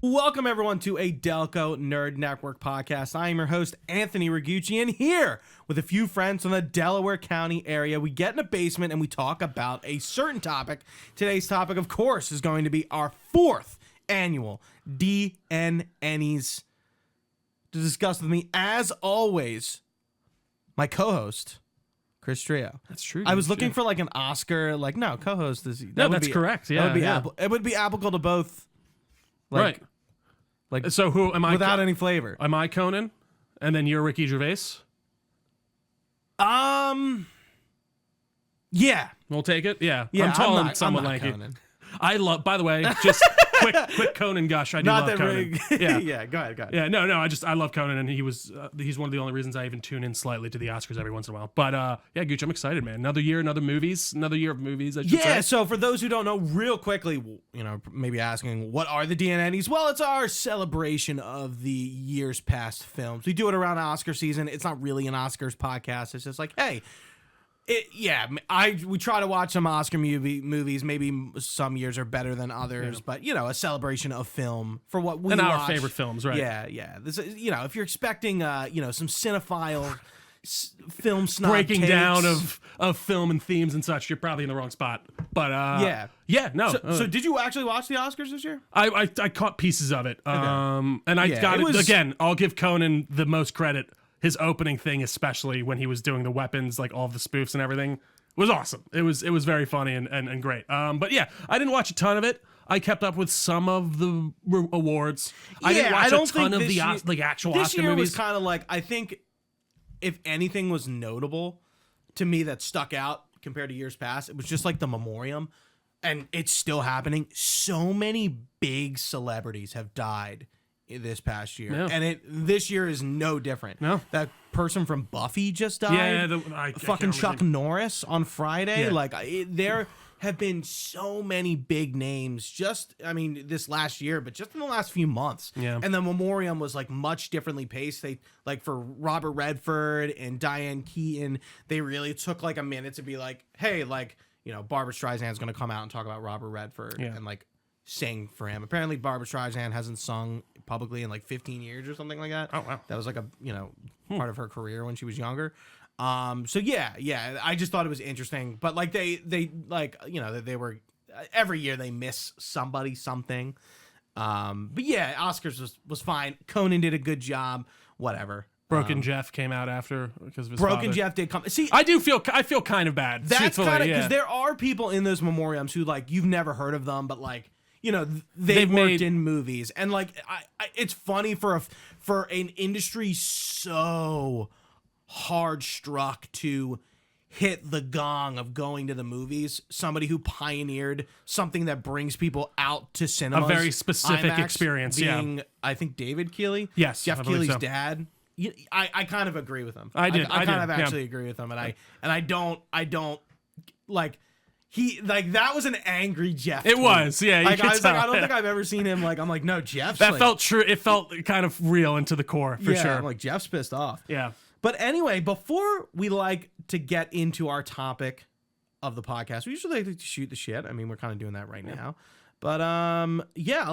Welcome, everyone, to a Delco Nerd Network podcast. I am your host, Anthony Ragucci, and here with a few friends from the Delaware County area, we get in a basement and we talk about a certain topic. Today's topic, of course, is going to be our 4th annual DNNeys. To discuss with me, as always, my co-host, Chris Trio. That's true. I was looking for like an Oscar, like, no, co-host is... That's correct. Yeah, it would be applicable to both. Like, right. Like, so who am I? Without any flavor. Am I Conan? And then you're Ricky Gervais? Yeah. We'll take it? Yeah. Yeah, I'm tall I'm and somewhat lanky. Conan. I love, by the way, just quick Conan gush. I do Not love that Conan. Yeah. Yeah. Yeah, go ahead. Yeah, no, I love Conan, and he's one of the only reasons I even tune in slightly to the Oscars every once in a while. But yeah, Gooch, I'm excited, man. Another year of movies, I should say. So for those who don't know, real quickly, you know, maybe asking, what are the DNNeys? Well, it's our celebration of the year's past films. We do it around Oscar season. It's not really an Oscars podcast. It's just like, hey, we try to watch some Oscar movies. Maybe some years are better than others, but you know, a celebration of film for what we and watch. our favorite films, right? Yeah. This, you know, if you're expecting, some cinephile film snob breaking takes, down of film and themes and such, you're probably in the wrong spot. But no. So did you actually watch the Oscars this year? I caught pieces of it. And I got it again. I'll give Conan the most credit. His opening thing, especially when he was doing the weapons, like all the spoofs and everything, was awesome. It was very funny and great. But yeah, I didn't watch a ton of it. I kept up with some of the awards. I didn't watch a ton of the actual Oscar movies. This year was kind of like, I think if anything was notable to me that stuck out compared to years past, it was just like the memoriam, and it's still happening. So many big celebrities have died this past year, and this year is no different. No, that person from Buffy just died. Yeah, fucking Chuck Norris on Friday. Yeah. Like there have been so many big names. This last year, but just in the last few months. Yeah, and the memoriam was like much differently paced. They like for Robert Redford and Diane Keaton, they really took like a minute to be like, hey, like, you know, Barbra Streisand's gonna come out and talk about Robert Redford and like sing for him. Apparently Barbra Streisand hasn't sung publicly in like 15 years or something like that. Oh wow. That was like a, part of her career when she was younger. So yeah, I just thought it was interesting. But like they like, they were every year they miss something. But yeah, Oscars was fine. Conan did a good job. Whatever. Broken Jeff came out after because of his Broken father. Jeff did come. See, I feel kind of bad. That's kind of because there are people in those memoriams who like you've never heard of them, but like, they've worked in movies, and like it's funny for an industry so hard struck to hit the gong of going to the movies. Somebody who pioneered something that brings people out to cinemas, a very specific IMAX, experience. Being, I think David Keighley, Jeff Keighley's dad. I kind of agree with him. I did. I kind of actually agree with him, and I don't like. He like that was an angry Jeff. It was, yeah. Like I was like, I don't think I've ever seen him like. I'm like, no, Jeff's that like, felt true. It felt kind of real and to the core for sure. I'm like, Jeff's pissed off. Yeah. But anyway, before we like to get into our topic of the podcast, we usually like to shoot the shit. I mean, we're kind of doing that right now. But a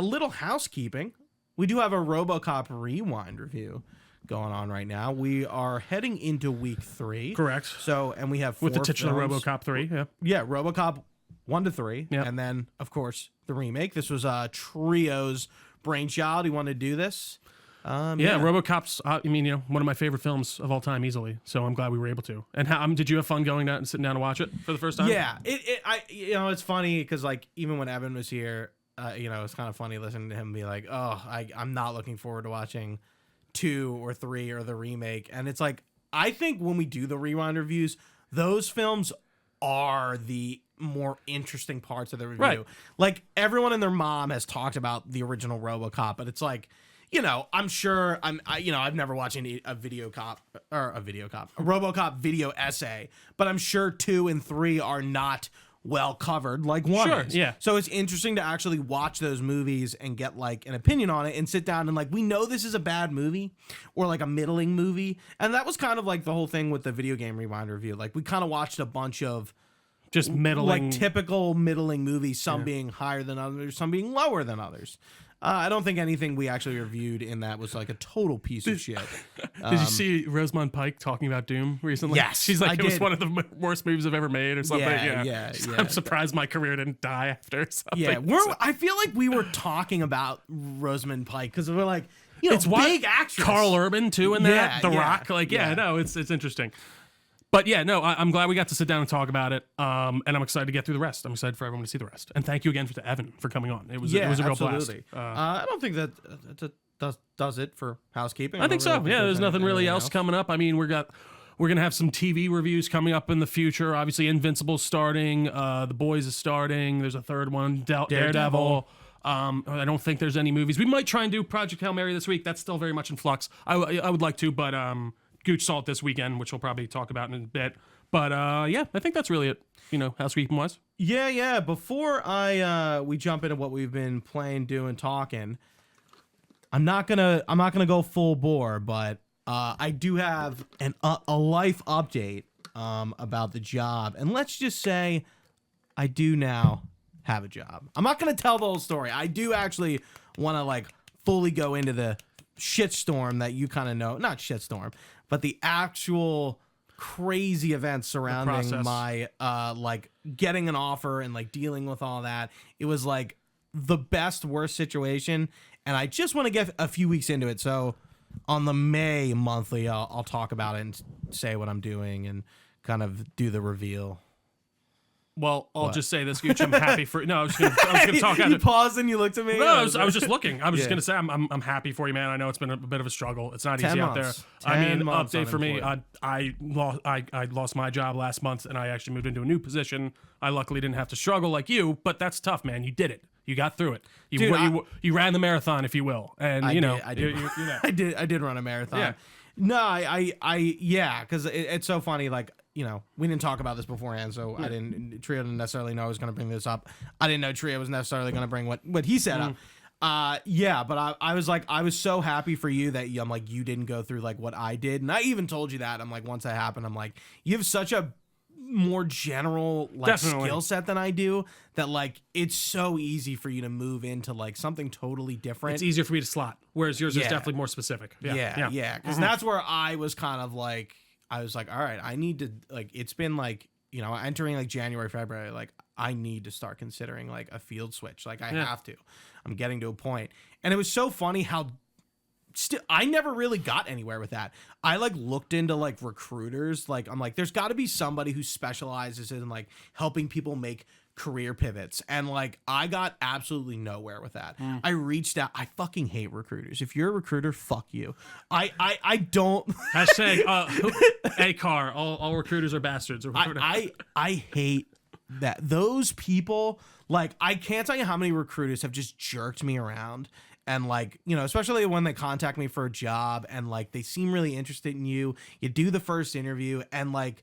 little housekeeping. We do have a RoboCop rewind review going on right now. We are heading into week 3. Correct. So, and we have 4 with the titular films. RoboCop 3. Yeah. Yeah, RoboCop 1 to 3, yep. And then of course the remake. This was Trio's brainchild. He wanted to do this. RoboCop's. One of my favorite films of all time, easily. So I'm glad we were able to. And did you have fun going out and sitting down to watch it for the first time? Yeah, it's funny because like even when Evan was here, it's kind of funny listening to him be like, oh, I'm not looking forward to watching 2 or 3 or the remake. And it's like, I think when we do the rewind reviews, those films are the more interesting parts of the review. Right. Like everyone and their mom has talked about the original RoboCop, but it's like, I'm sure I've never watched a RoboCop video essay, but I'm sure 2 and 3 are not well covered like 1 is. Yeah. So it's interesting to actually watch those movies and get like an opinion on it and sit down and like, we know this is a bad movie or like a middling movie. And that was kind of like the whole thing with the video game rewind review. Like we kind of watched a bunch of just middling, like typical middling movies, some being higher than others, some being lower than others. I don't think anything we actually reviewed in that was like a total piece of shit. Did you see Rosamund Pike talking about Doom recently? Yes, she's like, it was one of the worst movies I've ever made, or something. Yeah. I'm surprised my career didn't die after. Something. Yeah, I feel like we were talking about Rosamund Pike because we're like, it's big actress. Carl Urban too in that. The Rock, no, it's interesting. But yeah, no, I'm glad we got to sit down and talk about it. And I'm excited to get through the rest. I'm excited for everyone to see the rest. And thank you again to Evan for coming on. It was a real blast. I don't think that does it for housekeeping. I think so. Yeah, there's nothing really else coming up. I mean, we're gonna have some TV reviews coming up in the future. Obviously, Invincible's starting. The Boys is starting. There's a third one, Daredevil. I don't think there's any movies. We might try and do Project Hail Mary this week. That's still very much in flux. I would like to, but Gooch Salt this weekend, which we'll probably talk about in a bit. But yeah, I think that's really it. Housekeeping wise. Yeah. Before we jump into what we've been playing, doing, talking, I'm not gonna go full bore, but I do have a life update about the job, and let's just say I do now have a job. I'm not gonna tell the whole story. I do actually want to like fully go into the shitstorm that you kind of know, not shitstorm, but the actual crazy events surrounding my like getting an offer and like dealing with all that. It was like the best worst situation, and I just want to get a few weeks into it. So on the May monthly, I'll talk about it and say what I'm doing and kind of do the reveal. Well, I'll just say this, Gooch. I'm happy for. No, I was going to talk. You paused and you looked at me. No, I was just looking. I was just going to say I'm happy for you, man. I know it's been a bit of a struggle. It's not easy out there. I mean, update for me. I lost my job last month, and I actually moved into a new position. I luckily didn't have to struggle like you, but that's tough, man. You did it. You got through it. You ran the marathon, if you will, and I did run a marathon. Yeah. No, because it's so funny. Like, we didn't talk about this beforehand, so Trio didn't necessarily know I was going to bring this up. I didn't know Trio was necessarily going to bring what he set up. But I was like, I was so happy for you that I'm like, you didn't go through like what I did. And I even told you that. I'm like, once that happened, I'm like, you have such a more general like skill set than I do that like it's so easy for you to move into like something totally different. It's easier for me to slot, whereas yours is definitely more specific. Yeah. Because that's where I was kind of like, I was like, all right, I need to like, it's been like, entering like January, February, like I need to start considering like a field switch. Like I have to. I'm getting to a point. And it was so funny how I never really got anywhere with that. I like looked into like recruiters. Like I'm like, there's got to be somebody who specializes in like helping people make career pivots, and like I got absolutely nowhere with that. I reached out. I fucking hate recruiters. If you're a recruiter, fuck you. I don't hashtag hey car all recruiters are bastards. Or I hate that. Those people, like, I can't tell you how many recruiters have just jerked me around. And like, especially when they contact me for a job and like they seem really interested in you, you do the first interview and like,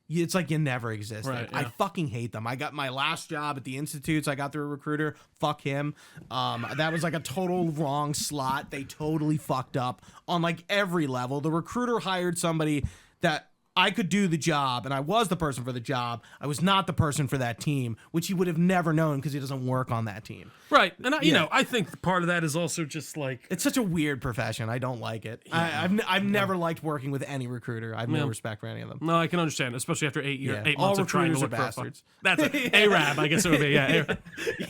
it's like you never existed. Right, yeah. I fucking hate them. I got my last job at the Institutes. I got through a recruiter. Fuck him. That was like a total wrong slot. They totally fucked up on like every level. The recruiter hired somebody that I could do the job, and I was the person for the job. I was not the person for that team, which he would have never known because he doesn't work on that team. Right. And I think part of that is also just like, it's such a weird profession. I don't like it. Yeah. I've never liked working with any recruiter. I have no respect for any of them. No, I can understand, especially after 8 years, 8 All months of trying to look for bastards. That's it. Arab, I guess it would be. Yeah.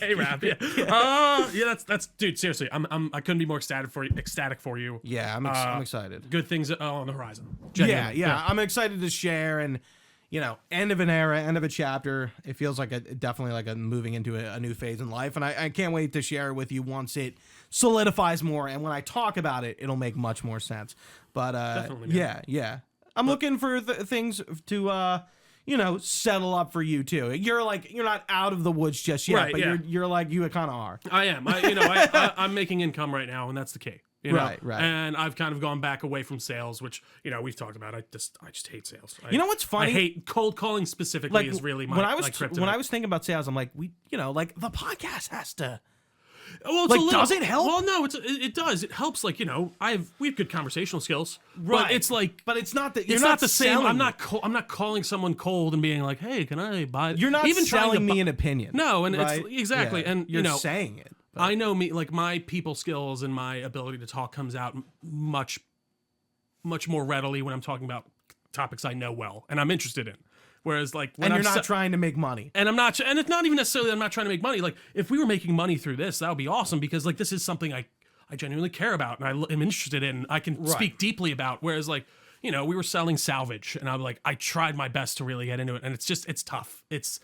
Arab. Yeah. That's dude. Seriously, I couldn't be more ecstatic for you. Yeah, I'm excited. Good things on the horizon. Yeah. I'm excited to share, and end of an era, end of a chapter. It feels like definitely like a moving into a new phase in life, and I can't wait to share it with you once it solidifies more, and when I talk about it, it'll make much more sense. But yeah, I'm looking for things to settle up for you too. You're not out of the woods just yet, but you're like, you kind of are. I am. I'm making income right now, and that's the key. Right. And I've kind of gone back away from sales, which we've talked about. I just hate sales. You know what's funny? I hate cold calling specifically. Is really my kryptonite. When I was thinking about sales, I'm like, like the podcast has to. Well, does it help? Well, no, it does. It helps. Like we have good conversational skills, right? But it's not that it's not the same. I'm not calling someone cold and being like, hey, can I buy? You're not even selling me an opinion. No, and it's exactly, yeah. and you're saying it. But. I know me, like my people skills and my ability to talk comes out much more readily when I'm talking about topics I know well and I'm interested in. Whereas like when you're not trying to make money. And it's not even necessarily that I'm not trying to make money. Like if we were making money through this, that would be awesome because like this is something I genuinely care about and I am interested in. I can speak deeply about. Whereas like, you know, we were selling salvage and I'm like, I tried my best to really get into it and it's tough. It's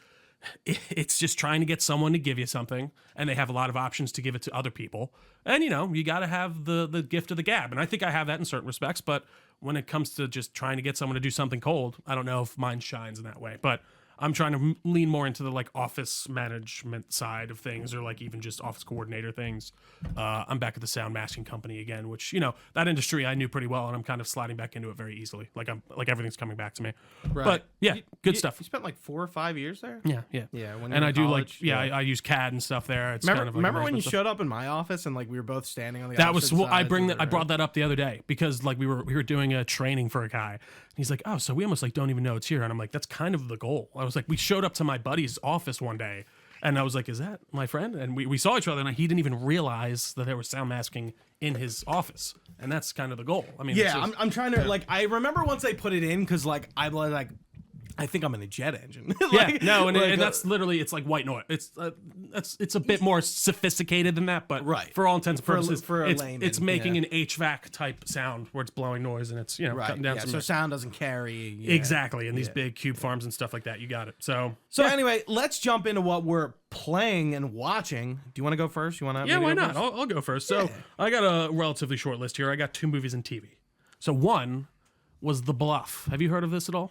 just trying to get someone to give you something and they have a lot of options to give it to other people. And you know, you got to have the gift of the gab. And I think I have that in certain respects, but when it comes to just trying to get someone to do something cold, I don't know if mine shines in that way, but I'm trying to lean more into the like office management side of things or like even just office coordinator things. I'm back at the sound masking company again, which, you know, that industry I knew pretty well and I'm kind of sliding back into it very easily. Like everything's coming back to me. Right. But yeah, good stuff. You spent like 4 or 5 years there? Yeah. And I do college, I use CAD and stuff there. It's remember when you showed up in my office and like we were both standing on the that was I brought that up the other day because like we were doing a training for a guy. And he's like, oh, so we almost like don't even know it's here. And I'm like, that's kind of the goal. I was like, we showed up to my buddy's office one day and I was like, is that my friend? And we saw each other and he didn't even realize that there was sound masking in his office. And that's kind of the goal. I mean, yeah, I'm trying to like, I remember once they put it in because like, I was like, I think I'm in a jet engine. Like, yeah, no, and that's literally, it's like white noise. It's a bit more sophisticated than that, but for all intents and purposes, it's making an HVAC type sound where it's blowing noise and it's, you know, cutting down some. So sound doesn't carry. Exactly, and these big cube farms and stuff like that, you got it. So anyway, let's jump into what we're playing and watching. Do you want to go first? You want to? Yeah, why not? I'll go first. So I got a relatively short list here. I got 2 movies and TV. So one was The Bluff. Have you heard of this at all?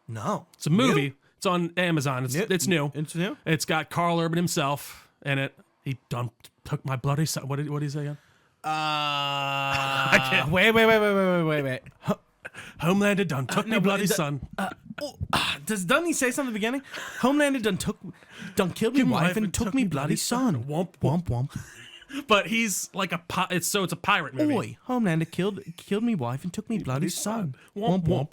No. It's a movie. New? It's on Amazon. It's new. It's new? It's got Carl Urban himself in it. He took my bloody son. What did he say again? I can't. Wait. Homelander done took me bloody son. Doesn't he say something at the beginning? Homelander done killed me wife and took me bloody son. Womp womp. But he's like it's a pirate movie. Oi, Homelander killed me wife and took me bloody son. Womp womp.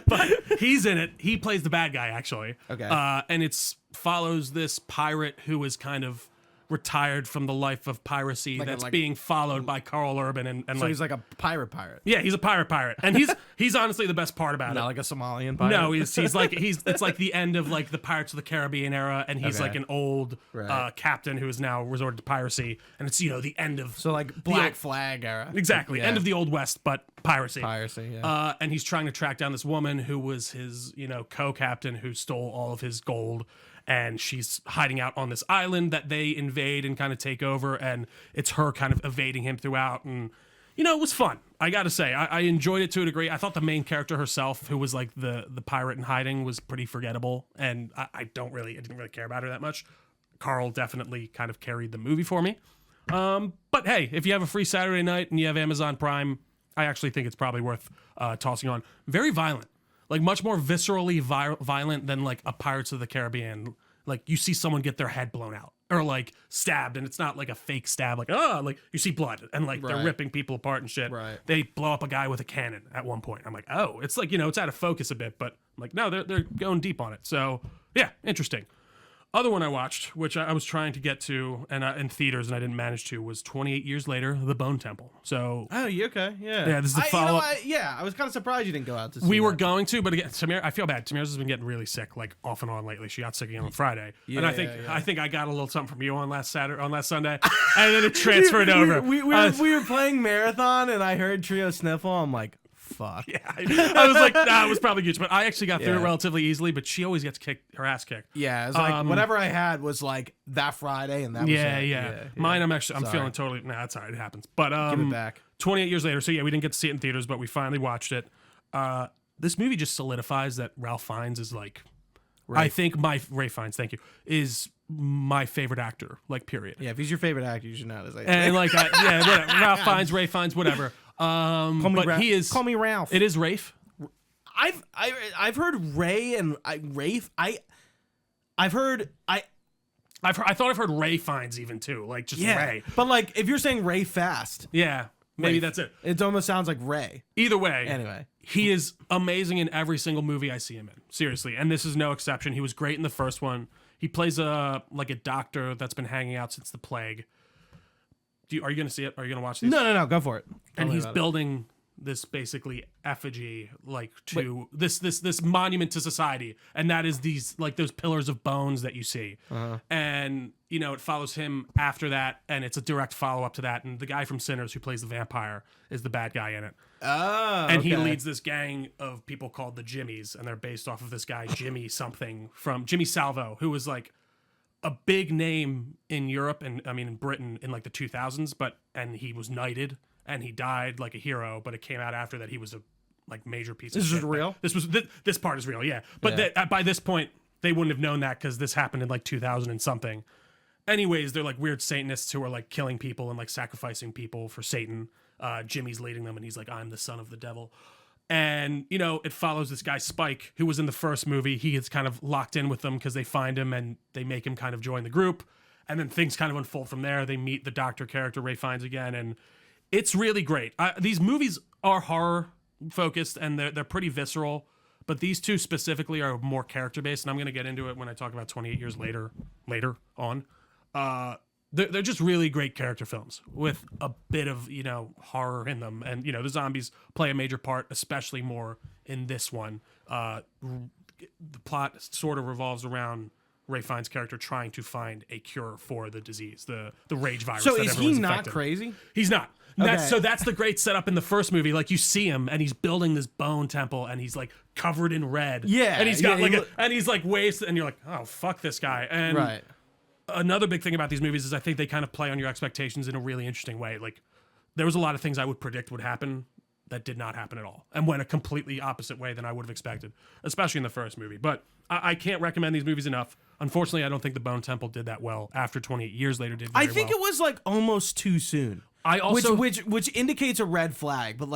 But he's in it. He plays the bad guy actually. Okay. And it follows this pirate who is kind of retired from the life of piracy that's being followed by Carl Urban and so he's like a pirate. Yeah, he's a pirate. And he's honestly the best part about it. Not like a Somalian pirate. No, it's like the end of like the Pirates of the Caribbean era and he's like an old captain who has now resorted to piracy and it's, you know, the end of like Black Flag era. Exactly. End of the Old West, but piracy. Yeah. And he's trying to track down this woman who was his, you know, co-captain who stole all of his gold. And she's hiding out on this island that they invade and kind of take over. And it's her kind of evading him throughout. And, you know, it was fun. I got to say, I enjoyed it to a degree. I thought the main character herself, who was like the pirate in hiding, was pretty forgettable. And I didn't really care about her that much. Carl definitely kind of carried the movie for me. But hey, if you have a free Saturday night and you have Amazon Prime, I actually think it's probably worth tossing on. Very violent. Like much more viscerally violent than like a Pirates of the Caribbean. Like you see someone get their head blown out or like stabbed and it's not like a fake stab. Like, like you see blood and like they're ripping people apart and shit. Right. They blow up a guy with a cannon at one point. I'm like, oh, it's like, you know, it's out of focus a bit, but I'm like, no, they're going deep on it. So yeah, interesting. Other one I watched, which I was trying to get to and in theaters and I didn't manage to, was 28 Years Later, The Bone Temple. So okay, yeah. Yeah, this is the follow-up. I was kind of surprised you didn't go out to see We were going to, but again, I feel bad. Tamira's has been getting really sick, like off and on lately. She got sick again on Friday. And I think I got a little something from you on last Sunday, and then it transferred over. We were playing Marathon and I heard Trio sniffle. I'm like, fuck. Yeah, I was like, it was probably good, but I actually got through it relatively easily. But she always gets her ass kicked. Yeah, it's like whatever I had was like that Friday, and that was it. Yeah. Mine, I'm feeling totally. Nah, that's all right. It happens. But give it back. 28 Years Later. So yeah, we didn't get to see it in theaters, but we finally watched it. This movie just solidifies that Ralph Fiennes is like, I think Ray Fiennes, thank you, is my favorite actor. Like, period. Yeah, if he's your favorite actor, you should know this. And like, whatever. Ralph Fiennes, Ray Fiennes, whatever. He is. Call me Ralph. It is Rafe. I've heard Ray and Rafe. I thought I've heard Ray Fiennes even too, like just Ray. But like, if you're saying Ray fast, maybe that's it. It almost sounds like Ray. Either way, anyway, he is amazing in every single movie I see him in. Seriously, and this is no exception. He was great in the first one. He plays a doctor that's been hanging out since the plague. Are you going to see it? Are you going to watch these? No. Go for it. And he's building this basically effigy to this monument to society, and that is these those pillars of bones that you see. And it follows him after that, and it's a direct follow-up to that. And the guy from Sinners who plays the vampire is the bad guy in it. And he leads this gang of people called the Jimmies, and they're based off of this guy Jimmy something from Jimmy Salvo, who was a big name in Europe and in Britain in the 2000s, and he was knighted and he died like a hero, but it came out after that he was a major piece of shit. This is real? This part is real, yeah. But by this point, they wouldn't have known that because this happened in 2000 and something. Anyways, they're weird Satanists who are killing people and sacrificing people for Satan. Jimmy's leading them, and he's I'm the son of the devil. And, it follows this guy Spike, who was in the first movie. He gets kind of locked in with them because they find him and they make him kind of join the group. And then things kind of unfold from there. They meet the doctor character Ray finds again, and it's really great. These movies are horror focused and they're pretty visceral, but these two specifically are more character based, and I'm going to get into it when I talk about 28 years later on. They're just really great character films with a bit of horror in them, and the zombies play a major part, especially more in this one. The plot sort of revolves around Ray Fiennes' character trying to find a cure for the disease, the rage virus. So that is he not affected. crazy? He's not. Okay. That's the great setup in the first movie. You see him and he's building this bone temple and he's covered in red. Yeah. And he's got and he's wasted, and you're oh, fuck this guy. And right. Another big thing about these movies is I think they kind of play on your expectations in a really interesting way. There was a lot of things I would predict would happen that did not happen at all and went a completely opposite way than I would have expected, especially in the first movie. But I can't recommend these movies enough. Unfortunately, I don't think The Bone Temple did that well after 28 years later did very I think well. it was almost too soon. I also which indicates a red flag, but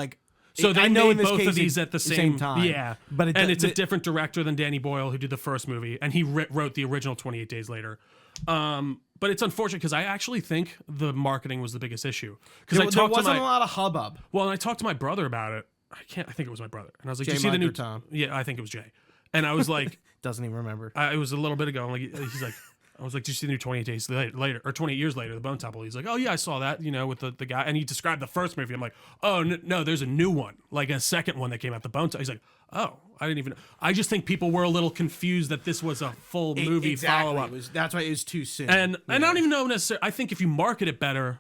so they I know made in this both case of these at the same time. Yeah, but it's a different director than Danny Boyle who did the first movie, and he wrote the original 28 Days Later. But it's unfortunate because I actually think the marketing was the biggest issue. Because there wasn't a lot of hubbub. Well, and I talked to my brother about it. I think it was my brother, and I was like, Jay, "Did you see the new Tom?" Yeah, I think it was Jay. And I was like, doesn't even remember. It was a little bit ago. He's like. I was like, did you see the new 28 Days Later, or 28 Years Later, The Bone Temple? He's like, oh, yeah, I saw that, with the guy. And he described the first movie. I'm like, oh, no, there's a new one, a second one that came out, The Bone Temple. He's like, oh, I didn't even know. I just think people were a little confused that this was a full movie follow-up. That's why it was too soon. And I don't even know necessarily. I think if you market it better,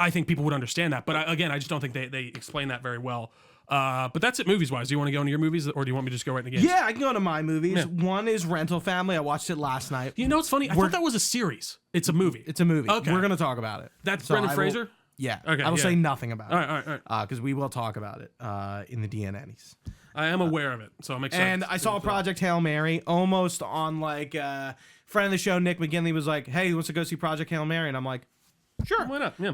I think people would understand that. But I just don't think they explain that very well. But that's it movies-wise. Do you want to go into your movies, or do you want me to just go right into games? Yeah, I can go into my movies. Yeah. One is Rental Family. I watched it last night. You know what's funny? I thought that was a series. It's a movie. It's a movie. Okay. We're going to talk about it. That's Brendan Fraser? Yeah. Okay, I will say nothing about All it. right. Because we will talk about it in the DNNeys. I am aware of it, so I'm excited. And I saw Project Hail Mary almost on friend of the show, Nick McGinley, was like, hey, wants to go see Project Hail Mary? And I'm like, sure. Why not? Yeah.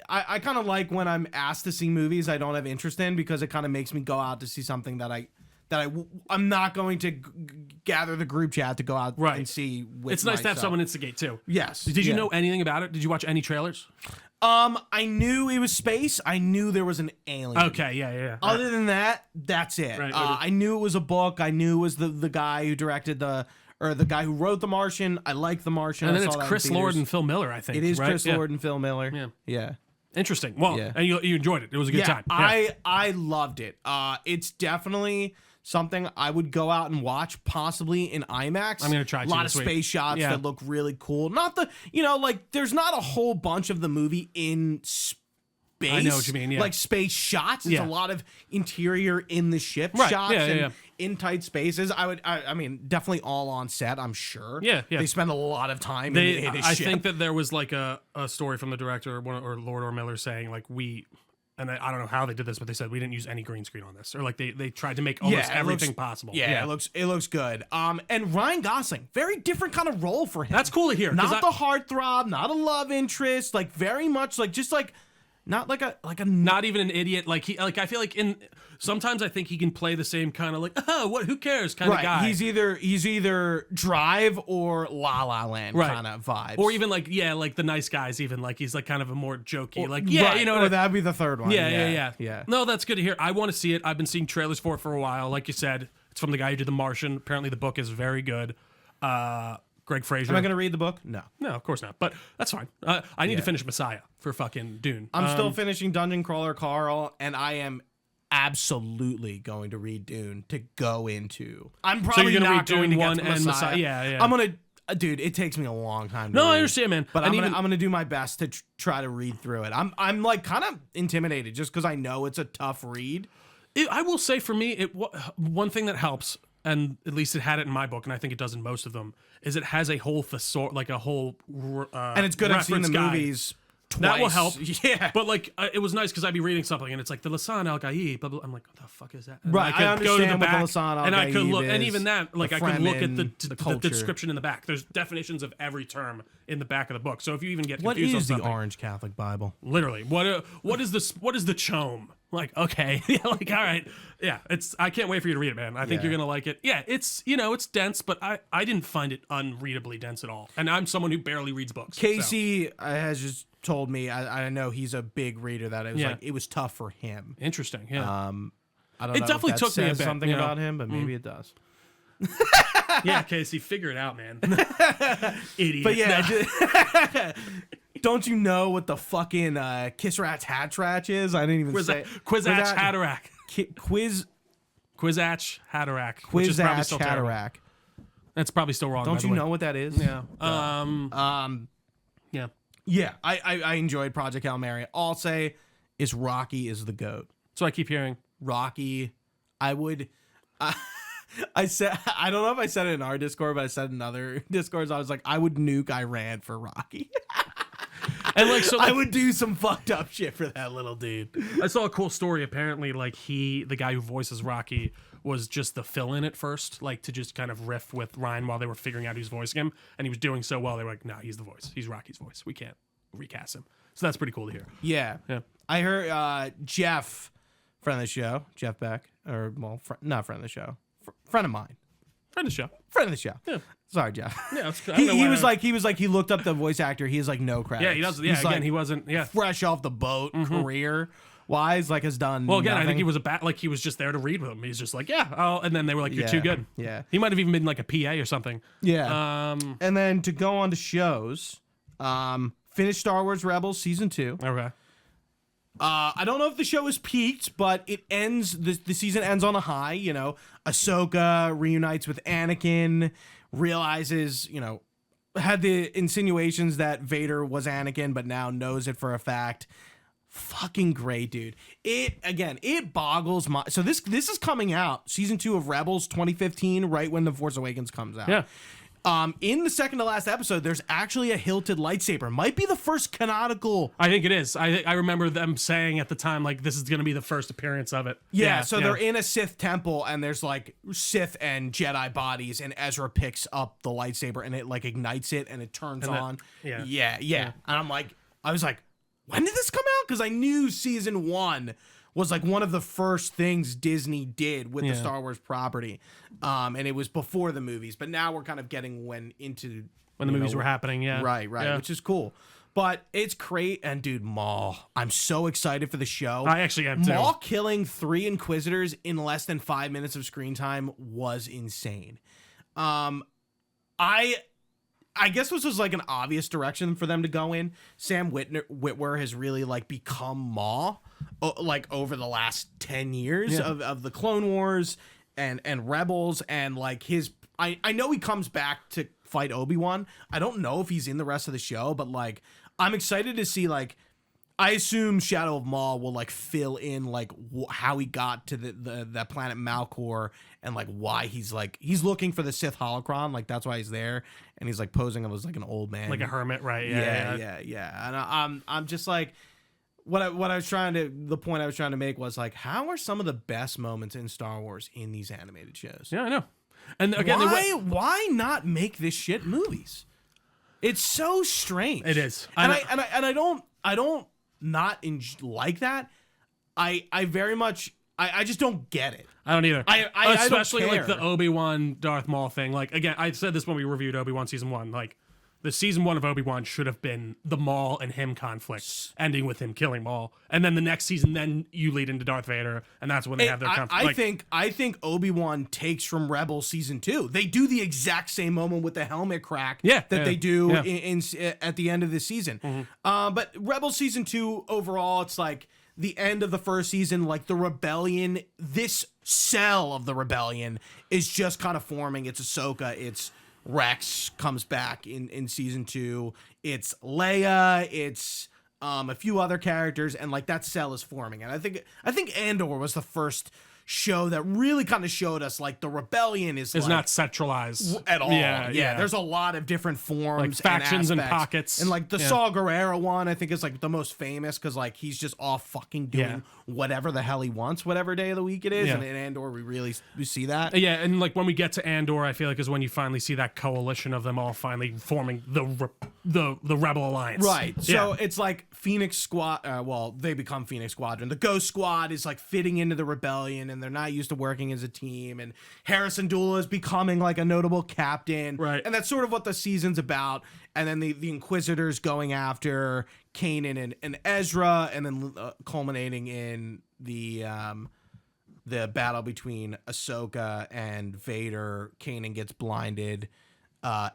I kind of like when I'm asked to see movies I don't have interest in, because it kind of makes me go out to see something that I'm not going to gather the group chat to go out and see with It's nice to have myself. someone instigate too. Yes. Did you know anything about it? Did you watch any trailers? I knew it was space. I knew there was an alien. Okay, yeah. Other than that, that's it. Right. I knew it was a book. I knew it was the guy who directed the guy who wrote The Martian. I like The Martian. And then I it's saw that in Chris theaters. Lord and Phil Miller, I think. It is right? Chris Lord and Phil Miller. Yeah. Interesting. Well, Yeah. and you enjoyed it. It was a good time. Yeah. I loved it. It's definitely something I would go out and watch, possibly in IMAX. I'm gonna try a to lot of this week. space shots Yeah. that look really cool. Not the there's not a whole bunch of the movie in space. I know what you mean, yeah. Like space shots. It's Yeah. a lot of interior in the ship Right. shots Yeah, and yeah. in tight spaces. I mean, definitely all on set, I'm sure. Yeah. They spend a lot of time in a I ship. think that there was a story from the director or Lord or Miller saying and I don't know how they did this, but they said we didn't use any green screen on this, or they tried to make almost everything possible. Yeah, it looks good. And Ryan Gosling, very different kind of role for him. That's cool to hear. Not the heartthrob, not a love interest, very much not like a not even an idiot. I feel like sometimes I think he can play the same kind of who cares kind of guy. He's either Drive or La La Land kind of vibes, or even the Nice Guys. Even he's kind of a more jokey or that'd be the third one. Yeah. No, that's good to hear. I want to see it. I've been seeing trailers for it for a while. Like you said, it's from the guy who did The Martian. Apparently, the book is very good. Greg Fraser. Am I going to read the book? No. No, of course not. But that's fine. I need to finish Messiah for fucking Dune. I'm still finishing Dungeon Crawler Carl, and I am absolutely going to read Dune to go into. I'm probably you're gonna not read going to Dune get 1 to and Messiah. Yeah. I'm going to, dude, it takes me a long time to No, read. I understand, man. But I'm gonna do my best to try to read through it. I'm like kind of intimidated just because I know it's a tough read. I will say for me, one thing that helps, and at least it had it in my book, and I think it does in most of them, is it has a whole thesaurus, like a whole and it's good. I've seen the movies twice. That will help. Yeah. But like, it was nice because I'd be reading something and it's like the Lisan Al Gaib, blah, blah. I'm like, what the fuck is that? And right. I understand go to the back, what the Lisan Al Gaib and I could look, is, and even that, like, I could look at the culture. description in the back. There's definitions of every term in the back of the book. So if you even get what confused is on the Orange Catholic Bible? Literally, what is this? What is the chome? Like, okay, yeah, like, all right, yeah. I can't wait for you to read it, man. I think you're gonna like it. Yeah, it's it's dense, but I didn't find it unreadably dense at all. And I'm someone who barely reads books. Casey has just told me. I know he's a big reader. That it was like it was tough for him. Interesting. Yeah. I don't know. It definitely if that took me a says bit, something about him, but maybe it does. Yeah, Casey, figure it out, man. Idiot. But yeah, don't you know what the fucking Kiss Rat's Hatratch is? I didn't even say Quizatch Hatterack. Quizatch Hatterack. Quizatch Hatterack. That's probably still wrong. Don't you know what that is? Yeah. Yeah. Yeah. I enjoyed Project Hail Mary. All I'll say is Rocky is the GOAT. So I keep hearing Rocky. I would. I said, I don't know if I said it in our Discord, but I said in other Discords, I was like, I would nuke Iran for Rocky. And like, so like, I would do some fucked up shit for that little dude. I saw a cool story. Apparently, like the guy who voices Rocky was just the fill-in at first, like to just kind of riff with Ryan while they were figuring out who's voicing him. And he was doing so well, they were like, no, he's the voice. He's Rocky's voice. We can't recast him. So that's pretty cool to hear. Yeah. Yeah. I heard Jeff, friend of the show, Jeff Beck, or well, not friend of the show. Friend of mine. Friend of the show. Friend of the show. Yeah. Sorry, Jeff. Yeah. He was like, he looked up the voice actor. He has like no credits. Yeah, he does. Yeah, He's again, like he wasn't. Yeah. fresh off the boat, career wise, like has done. Well, again, nothing. I think he was he was just there to read with him. He's just like, yeah. And then they were like, you're too good. Yeah. He might have even been like a PA or something. Yeah. And then to go on to shows, finish Star Wars Rebels season 2. Okay. I don't know if the show is peaked, but it ends. The season ends on a high. You know, Ahsoka reunites with Anakin, realizes had the insinuations that Vader was Anakin, but now knows it for a fact. Fucking great, dude. It boggles my. So this is coming out season 2 of Rebels 2015, right when The Force Awakens comes out. Yeah. In the second to last episode, there's actually a hilted lightsaber. Might be the first canonical. I think it is. I remember them saying at the time, like, this is going to be the first appearance of it. Yeah, so they're in a Sith temple, and there's, like, Sith and Jedi bodies, and Ezra picks up the lightsaber, and it, like, ignites it, and it turns on. Yeah. And I was like, when did this come out? Because I knew season 1 was like one of the first things Disney did with the Star Wars property. And it was before the movies, but now we're kind of getting when the movies were happening. Yeah. Right. Yeah. Which is cool. But it's great. And dude, Maul, I'm so excited for the show. I actually am too. Maul killing 3 Inquisitors in less than 5 minutes of screen time was insane. I guess this was like an obvious direction for them to go in. Sam Witwer has really like become Maul like over the last 10 years of the Clone Wars and Rebels, and like I know he comes back to fight Obi-Wan. I don't know if he's in the rest of the show, but like I'm excited to see like I assume Shadow of Maul will like fill in like how he got to that planet Malcor, and like why he's looking for the Sith holocron, like that's why he's there, and he's like posing as like an old man, like a hermit, right? Yeah. And I'm just like the point I was trying to make was like, how are some of the best moments in Star Wars in these animated shows? Yeah, I know. And again, why not make this shit movies? It's so strange. It is. I don't not like that. I very much I just don't get it. I don't either. I especially don't care. like the Obi-Wan Darth Maul thing. Like again, I said this when we reviewed Obi-Wan season 1. Like the season 1 of Obi-Wan should have been the Maul and him conflict, ending with him killing Maul, and then the next season, then you lead into Darth Vader, and that's when they have their conflict. I think Obi-Wan takes from Rebels season 2. They do the exact same moment with the helmet crack they do in at the end of the season. But Rebels season 2 overall, it's like the end of the first season, like the rebellion, this cell of the rebellion is just kind of forming. It's Ahsoka, it's Rex comes back in season 2. It's Leia. It's a few other characters, and like that cell is forming. And I think Andor was the first show that really kind of showed us like the rebellion is like, not centralized at all. Yeah. There's a lot of different forms, like factions and pockets, and like the Saw Gerrera one, I think is like the most famous because like he's just off fucking doing whatever the hell he wants, whatever day of the week it is. And in Andor, we see that. Yeah, and like when we get to Andor, I feel like is when you finally see that coalition of them all finally forming the Rebel Alliance. Right. So it's like Phoenix Squad. Well, they become Phoenix Squadron. The Ghost Squad is like fitting into the rebellion, and they're not used to working as a team. And Harrison Dula is becoming like a notable captain. Right. And that's sort of what the season's about. And then the Inquisitors going after Kanan and Ezra, and then culminating in the battle between Ahsoka and Vader. Kanan gets blinded.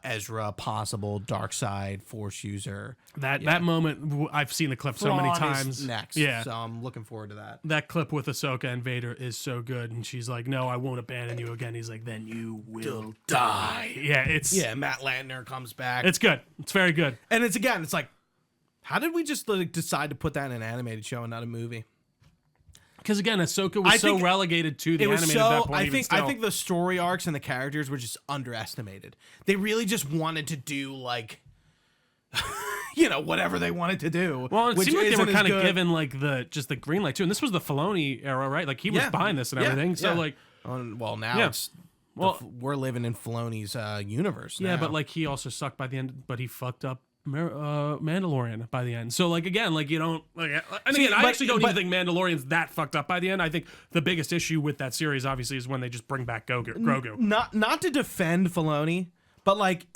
Ezra, possible dark side Force user. That moment, I've seen the clip so many times. Next, so I'm looking forward to that. That clip with Ahsoka and Vader is so good, and she's like, "No, I won't abandon you again." He's like, "Then you will die." Yeah, Matt Landner comes back. It's good. It's very good. And it's like, how did we just like decide to put that in an animated show and not a movie? Because again, Ahsoka was so relegated to the animated at that point. I think the story arcs and the characters were just underestimated. They really just wanted to do like, whatever they wanted to do. Well, it seemed like they were kind of given like the green light too. And this was the Filoni era, right? Like he was behind this and everything. So like, well now it's we're living in Filoni's universe now. Yeah, but like he also sucked by the end. But he fucked up Mandalorian by the end. So like again, like you don't like. And again, I actually don't even think Mandalorian's that fucked up by the end. I think the biggest issue with that series obviously is when they just bring back Grogu. Not to defend Filoni, but like,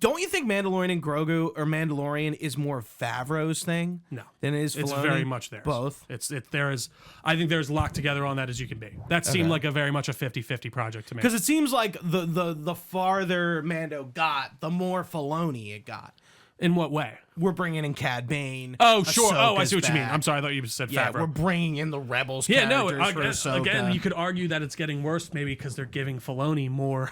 don't you think Mandalorian and Grogu or Mandalorian is more Favreau's thing? No, than it is Filoni? It's very much theirs. Both. I think there's locked together on that as you can be. That seemed like a very much a 50-50 project to me. Because it seems like the farther Mando got, the more Filoni it got. In what way? We're bringing in Cad Bane. Oh, sure. I see what you mean. I'm sorry. I thought you said Favreau. Yeah, we're bringing in the Rebels characters for Ahsoka. Again, you could argue that it's getting worse maybe because they're giving Filoni more...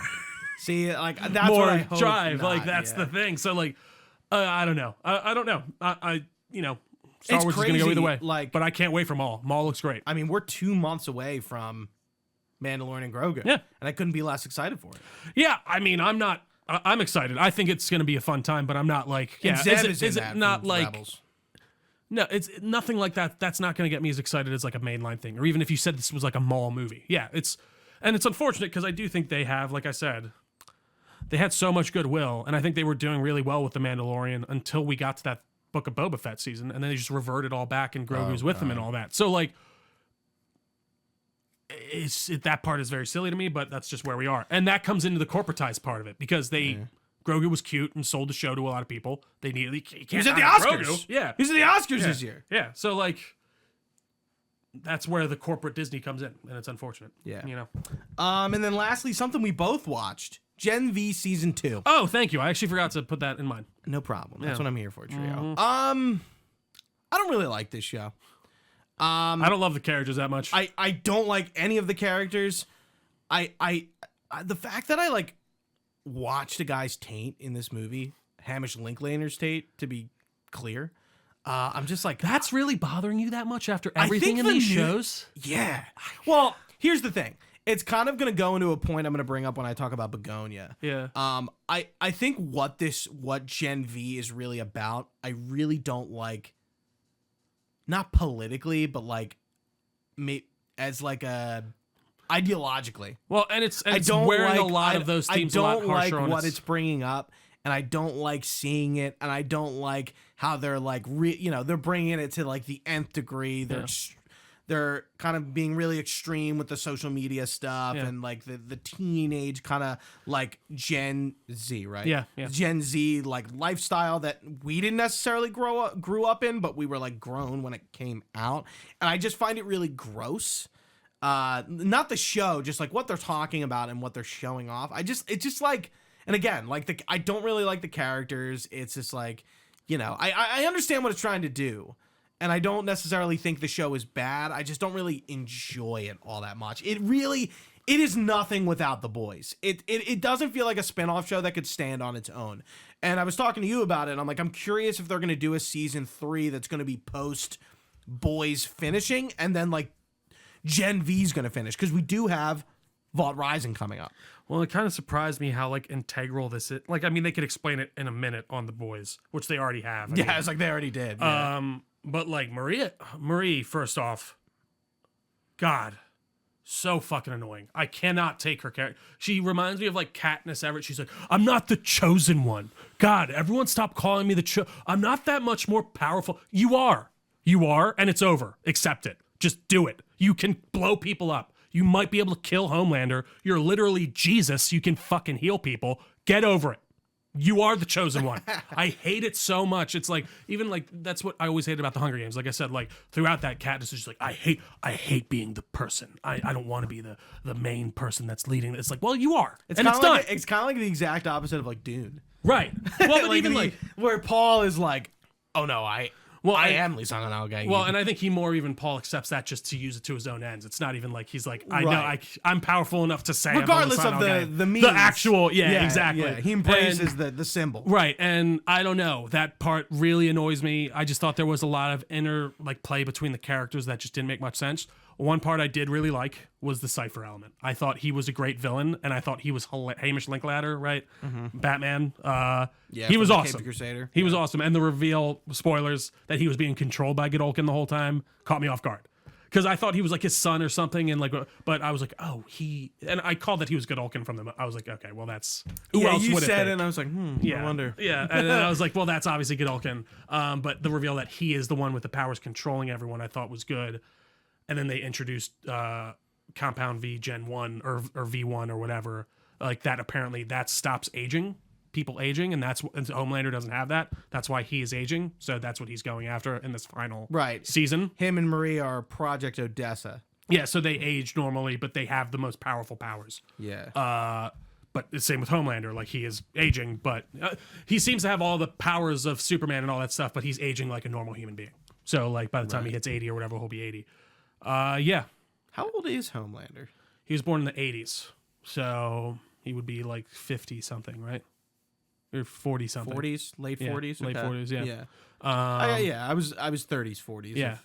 See, like that's more what I hope drive. Not, like that's the thing. So like, I don't know. I don't know. Star Wars is gonna go either way. Like, but I can't wait for Maul. Maul looks great. I mean, we're 2 months away from Mandalorian and Grogu. Yeah, and I couldn't be less excited for it. Yeah, I mean, I'm not. I'm excited. I think it's gonna be a fun time, but I'm not like. Yeah, is it not like? Rebels. No, it's nothing like that. That's not gonna get me as excited as like a mainline thing, or even if you said this was like a Maul movie. Yeah, it's unfortunate because I do think they have, like I said. They had so much goodwill, and I think they were doing really well with The Mandalorian until we got to that Book of Boba Fett season, and then they just reverted all back, and Grogu's with them and all that. So, like, that part is very silly to me, but that's just where we are. And that comes into the corporatized part of it, because Grogu was cute and sold the show to a lot of people. They needed... He was at the Oscars! Grogu. Yeah. He was at the Oscars this year. Yeah, so, like... That's where the corporate Disney comes in, and it's unfortunate. Yeah. And then lastly, something we both watched. Gen V Season 2. Oh, thank you. I actually forgot to put that in mind. No problem. That's what I'm here for, Trio. I don't really like this show. I don't love the characters that much. I don't like any of the characters. The fact that I like watched a guy's taint in this movie, Hamish Linklater's taint, to be clear. I'm just like, that's really bothering you that much after everything in these shows? Yeah. Well, here's the thing. It's kind of going to go into a point I'm going to bring up when I talk about Begonia. Yeah. I think what Gen V is really about, I really don't like, not politically, but like, as like a ideologically. Well, and it's wearing a lot of those themes a lot harsher on I don't like what it's bringing up, and I don't like seeing it, and I don't like how they're like, they're bringing it to like the nth degree. they're kind of being really extreme with the social media stuff and like the teenage kind of like Gen Z, right? Yeah. Gen Z like lifestyle that we didn't necessarily grew up in, but we were like grown when it came out. And I just find it really gross. Not the show, just like what they're talking about and what they're showing off. It's just like, and again, like I don't really like the characters. It's just like, you know, I understand what it's trying to do. And I don't necessarily think the show is bad. I just don't really enjoy it all that much. It is nothing without the boys. It doesn't feel like a spinoff show that could stand on its own. And I was talking to you about it. And I'm like, I'm curious if they're going to do a season 3 that's going to be post boys finishing, and then like Gen V's going to finish, because we do have Vault Rising coming up. Well, it kind of surprised me how like integral this is. Like, I mean, they could explain it in a minute on the boys, which they already have. I mean, it's like they already did. Yeah. But like Marie, first off, God, so fucking annoying. I cannot take her character. She reminds me of like Katniss Everdeen. She's like, I'm not the chosen one. God, everyone stop calling me the I'm not that much more powerful. You are, and it's over. Accept it. Just do it. You can blow people up. You might be able to kill Homelander. You're literally Jesus. You can fucking heal people. Get over it. You are the chosen one. I hate it so much. It's like, even like, that's what I always hated about the Hunger Games. Like I said, like throughout that, Katniss is just like, I hate being the person. I don't want to be the main person that's leading. It's like, well, you are. It's kind of like the exact opposite of like Dune. Right. Well, but like even like where Paul is like, oh no, I am Lee Sung-Al guy. Well, and I think Paul accepts that just to use it to his own ends. It's not even like he's like, I know I'm powerful enough to say, regardless of the means. The actual, exactly. Yeah. He embraces the symbol. Right. And I don't know, that part really annoys me. I just thought there was a lot of inner like play between the characters that just didn't make much sense. One part I did really like was the Cypher element. I thought he was a great villain, and I thought he was Hamish Linklater, right? Mm-hmm. Batman. He was awesome. Crusader. He was awesome. And the reveal, spoilers, that he was being controlled by Godolkin the whole time caught me off guard. Because I thought he was like his son or something, and like, but I was like, oh, and I called that he was Godolkin from them. I was like, okay, well, that's who else you would it said be? it, and I was like, I wonder. Yeah, and then I was like, well, that's obviously Godolkin. But the reveal that he is the one with the powers controlling everyone, I thought was good. And then they introduced Compound V Gen 1 or V1 or whatever. Like that, apparently that stops people aging, and Homelander doesn't have that. That's why he is aging. So that's what he's going after in this final season. Him and Marie are Project Odessa. Yeah, so they age normally, but they have the most powerful powers. Yeah. But the same with Homelander. Like, he is aging, but he seems to have all the powers of Superman and all that stuff, but he's aging like a normal human being. So, like, by the time he hits 80 or whatever, he'll be 80. Yeah. How old is Homelander? He was born in the 80s. So he would be like 50 something, right? Or 40 something. 40s, late 40s, late 40s, yeah. Yeah. I was 30s, 40s. Yeah.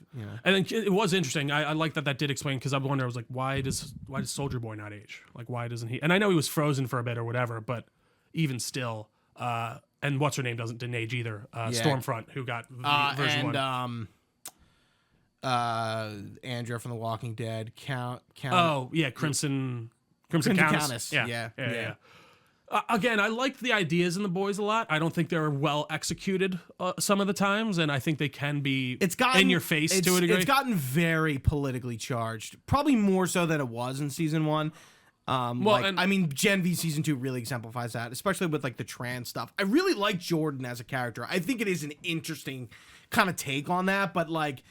And then it was interesting. I like that did explain, because I wonder, I was like, why does Soldier Boy not age? Like, why doesn't he? And I know he was frozen for a bit or whatever, but even still, and what's her name didn't age either. Stormfront, who got version 1. Andrea from The Walking Dead, Count. Oh yeah, Crimson Countess. Yeah. Again, I liked the ideas in The Boys a lot. I don't think they were well executed some of the times, and I think they can be in your face to a degree. It's gotten very politically charged, probably more so than it was in season 1. Gen V season 2 really exemplifies that, especially with like the trans stuff. I really like Jordan as a character. I think it is an interesting kind of take on that, but like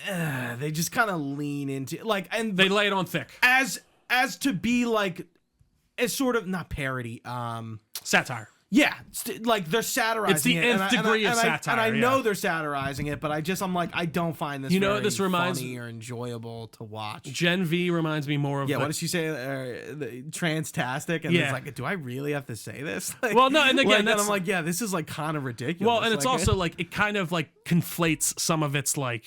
they just kind of lean into like, and they lay it on thick as to be like as sort of not parody, satire. Yeah, like they're satirizing it's the nth degree of satire. And I know they're satirizing it, but I'm like, I don't find this very this reminds funny or enjoyable to watch. Gen V reminds me more of what did she say? Transtastic, and it's like, do I really have to say this? Like, well, no, and again, I'm like, yeah, this is like kind of ridiculous. Well, and it's also like it kind of like conflates some of its like.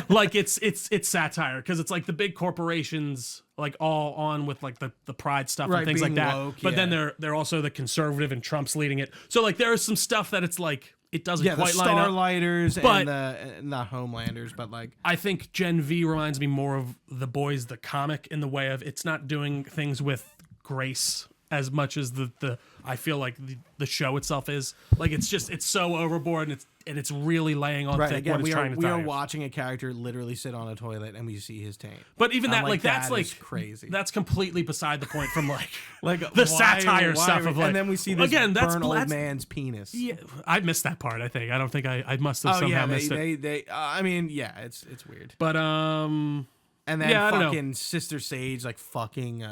Like it's satire, because it's like the big corporations like all on with like the pride stuff and things like that, woke, but then they're also the conservative, and Trump's leading it, so like there is some stuff that it's like it doesn't quite the line up. Starlighters and the not Homelanders, but like I think Gen V reminds me more of The Boys, the comic, in the way of it's not doing things with grace as much as the I feel like the show itself is. Like it's so overboard and it's really laying on thick what it's trying to tell you. We are watching a character literally sit on a toilet and we see his taint. But even that, like that's like crazy. That's completely beside the point from like the satire stuff of like. And then we see this burn old man's penis. Yeah, I missed that part. I think. I don't think I must have somehow missed it. I mean, yeah, it's weird. But and then fucking Sister Sage like fucking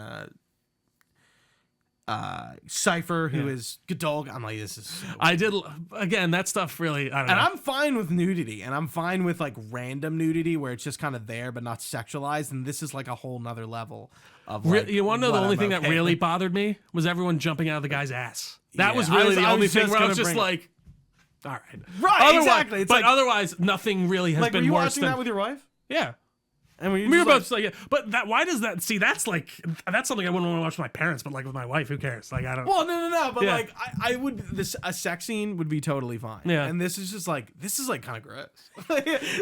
Cypher, who is Gadolg. I'm like, this is so weird. I did again that stuff really. I don't know. And I'm fine with nudity, and I'm fine with like random nudity where it's just kind of there but not sexualized. And this is like a whole nother level of. Like, you want to know the only thing that really bothered me was everyone jumping out of the guy's ass. That was really the only thing where I was just like, all right, right, exactly. It's but otherwise, nothing really has like, been were you worse watching than that with your wife. Yeah. And we were both like, yeah. But that, why does that? See, that's something I wouldn't want to watch with my parents, but like with my wife, who cares? Like, I don't. Well, no. But like, I would. A sex scene would be totally fine. Yeah. And this is just like kind of gross.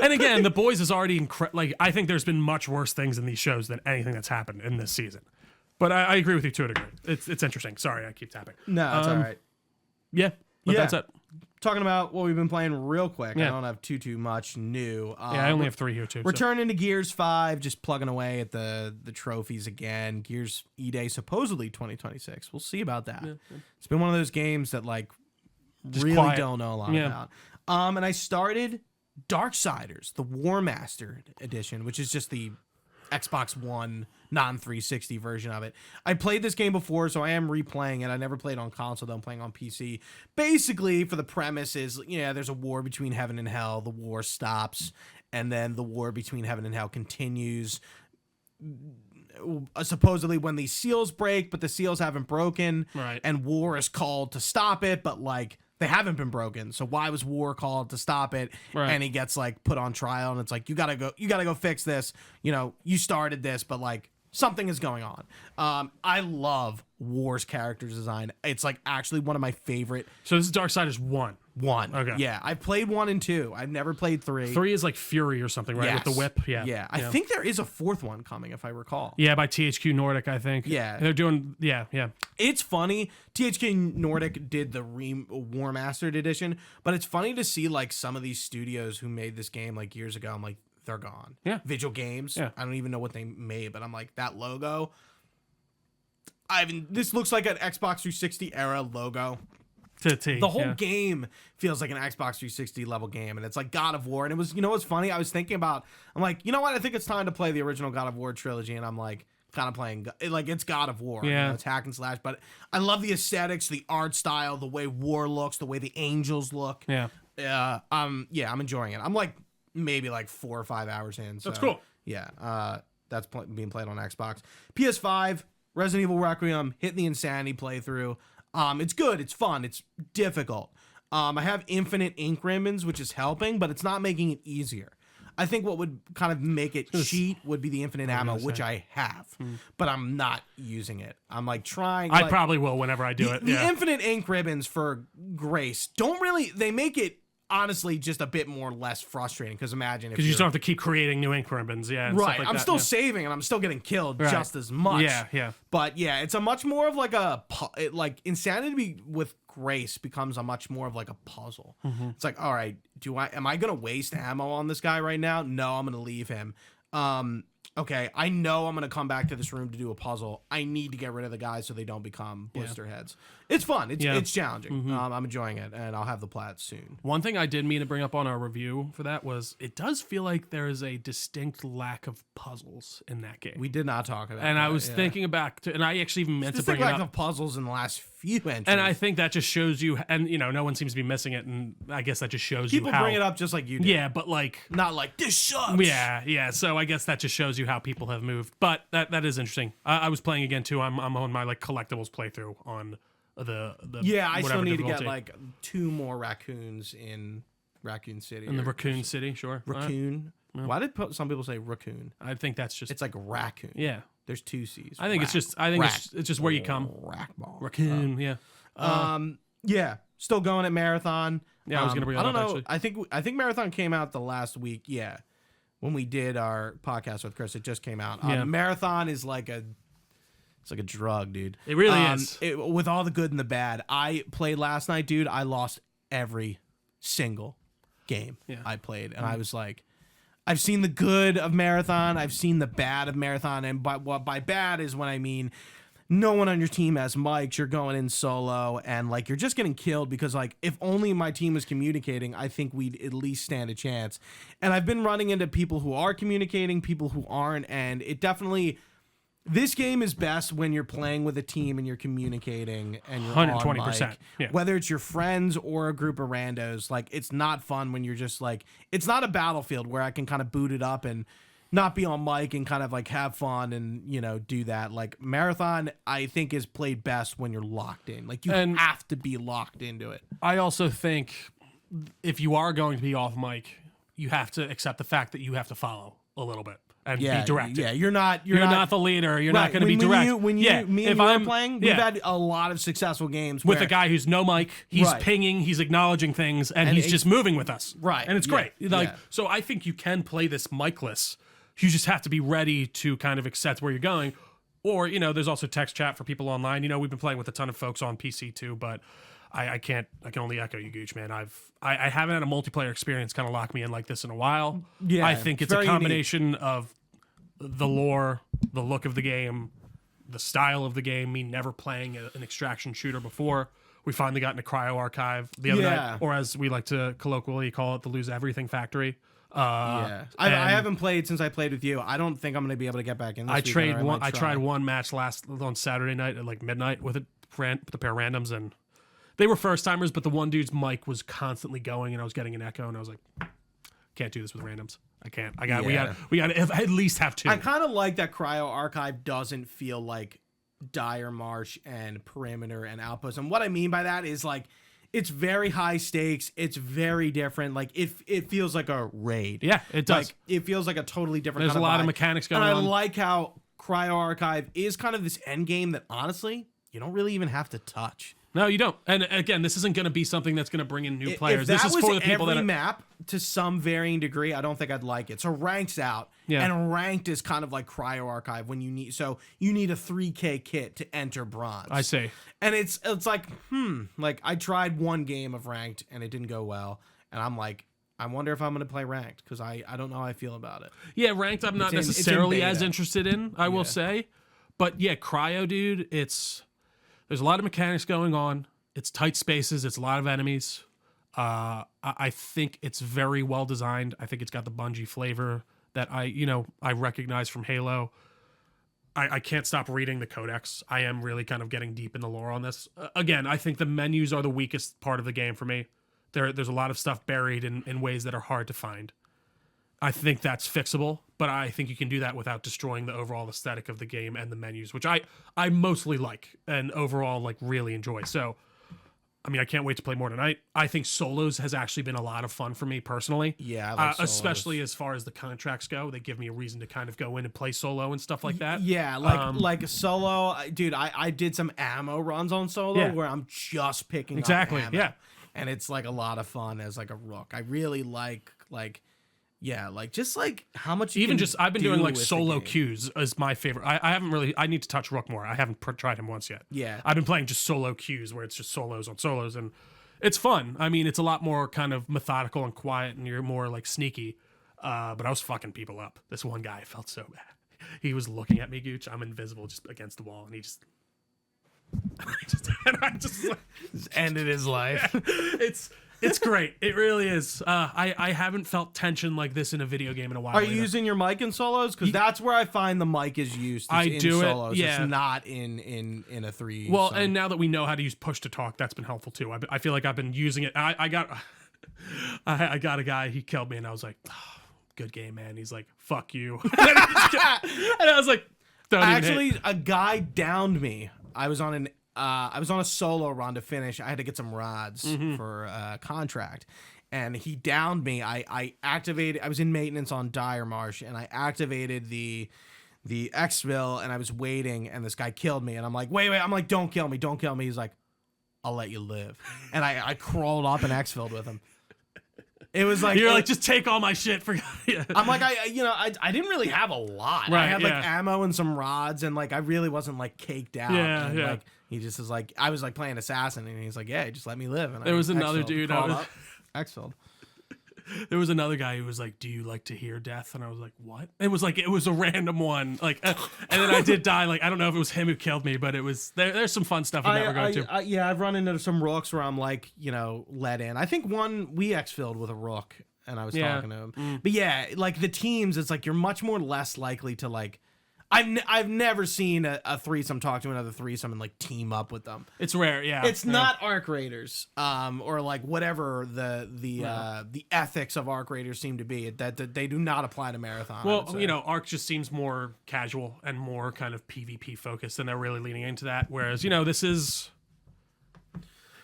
And again, The Boys is already like. I think there's been much worse things in these shows than anything that's happened in this season. But I agree with you to a degree. It's interesting. Sorry, I keep tapping. No, it's all right. Yeah. But that's it. Talking about what we've been playing real quick. Yeah. I don't have too much new. I only have 3 here too. Returning to Gears 5, just plugging away at the trophies again. Gears E-Day supposedly 2026. We'll see about that. Yeah. It's been one of those games that like just really quiet. Don't know a lot about. And I started Darksiders, the War Master edition, which is just the Xbox One non-360 version of it. I played this game before, so I am replaying it. I never played on console, though I'm playing on PC. Basically, for the premise is, there's a war between heaven and hell. The war stops, and then the war between heaven and hell continues. Supposedly when these seals break, but the seals haven't broken, right? And war is called to stop it, but like they haven't been broken. So why was war called to stop it? Right. And he gets like put on trial, and it's like you gotta go fix this. You started this, but like something is going on. I love War's character design. It's like actually one of my favorite. So this is Darksiders 1. Okay. Yeah, I've played 1 and 2. I've never played 3. 3 is like Fury or something, right? Yes. With the whip. Yeah. I think there is a 4th one coming, if I recall. Yeah, by THQ Nordic, I think. Yeah. They're doing. Yeah. It's funny. THQ Nordic did the War Mastered edition, but it's funny to see like some of these studios who made this game like years ago. I'm like, they're gone. Yeah. Vigil Games. Yeah. I don't even know what they made, but I'm like, that logo. This looks like an Xbox 360 era logo. The whole game feels like an Xbox 360 level game, and it's like God of War. And it was, what's funny? I was thinking about, I'm like, you know what? I think it's time to play the original God of War trilogy, and I'm like, kind of playing, like, it's God of War. Yeah. It's hack and slash, but I love the aesthetics, the art style, the way War looks, the way the angels look. Yeah. I'm enjoying it. I'm like maybe like 4 or 5 hours in. So, that's cool. Yeah. That's being played on Xbox. PS5, Resident Evil Requiem, hitting the Insanity playthrough. It's good. It's fun. It's difficult. I have infinite ink ribbons, which is helping, but it's not making it easier. I think what would kind of make it cheat would be the infinite ammo, which I have, but I'm not using it. I'm like trying. I probably will whenever I do it. The infinite ink ribbons for Grace they make it honestly just a bit more less frustrating, because imagine if you just don't have to keep creating new ink ribbons. Yeah. And right. Stuff like I'm that. still saving, and I'm still getting killed just as much. Yeah. But yeah, it's a much more of like Insanity with Grace becomes a much more of like a puzzle. It's like, all right, am I gonna waste ammo on this guy right now? No, I'm gonna leave him. Okay, I know I'm gonna come back to this room to do a puzzle. I need to get rid of the guys so they don't become blister heads. It's fun. It's challenging. I'm enjoying it, and I'll have the plats soon. One thing I did mean to bring up on our review for that was it does feel like there is a distinct lack of puzzles in that game. We did not talk about and that. I was thinking back to, and I actually even meant to bring it lack up. of puzzles in the last few entries. And I think that just shows you, and no one seems to be missing it, and I guess that just shows people you how bring it up just like you do. Yeah, but like not like this sucks. Yeah. So I guess that just shows you how people have moved. But that is interesting. I was playing again too. I'm on my like collectibles playthrough on the I still need difficulty. To get like 2 more raccoons in Raccoon City. In the Raccoon City, sure. Raccoon. Right. Why did some people say raccoon? I think that's just it's like raccoon. Yeah. There's 2 C's. I think it's just where you come. Raccoon, yeah. Yeah. Still going at Marathon. Yeah, I was gonna bring that up, actually. I think Marathon came out the last week. Yeah. When we did our podcast with Chris, it just came out. Marathon is like It's like a drug, dude. It really is. With all the good and the bad. I played last night, dude. I lost every single game I played. And I was like, I've seen the good of Marathon. I've seen the bad of Marathon. And by bad is when I mean no one on your team has mics. You're going in solo. And, like, you're just getting killed because, like, if only my team was communicating, I think we'd at least stand a chance. And I've been running into people who are communicating, people who aren't. And it definitely... This game is best when you're playing with a team and you're communicating and you're 120%. Yeah. Whether it's your friends or a group of randos, like, it's not fun when you're just like, it's not a Battlefield where I can kind of boot it up and not be on mic and kind of like have fun and, you know, do that. Like, Marathon, I think, is played best when you're locked in. Like, you have to be locked into it. I also think if you are going to be off mic, you have to accept the fact that you have to follow a little bit. And be directed. Yeah, you're not the leader. You're not going to be direct. Me and you are playing, we've had a lot of successful games with a guy who's no mic. He's pinging, he's acknowledging things, and he's just moving with us. Right, and it's great. So I think you can play this micless. You just have to be ready to kind of accept where you're going. Or, you know, there's also text chat for people online. You know, we've been playing with a ton of folks on PC too, but I can only echo you, Gooch, man. I haven't had a multiplayer experience kind of lock me in like this in a while. Yeah, I think it's a combination of the lore, the look of the game, the style of the game, me never playing an extraction shooter before. We finally got into Cryo Archive the other night, or as we like to colloquially call it, the Lose Everything Factory. I haven't played since I played with you. I don't think I'm going to be able to get back in this I tried one match on Saturday night at like midnight with a pair of randoms, and they were first timers, but the one dude's mic was constantly going, and I was getting an echo, and I was like, can't do this with randoms. I can't. We got to at least have two. I kind of like that Cryo Archive doesn't feel like Dire Marsh and Perimeter and Outpost. And what I mean by that is, like, it's very high stakes. It's very different. Like, it feels like a raid. Yeah, it does. Like, it feels like a totally different There's kind a lot vibe. of mechanics going on. And I like how Cryo Archive is kind of this end game that, honestly, you don't really even have to touch. No, you don't. And again, this isn't going to be something that's going to bring in new players. This is for the people that every map to some varying degree, I don't think I'd like it. So Ranked's out, and Ranked is kind of like Cryo Archive when you need a 3K kit to enter bronze. I see. And it's like, like, I tried one game of Ranked and it didn't go well, and I'm like, I wonder if I'm going to play Ranked because I don't know how I feel about it. Yeah, Ranked I'm not necessarily as interested in, I will say. But yeah, Cryo, dude, there's a lot of mechanics going on. It's tight spaces. It's a lot of enemies. I think it's very well designed. I think it's got the Bungie flavor that I recognize from Halo. I can't stop reading the codex. I am really kind of getting deep in the lore on this. Again, I think the menus are the weakest part of the game for me. There's a lot of stuff buried in ways that are hard to find. I think that's fixable, but I think you can do that without destroying the overall aesthetic of the game and the menus, which I mostly like and overall like really enjoy. So, I mean, I can't wait to play more tonight. I think solos has actually been a lot of fun for me personally. Yeah, I like especially as far as the contracts go. They give me a reason to kind of go in and play solo and stuff like that. Yeah, like solo, dude. I did some ammo runs on solo where I'm just picking up ammo, and it's like a lot of fun as like a rook. I really like. Yeah, like just like how much you I've been doing like solo queues is my favorite. I haven't really. I need to touch Rook more. I haven't tried him once yet. Yeah, I've been playing just solo queues where it's just solos on solos, and it's fun. I mean, it's a lot more kind of methodical and quiet, and you're more like sneaky. But I was fucking people up. This one guy, I felt so bad. He was looking at me, Gooch. I'm invisible, just against the wall, and he just. I just ended his life. It's great. It really is. I haven't felt tension like this in a video game in a while. Are you using your mic in solos? Because that's where I find the mic is used. I do solos. it. Yeah. It's not in a 3. Well, and now that we know how to use push to talk, that's been helpful too. I feel like I've been using it. I got a guy. He killed me, and I was like, oh, "Good game, man." He's like, "Fuck you," and I was like, "Actually, a guy downed me. I was on a solo run to finish. I had to get some rods for a contract, and he downed me. I activated. I was in maintenance on Dire Marsh, and I activated the exfil, and I was waiting, and this guy killed me. And I'm like, wait. I'm like, don't kill me. He's like, I'll let you live. And I crawled up and exfilled with him. It was like you're like, just take all my shit. Yeah. I'm like, I didn't really have a lot. Right, I had like ammo and some rods, and like I really wasn't like caked out. Yeah, and, yeah. Like he just was like, I was like playing assassin, and he's like, yeah, just let me live. And there was another dude. Exfilled. There was another guy who was like, "Do you like to hear death?" And I was like, "What?" It was a random one. Like, and then I did die. Like, I don't know if it was him who killed me, but it was there's some fun stuff in that regard too. Yeah, I've run into some rooks where I'm like, let in. I think one we exfilled with a rook, and I was talking to him. But yeah, like the teams, it's like you're much more less likely to like. I've never seen a threesome talk to another threesome and like team up with them. It's rare, yeah. It's not Arc Raiders, or like whatever the ethics of Arc Raiders seem to be. That they do not apply to Marathon. Well, Arc just seems more casual and more kind of PvP focused, and they're really leaning into that. Whereas this is.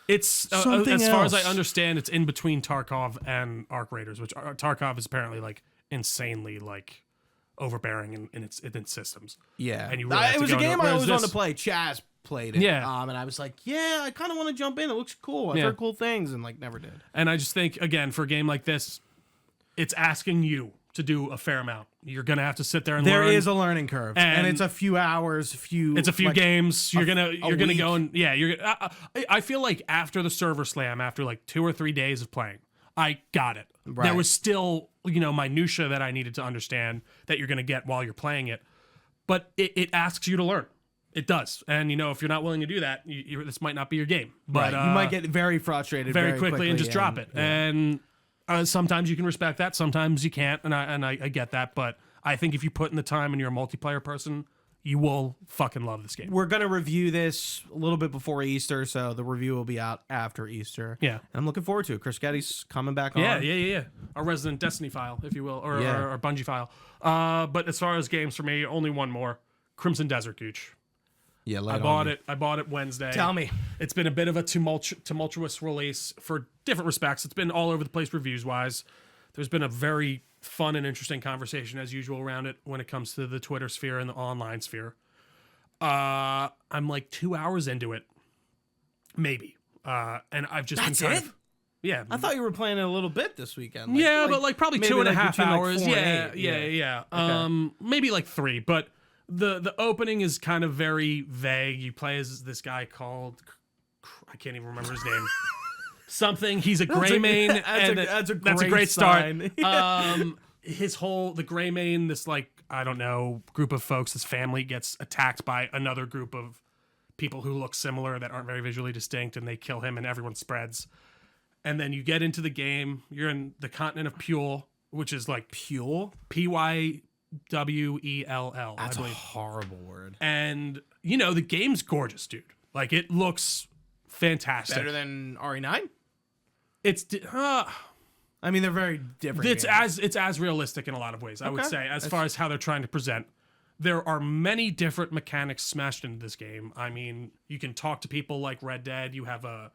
It's as far as I understand, it's in between Tarkov and Arc Raiders, which Tarkov is apparently like insanely like overbearing in its systems. Yeah, and you really it was a game I always wanted to play. Chaz played it. Yeah, and I was like, yeah, I kind of want to jump in. It looks cool. I've heard cool things, and like never did. And I just think again for a game like this, it's asking you to do a fair amount. You're gonna have to sit there and learn. There is a learning curve, and it's a few hours, It's a few games. You're gonna go and I feel like after the server slam, after like 2 or 3 days of playing, I got it. Right. There was still minutia that I needed to understand that you're gonna get while you're playing it, but it asks you to learn. It does, and if you're not willing to do that, this might not be your game. But you might get very frustrated very quickly and just drop it. Yeah. And sometimes you can respect that, sometimes you can't, and I get that. But I think if you put in the time and you're a multiplayer person, you will fucking love this game. We're gonna review this a little bit before Easter, so the review will be out after Easter. Yeah, and I'm looking forward to it. Chris Getty's coming back on. Yeah. Our resident Destiny file, if you will, or Bungie file. But as far as games for me, only one more: Crimson Desert, Gooch. Yeah, I bought it Wednesday. Tell me. It's been a bit of a tumultuous release for different respects. It's been all over the place reviews-wise. There's been a very fun and interesting conversation, as usual, around it when it comes to the Twitter sphere and the online sphere. I'm like 2 hours into it, maybe. And I've just That's been it? Yeah. I thought you were playing it a little bit this weekend. But like probably 2.5 hours. Like Yeah. Okay. Maybe like 3, but the opening is kind of very vague. You play as this guy called, I can't even remember his name. Something. He's a gray main. That's a great start. The gray main, this like, I don't know, group of folks, this family gets attacked by another group of people who look similar that aren't very visually distinct, and they kill him and everyone spreads. And then you get into the game. You're in the continent of Pule, which is like Pule? Pywell. That's a horrible word. And the game's gorgeous, dude. Like, it looks fantastic. Better than RE9? It's I mean, they're very different. It's as realistic in a lot of ways, I would say, as far as how they're trying to present. There are many different mechanics smashed into this game. I mean, you can talk to people like Red Dead. You have a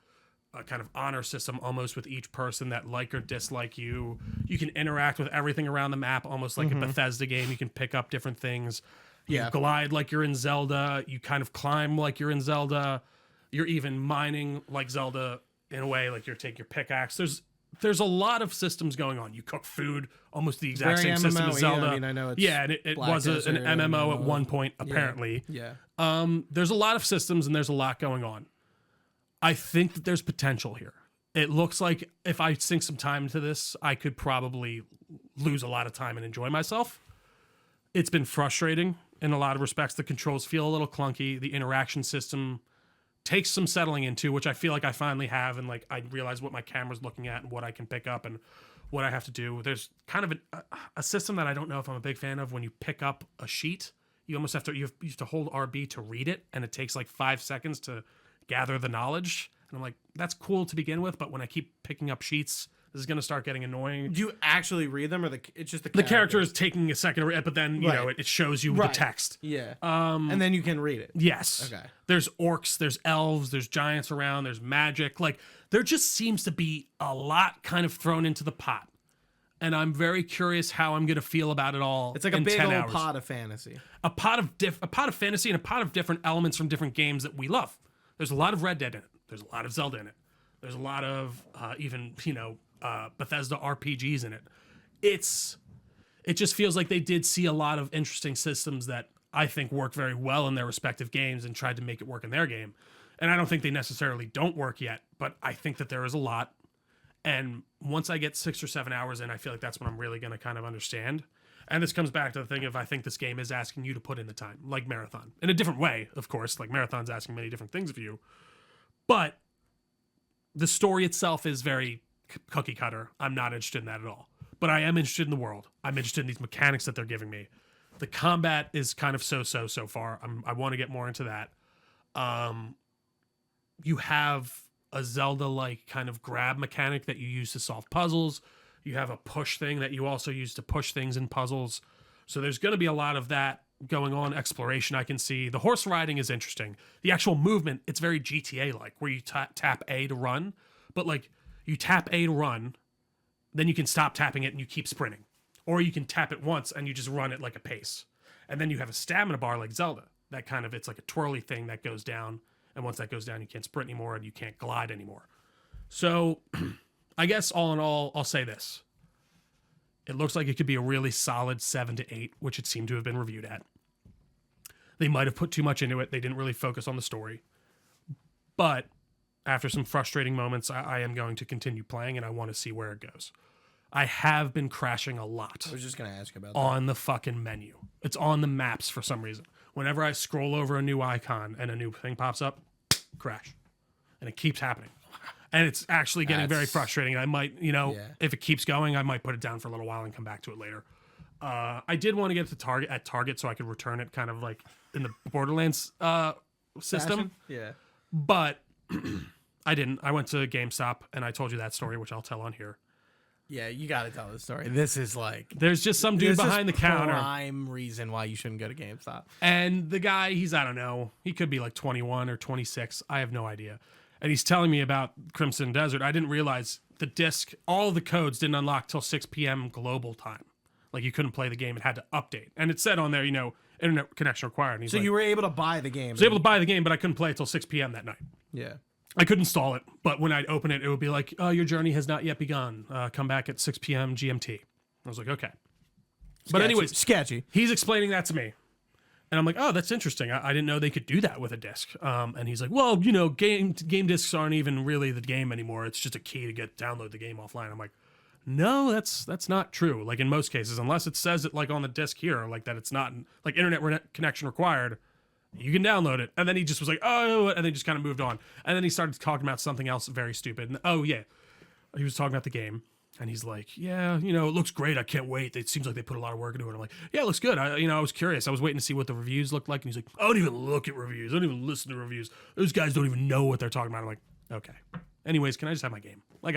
kind of honor system almost with each person that like or dislike you. You can interact with everything around the map almost like a Bethesda game. You can pick up different things. You glide like you're in Zelda. You kind of climb like you're in Zelda. You're even mining like Zelda in a way, like you're taking your pickaxe. There's a lot of systems going on. You cook food, almost the exact same system as Zelda. I mean, I know it's and it was an MMO at one point, apparently. Yeah. There's a lot of systems and there's a lot going on. I think that there's potential here. It looks like if I sink some time into this, I could probably lose a lot of time and enjoy myself. It's been frustrating in a lot of respects. The controls feel a little clunky. The interaction system takes some settling into, which I feel like I finally have, and like I realize what my camera's looking at and what I can pick up and what I have to do. There's kind of a system that I don't know if I'm a big fan of. When you pick up a sheet, you almost have to hold RB to read it, and it takes like 5 seconds to gather the knowledge. And I'm like, that's cool to begin with, but when I keep picking up sheets, this is going to start getting annoying. Do you actually read them, or it's just the character is taking a second to read, but then it shows you the text. Yeah. And then you can read it. Yes. Okay. There's orcs, there's elves, there's giants around, there's magic. Like, there just seems to be a lot kind of thrown into the pot. And I'm very curious how I'm going to feel about it all. It's like a big old pot of fantasy. A pot of fantasy and a pot of different elements from different games that we love. There's a lot of Red Dead in it. There's a lot of Zelda in it. There's a lot of even, Bethesda RPGs in it. It just feels like they did see a lot of interesting systems that I think work very well in their respective games and tried to make it work in their game. And I don't think they necessarily don't work yet, but I think that there is a lot. And once I get 6 or 7 hours in, I feel like that's when I'm really going to kind of understand. And this comes back to the thing of I think this game is asking you to put in the time, like Marathon. In a different way, of course. Like Marathon's asking many different things of you. But the story itself is very cookie cutter. I'm not interested in that at all. But I am interested in the world. I'm interested in these mechanics that they're giving me. The combat is kind of so far. I want to get more into that. You have a Zelda-like kind of grab mechanic that you use to solve puzzles. You have a push thing that you also use to push things in puzzles. So there's going to be a lot of that going on. Exploration I can see. The horse riding is interesting. The actual movement, it's very GTA-like, where you tap A to run. But like, you tap A to run, then you can stop tapping it and you keep sprinting. Or you can tap it once and you just run it like a pace. And then you have a stamina bar like Zelda. That kind of, it's like a twirly thing that goes down. And once that goes down, you can't sprint anymore and you can't glide anymore. So I guess all in all, I'll say this. It looks like it could be a really solid 7 to 8, which it seemed to have been reviewed at. They might have put too much into it. They didn't really focus on the story. But after some frustrating moments, I am going to continue playing and I want to see where it goes. I have been crashing a lot. I was just going to ask about that. On the fucking menu. It's on the maps for some reason. Whenever I scroll over a new icon and a new thing pops up, crash. And it keeps happening. And it's actually getting very frustrating. I might, if it keeps going, I might put it down for a little while and come back to it later. I did want to get to Target so I could return it kind of like in the Borderlands system. Yeah. But I didn't. I went to GameStop and I told you that story, which I'll tell on here. Yeah, you got to tell the story. This is like... There's just some dude behind the counter. Prime reason why you shouldn't go to GameStop. And the guy, I don't know, he could be like 21 or 26. I have no idea. And he's telling me about Crimson Desert. I didn't realize the disc, all the codes didn't unlock till 6 p.m. global time. Like you couldn't play the game. It had to update. And it said on there, internet connection required. And so you were able to buy the game. I was able to buy the game, but I couldn't play it till 6 p.m. that night. Yeah. I could install it, but when I'd open it, it would be like, oh, your journey has not yet begun. Come back at 6 p.m. GMT. I was like, okay. But anyways, sketchy. He's explaining that to me. And I'm like, oh, that's interesting. I didn't know they could do that with a disc. And he's like, well, game discs aren't even really the game anymore. It's just a key to download the game offline. I'm like, no, that's not true. Like in most cases, unless it says it like on the disc here, like that it's not like internet connection required. You can download it. And then he just was like, oh, and then just kind of moved on. And then he started talking about something else very stupid. And oh, yeah. He was talking about the game. And he's like, yeah, it looks great. I can't wait. It seems like they put a lot of work into it. I'm like, yeah, it looks good. I was curious. I was waiting to see what the reviews looked like. And he's like, I don't even look at reviews. I don't even listen to reviews. Those guys don't even know what they're talking about. I'm like, okay. Anyways, can I just have my game? Like,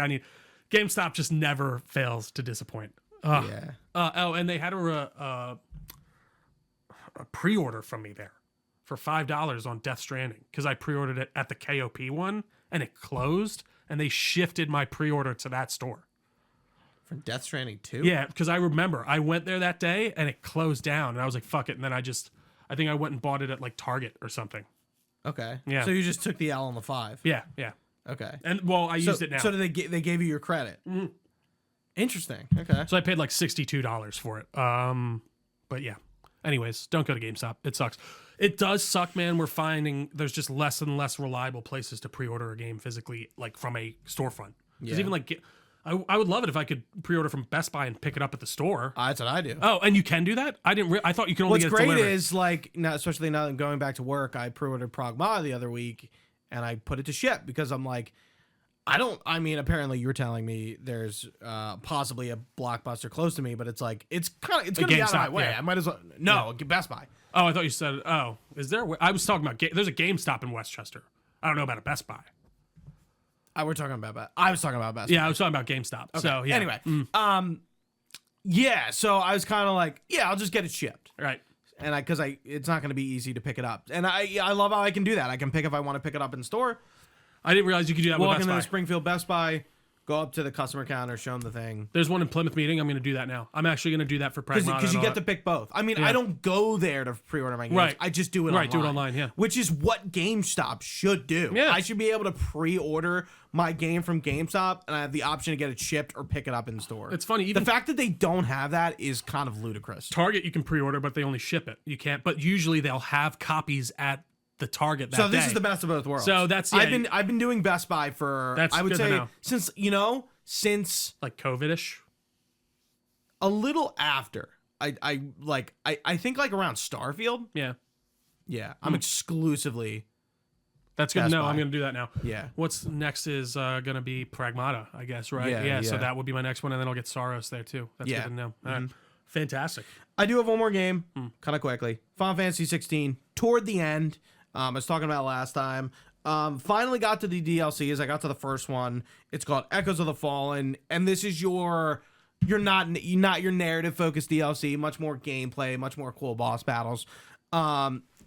GameStop just never fails to disappoint. Yeah. And they had a pre-order from me there for $5 on Death Stranding because I pre-ordered it at the KOP one and it closed and they shifted my pre-order to that store. For Death Stranding 2? Yeah, because I remember I went there that day and it closed down and I was like, fuck it. And then I think I went and bought it at like Target or something. Okay. Yeah. So you just took the L on the 5? Yeah. Okay. And I used it now. So they gave you your credit? Mm-hmm. Interesting. Okay. So I paid like $62 for it. But yeah. Anyways, don't go to GameStop. It sucks. It does suck, man. We're finding there's just less and less reliable places to pre-order a game physically, like from a storefront. Because even like, I would love it if I could pre-order from Best Buy and pick it up at the store. That's what I do. Oh, and you can do that? I thought you could only get it delivered. What's great is like now, especially now going back to work, I pre-ordered Progma the other week and I put it to ship because I'm like, apparently you're telling me there's possibly a Blockbuster close to me, but it's like it's going to be out of my way. Yeah. I might as well Best Buy. Oh, I thought you said, is there? I was talking about there's a GameStop in Westchester. I don't know about a Best Buy. I was talking about Best Buy. Yeah, I was talking about GameStop. Okay. So yeah. Anyway, so I was kind of like, I'll just get it shipped. Right. And it's not going to be easy to pick it up. And I love how I can do that. I can pick if I want to pick it up in store. I didn't realize you could do that with Best Buy. Walk into the Springfield Best Buy, Go up to the customer counter, show them the thing. There's one in Plymouth Meeting. I'm going to do that now. I'm actually going to do that for Pragmata. Because you get to pick both. I mean, I don't go there to pre-order my games. Right. I just do it online. Right, do it online, yeah. Which is what GameStop should do. Yeah. I should be able to pre-order my game from GameStop, and I have the option to get it shipped or pick it up in store. It's funny. Even the fact that they don't have that is kind of ludicrous. Target, you can pre-order, but they only ship it. You can't. But usually they'll have copies at the Target that day. So this is the best of both worlds. So that's I've been doing Best Buy for I would say since like COVID-ish. A little after. I think like around Starfield. Yeah. Yeah. I'm exclusively That's good to know. Buy. I'm going to do that now. Yeah. What's next is going to be Pragmata, I guess, right? Yeah. So that would be my next one, and then I'll get Saros there too. That's good to know. All right. Fantastic. I do have one more game, kind of quickly. Final Fantasy 16, toward the end. I was talking about last time. Finally got to the DLCs. I got to the first one. It's called Echoes of the Fallen, and this is you're not your narrative focused DLC. Much more gameplay, much more cool boss battles.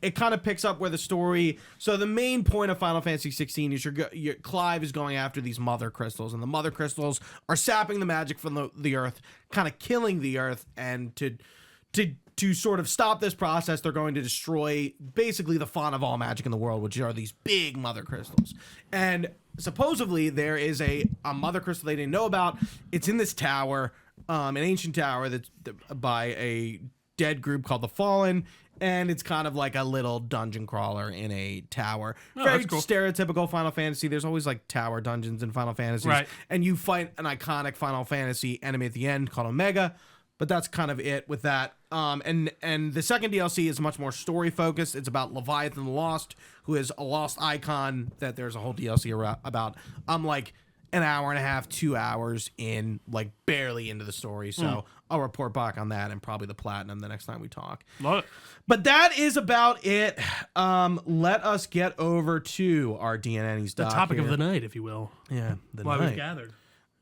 It kind of picks up where the story. So the main point of Final Fantasy 16 is your Clive is going after these mother crystals, and the mother crystals are sapping the magic from the earth, kind of killing the earth, and to sort of stop this process, they're going to destroy basically the font of all magic in the world, which are these big mother crystals. And supposedly there is a mother crystal they didn't know about. It's in this tower, an ancient tower that's by a dead group called the Fallen, and it's kind of like a little dungeon crawler in a tower. Very cool. Stereotypical Final Fantasy. There's always like tower dungeons in Final Fantasies. Right. And you fight an iconic Final Fantasy enemy at the end called Omega. But that's kind of it with that. And the second DLC is much more story focused. It's about Leviathan the Lost, who is a lost icon that there's a whole DLC about. I'm like an hour and a half, 2 hours in, like barely into the story. So I'll report back on that and probably the platinum the next time we talk. Love it. But that is about it. Let us get over to our DNNey's The topic of the night, if you will. Yeah, the Why night. we've gathered.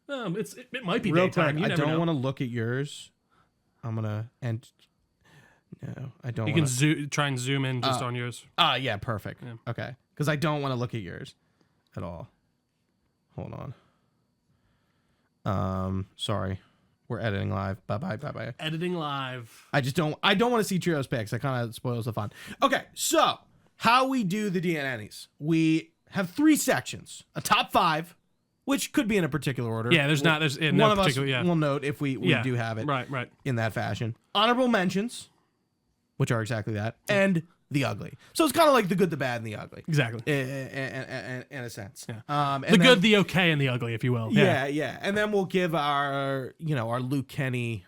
It might be Real daytime. quick, You I never don't know. want to look at yours. I'm gonna no, I don't. You can try and zoom in just on yours. Yeah, perfect. Yeah. Okay, because I don't want to look at yours at all. Hold on. Sorry, we're editing live. Bye. Editing live. I don't want to see Trio's picks. That kind of spoils the fun. Okay, so how we do the DNNeys? We have 3 sections: a top 5. Which could be in a particular order. Yeah, there's no particular. Yeah, we'll note if we do have it right in that fashion. Honorable mentions, which are exactly that, and the ugly. So it's kind of like the good, the bad, and the ugly. Exactly. In a sense. Yeah. And the good, the okay, and the ugly, if you will. Yeah. And then we'll give our Luke Kenny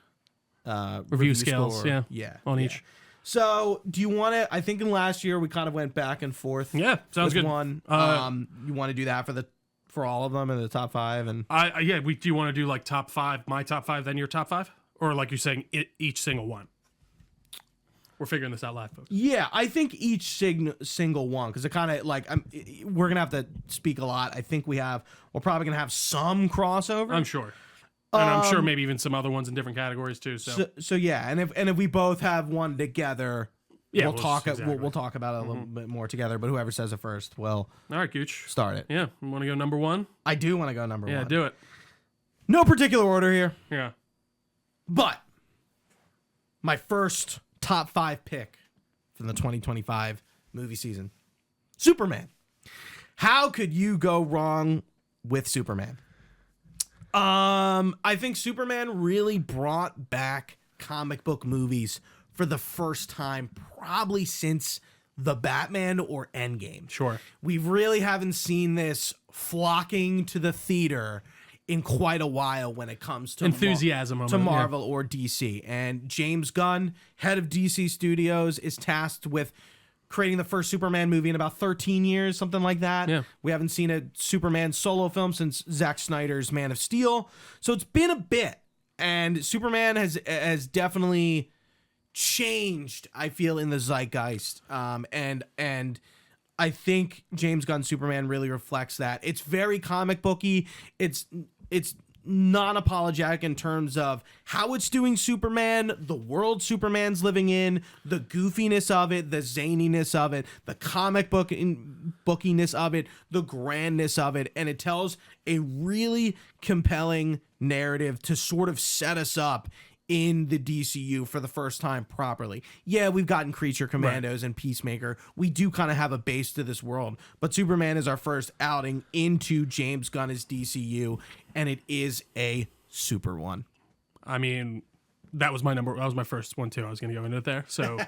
review scales. Score. On each. So do you want to? I think in last year we kind of went back and forth. Yeah, sounds good. One. You want to do that for all of them in the top 5 and do you want to do like top 5, my top 5, then your top 5, or like you're saying each single one? We're figuring this out live, folks. Yeah, I think each single one, because it kind of like we're gonna have to speak a lot. I think we're probably gonna have some crossover. I'm sure, and I'm sure maybe even some other ones in different categories too. So yeah, and if we both have one together. Yeah, we'll talk about it a little bit more together, but whoever says it first will all right, Gooch. Start it. Yeah, you want to go number 1? I do want to go number 1. Yeah, do it. No particular order here. Yeah. But my first top 5 pick from the 2025 movie season, Superman. How could you go wrong with Superman? I think Superman really brought back comic book movies for the first time probably since the Batman or Endgame. Sure. We really haven't seen this flocking to the theater in quite a while when it comes to enthusiasm to Marvel or DC. And James Gunn, head of DC Studios, is tasked with creating the first Superman movie in about 13 years, something like that. Yeah. We haven't seen a Superman solo film since Zack Snyder's Man of Steel. So it's been a bit. And Superman has definitely changed, I feel, in the zeitgeist. And I think James Gunn's Superman really reflects that. It's very comic booky. It's non-apologetic in terms of how it's doing Superman, the world Superman's living in, the goofiness of it, the zaniness of it, the comic book bookiness of it, the grandness of it, and it tells a really compelling narrative to sort of set us up in the DCU for the first time properly. Yeah, we've gotten Creature Commandos and Peacemaker. We do kind of have a base to this world, but Superman is our first outing into James Gunn's DCU, and it is a super one. I mean, that was my first one too. I was going to go into it there. So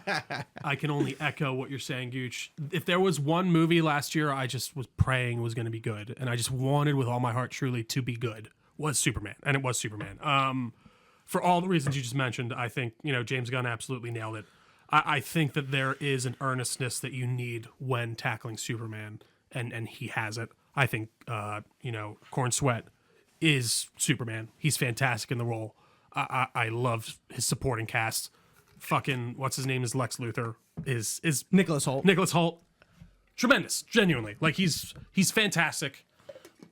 I can only echo what you're saying, Gooch. If there was one movie last year I just was praying was going to be good, and I just wanted with all my heart truly to be good, was Superman, and it was Superman. For all the reasons you just mentioned, I think, James Gunn absolutely nailed it. I think that there is an earnestness that you need when tackling Superman, and he has it. I think, Corn Sweat is Superman. He's fantastic in the role. I love his supporting cast. Fucking, what's his name is Lex Luthor, is Nicholas Hoult. Nicholas Hoult. Tremendous, genuinely. Like, he's fantastic.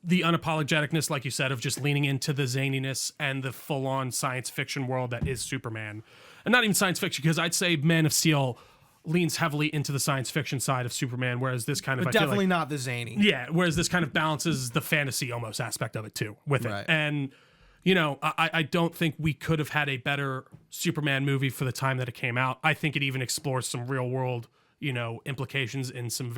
The unapologeticness, like you said, of just leaning into the zaniness and the full-on science fiction world that is Superman. And not even science fiction, because I'd say Man of Steel leans heavily into the science fiction side of Superman, whereas this kind of... But definitely not the zany. Yeah, whereas this kind of balances the fantasy almost aspect of it, too, with it. And, I don't think we could have had a better Superman movie for the time that it came out. I think it even explores some real-world, implications in some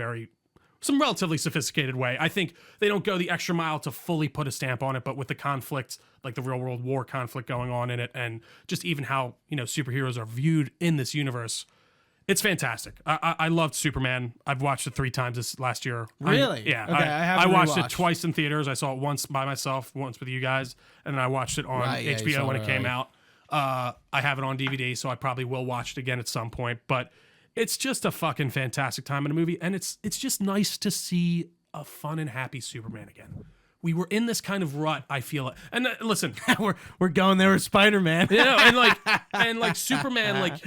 relatively sophisticated way. I think they don't go the extra mile to fully put a stamp on it, but with the conflict, like the real world war conflict going on in it, and just even how, superheroes are viewed in this universe, it's fantastic. I loved Superman. I've watched it 3 times this last year. Really? Yeah. Okay, I watched it twice in theaters. I saw it once by myself, once with you guys, and then I watched it on HBO when it came out. I have it on DVD, so I probably will watch it again at some point, but it's just a fucking fantastic time in a movie, and it's just nice to see a fun and happy Superman again. We were in this kind of rut, I feel. And listen, we're going there with Spider-Man. and like Superman,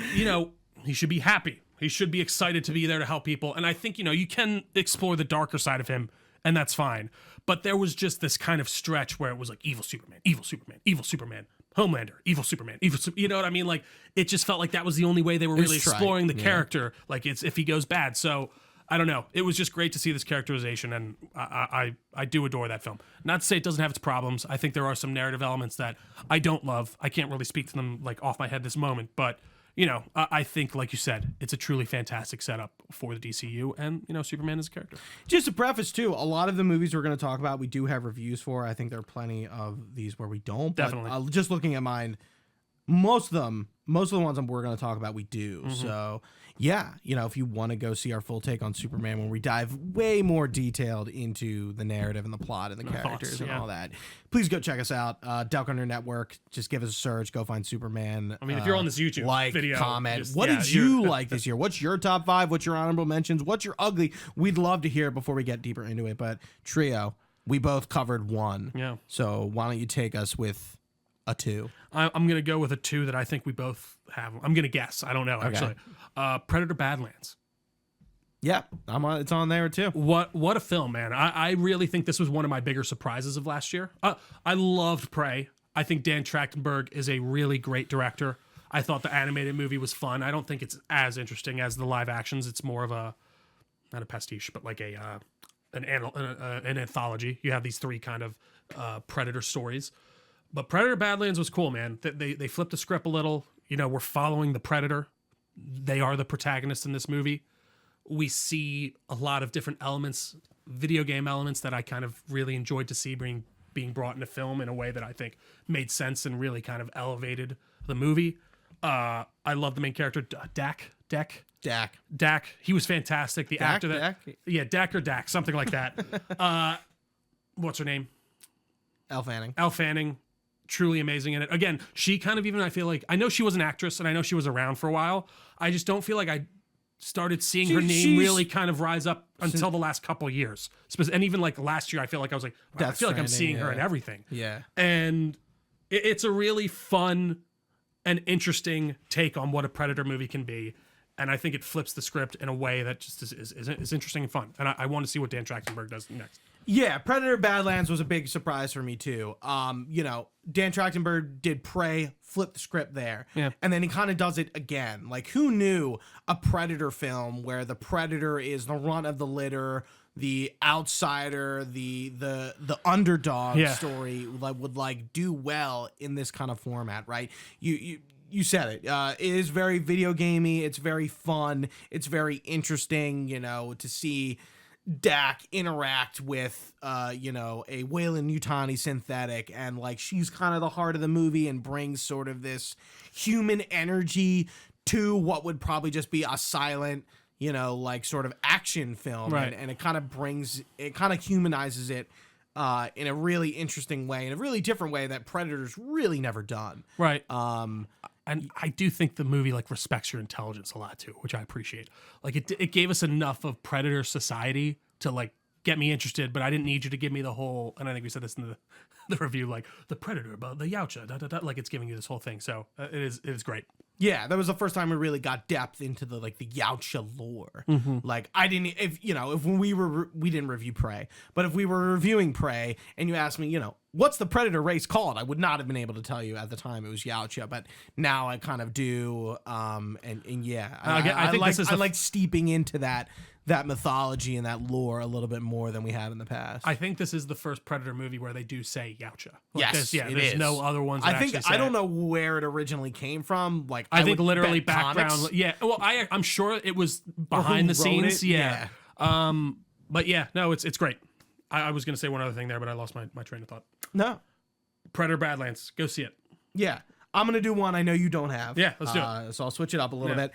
he should be happy. He should be excited to be there to help people. And I think, you can explore the darker side of him, and that's fine. But there was just this kind of stretch where it was like evil Superman, evil Superman, evil Superman. Homelander, evil Superman, you know what I mean? Like, it just felt like that was the only way they were really exploring the character. Like, it's if he goes bad. So, I don't know. It was just great to see this characterization, and I do adore that film. Not to say it doesn't have its problems. I think there are some narrative elements that I don't love. I can't really speak to them, like, off my head this moment, but, I think, like you said, it's a truly fantastic setup for the DCU, and, Superman is a character. Just to preface, too, a lot of the movies we're going to talk about, we do have reviews for. I think there are plenty of these where we don't. Definitely. But just looking at mine, most of the ones we're going to talk about, we do. Mm-hmm. So, yeah, if you want to go see our full take on Superman when we dive way more detailed into the narrative and the plot and the characters and all that, please go check us out. Delco Network. Just give us a search. Go find Superman. I mean, if you're on this YouTube video, comment. What did you like this year? What's your top 5? What's your honorable mentions? What's your ugly? We'd love to hear it before we get deeper into it. But Trio, we both covered 1. Yeah. So why don't you take us with a 2? I'm going to go with a 2 that I think we both have. I'm going to guess. I don't know, actually. Predator Badlands. Yeah, it's on there too. What a film, man. I really think this was one of my bigger surprises of last year. I loved Prey. I think Dan Trachtenberg is a really great director. I thought the animated movie was fun. I don't think it's as interesting as the live actions. It's more of not a pastiche, but like an anthology. You have these 3 kind of Predator stories. But Predator Badlands was cool, man. They flipped the script a little. We're following the Predator. They are the protagonists in this movie. We see a lot of different elements, video game elements that I kind of really enjoyed to see being brought into film in a way that I think made sense and really kind of elevated the movie. I love the main character, Dak. He was fantastic. The actor that... Yeah, Dak or Dak, something like that. What's her name? Elle Fanning. Truly amazing in it. Again, she kind of I feel like, I know she was an actress and I know she was around for a while. I just don't feel like I started seeing her name really kind of rise up until the last couple of years. And even like last year, I feel like I was like, wow, I feel like I'm seeing her in everything. Yeah. And it's a really fun and interesting take on what a Predator movie can be. And I think it flips the script in a way that just is interesting and fun. And I want to see what Dan Trachtenberg does next. Yeah, Predator Badlands was a big surprise for me too. Dan Trachtenberg did Prey, flipped the script there. Yeah. And then he kind of does it again. Like, who knew a Predator film where the Predator is the runt of the litter, the outsider, the underdog story would do well in this kind of format, right? You said it. It is very video gamey. It's very fun. It's very interesting, to see Dak interact with a Weyland-Yutani synthetic, and she's kind of the heart of the movie and brings sort of this human energy to what would probably just be a silent sort of action film, right. and it kind of humanizes it in a really interesting way, in a really different way that Predator's really never done, right. And I do think the movie respects your intelligence a lot too, which I appreciate. It gave us enough of Predator society to get me interested, but I didn't need you to give me the whole. And I think we said this in the review, the Predator about the Yautja, it's giving you this whole thing. So it is great. Yeah, that was the first time we really got depth into the Yautja lore. Mm-hmm. I didn't, if when we didn't review Prey, but if we were reviewing Prey and you asked me, what's the Predator race called, I would not have been able to tell you at the time. It was Yautja, but now I kind of do. And yeah, I like steeping into that mythology and that lore a little bit more than we have in the past. I think this is the first Predator movie where they do say Yautja. Yes, there's no other ones. I don't know where it originally came from. I think literally background. Comics. Yeah, well, I'm sure it was behind the scenes. Yeah. But yeah, no, it's great. I was gonna say one other thing there, but I lost my train of thought. No. Predator Badlands, go see it. Yeah, I'm gonna do one I know you don't have. Yeah, let's do it. So I'll switch it up a little bit.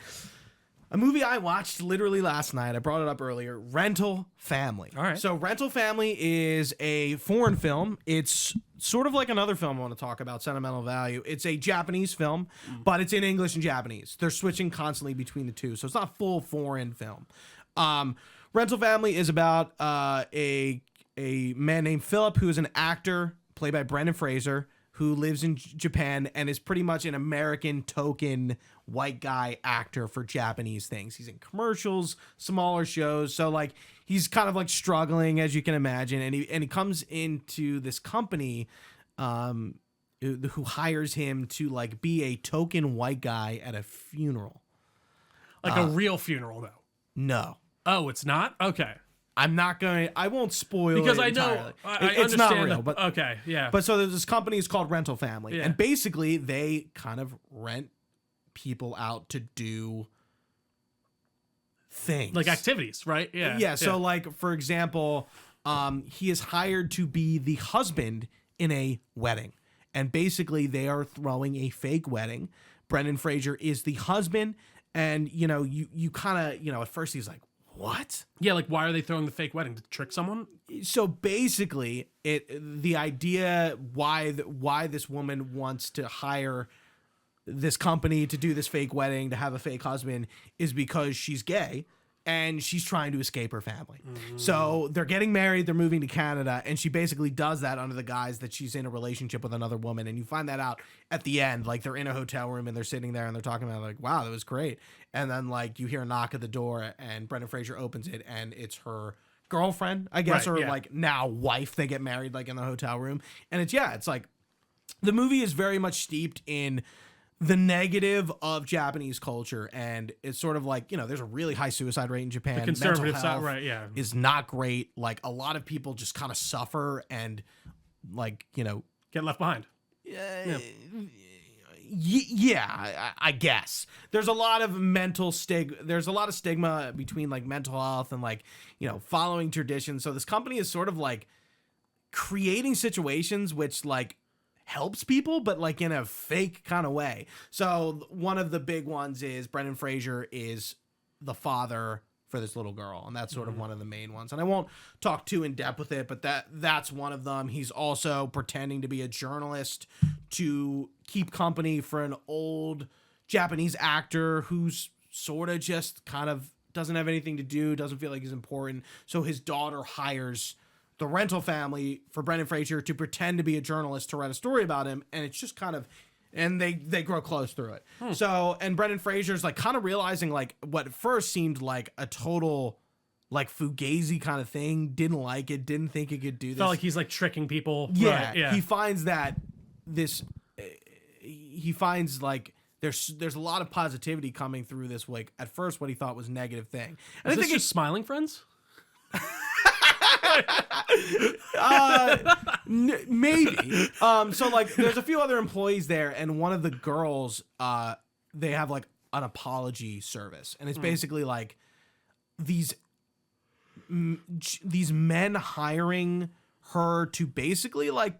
A movie I watched literally last night, I brought it up earlier, Rental Family. All right. So Rental Family is a foreign film. It's sort of like another film I want to talk about, Sentimental Value. It's a Japanese film, but it's in English and Japanese. They're switching constantly between the two, so it's not a full foreign film. Rental Family is about a man named Philip, who is an actor, played by Brendan Fraser, who lives in Japan and is pretty much an American token white guy actor for Japanese things. He's in commercials, smaller shows. So he's kind of struggling, as you can imagine. And he comes into this company who hires him to be a token white guy at a funeral. A real funeral though. No. Oh, it's not? Okay. I won't spoil because it I know entirely. it's not real, but okay, yeah. But so there's this company is called Rental Family, and basically they kind of rent people out to do things, activities, right? Yeah. So for example, he is hired to be the husband in a wedding, and basically they are throwing a fake wedding. Brendan Fraser is the husband, and you kind of at first he's like, what? Yeah, why are they throwing the fake wedding? To trick someone? So basically, the idea why this woman wants to hire this company to do this fake wedding, to have a fake husband, is because she's gay and she's trying to escape her family. So they're getting married, they're moving to Canada, and she basically does that under the guise that she's in a relationship with another woman. And you find that out at the end, they're in a hotel room and they're sitting there and they're talking about wow, that was great. And then you hear a knock at the door and Brendan Fraser opens it and it's her girlfriend, I guess, right, or now wife. They get married in the hotel room. And it's the movie is very much steeped in the negative of Japanese culture, and it's sort of there's a really high suicide rate in Japan. The conservative Mental health side, right? Yeah, is not great. A lot of people just kind of suffer and get left behind. Yeah, I guess there's a lot of there's a lot of stigma between mental health and following traditions. So this company is sort of creating situations which helps people, but in a fake kind of way. So one of the big ones is Brendan Fraser is the father for this little girl, and that's sort of one of the main ones. And I won't talk too in depth with it, but that's one of them. He's also pretending to be a journalist to keep company for an old Japanese actor who's sort of just kind of doesn't have anything to do, doesn't feel like he's important. So his daughter hires the Rental Family for Brendan Fraser to pretend to be a journalist to write a story about him, and it's just kind of, and they grow close through it. So, and Brendan Fraser's kind of realizing what at first seemed like a total like fugazi kind of thing. Didn't like it. Didn't think it could do this. Felt like he's like tricking people. Yeah, right, yeah. He finds that this. He finds like there's a lot of positivity coming through this. Like at first, what he thought was a negative thing. And Is I this think just Smiling Friends? Maybe. So like, there's a few other employees there, and one of the girls, they have like an apology service, and it's basically like these men hiring her to basically like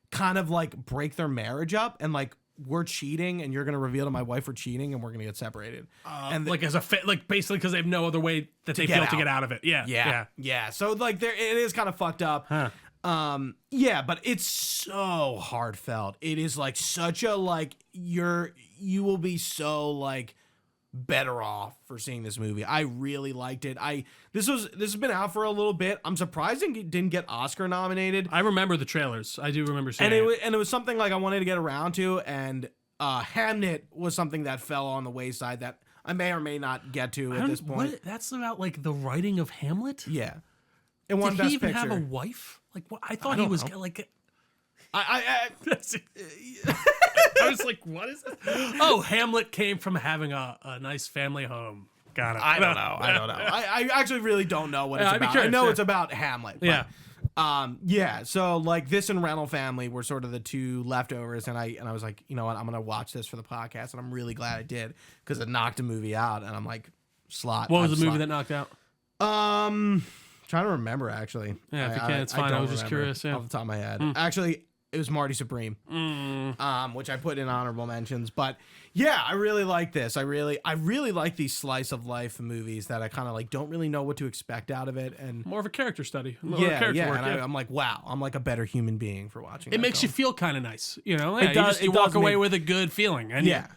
kind of like break their marriage up, and like, we're cheating, and you're gonna reveal to my wife we're cheating, and we're gonna get separated. And like as a like basically because they have no other way that they feel to get out of it. Yeah. So like, it is kind of fucked up. Huh. Yeah, but it's so heartfelt. It is like such a like you will be so like better off for seeing this movie. I really liked it. This has been out for a little bit. I'm surprised it didn't get Oscar nominated. I remember the trailers. I do remember seeing And it was something like I wanted to get around to, and Hamnet was something that fell on the wayside that I may or may not get to at this point. That's about like the writing of Hamlet? Yeah. It won Did Best he even Picture. have a wife? Like what? I thought he was like I I was like, what is it? Oh, Hamlet came from having a nice family home. Got it. I don't know. I actually really don't know what it's I'd be about. curious, I know yeah. it's about Hamlet. But, yeah. So like, this and Rental Family were sort of the two leftovers, and I was like, you know what, I'm gonna watch this for the podcast, and I'm really glad I did, because it knocked a movie out, and I'm like, slot. What was the movie that knocked out? Trying to remember actually. Yeah, if you can, it's fine. I was just curious. Yeah. Off the top of my head. Actually, it was Marty Supreme, which I put in honorable mentions. But yeah, I really like this. I really like these slice of life movies that I kind of like don't really know what to expect out of it, and More of a character study. I'm like, wow, I'm like a better human being for watching. It makes you feel kind of nice, you know. It does. You walk away with a good feeling. And yeah,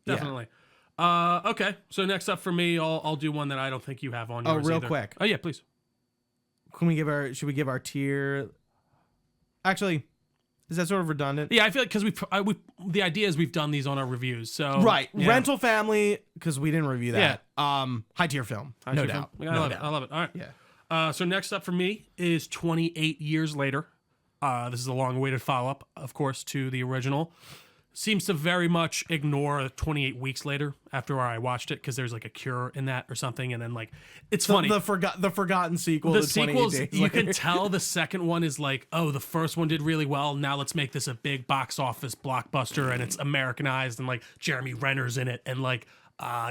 definitely. Okay, so next up for me, I'll do one that I don't think you have on yours. Real either. quick. Oh yeah, please. Should we give our tier? Actually, is that sort of redundant? Yeah, I feel like because the idea is we've done these on our reviews. So Right. yeah. Rental Family, because we didn't review that. High tier film. No doubt. I love it. All right. Yeah. So next up for me is 28 Years Later. This is a long-awaited follow-up, of course, to the original. Seems to very much ignore 28 Weeks Later after I watched it, because there's like a cure in that or something, and then like it's funny. The forgotten sequel. The to sequels, 28 Days you Later. can tell the second one is like, oh, the first one did really well. Now let's make this a big box office blockbuster, and it's Americanized, and like Jeremy Renner's in it, and like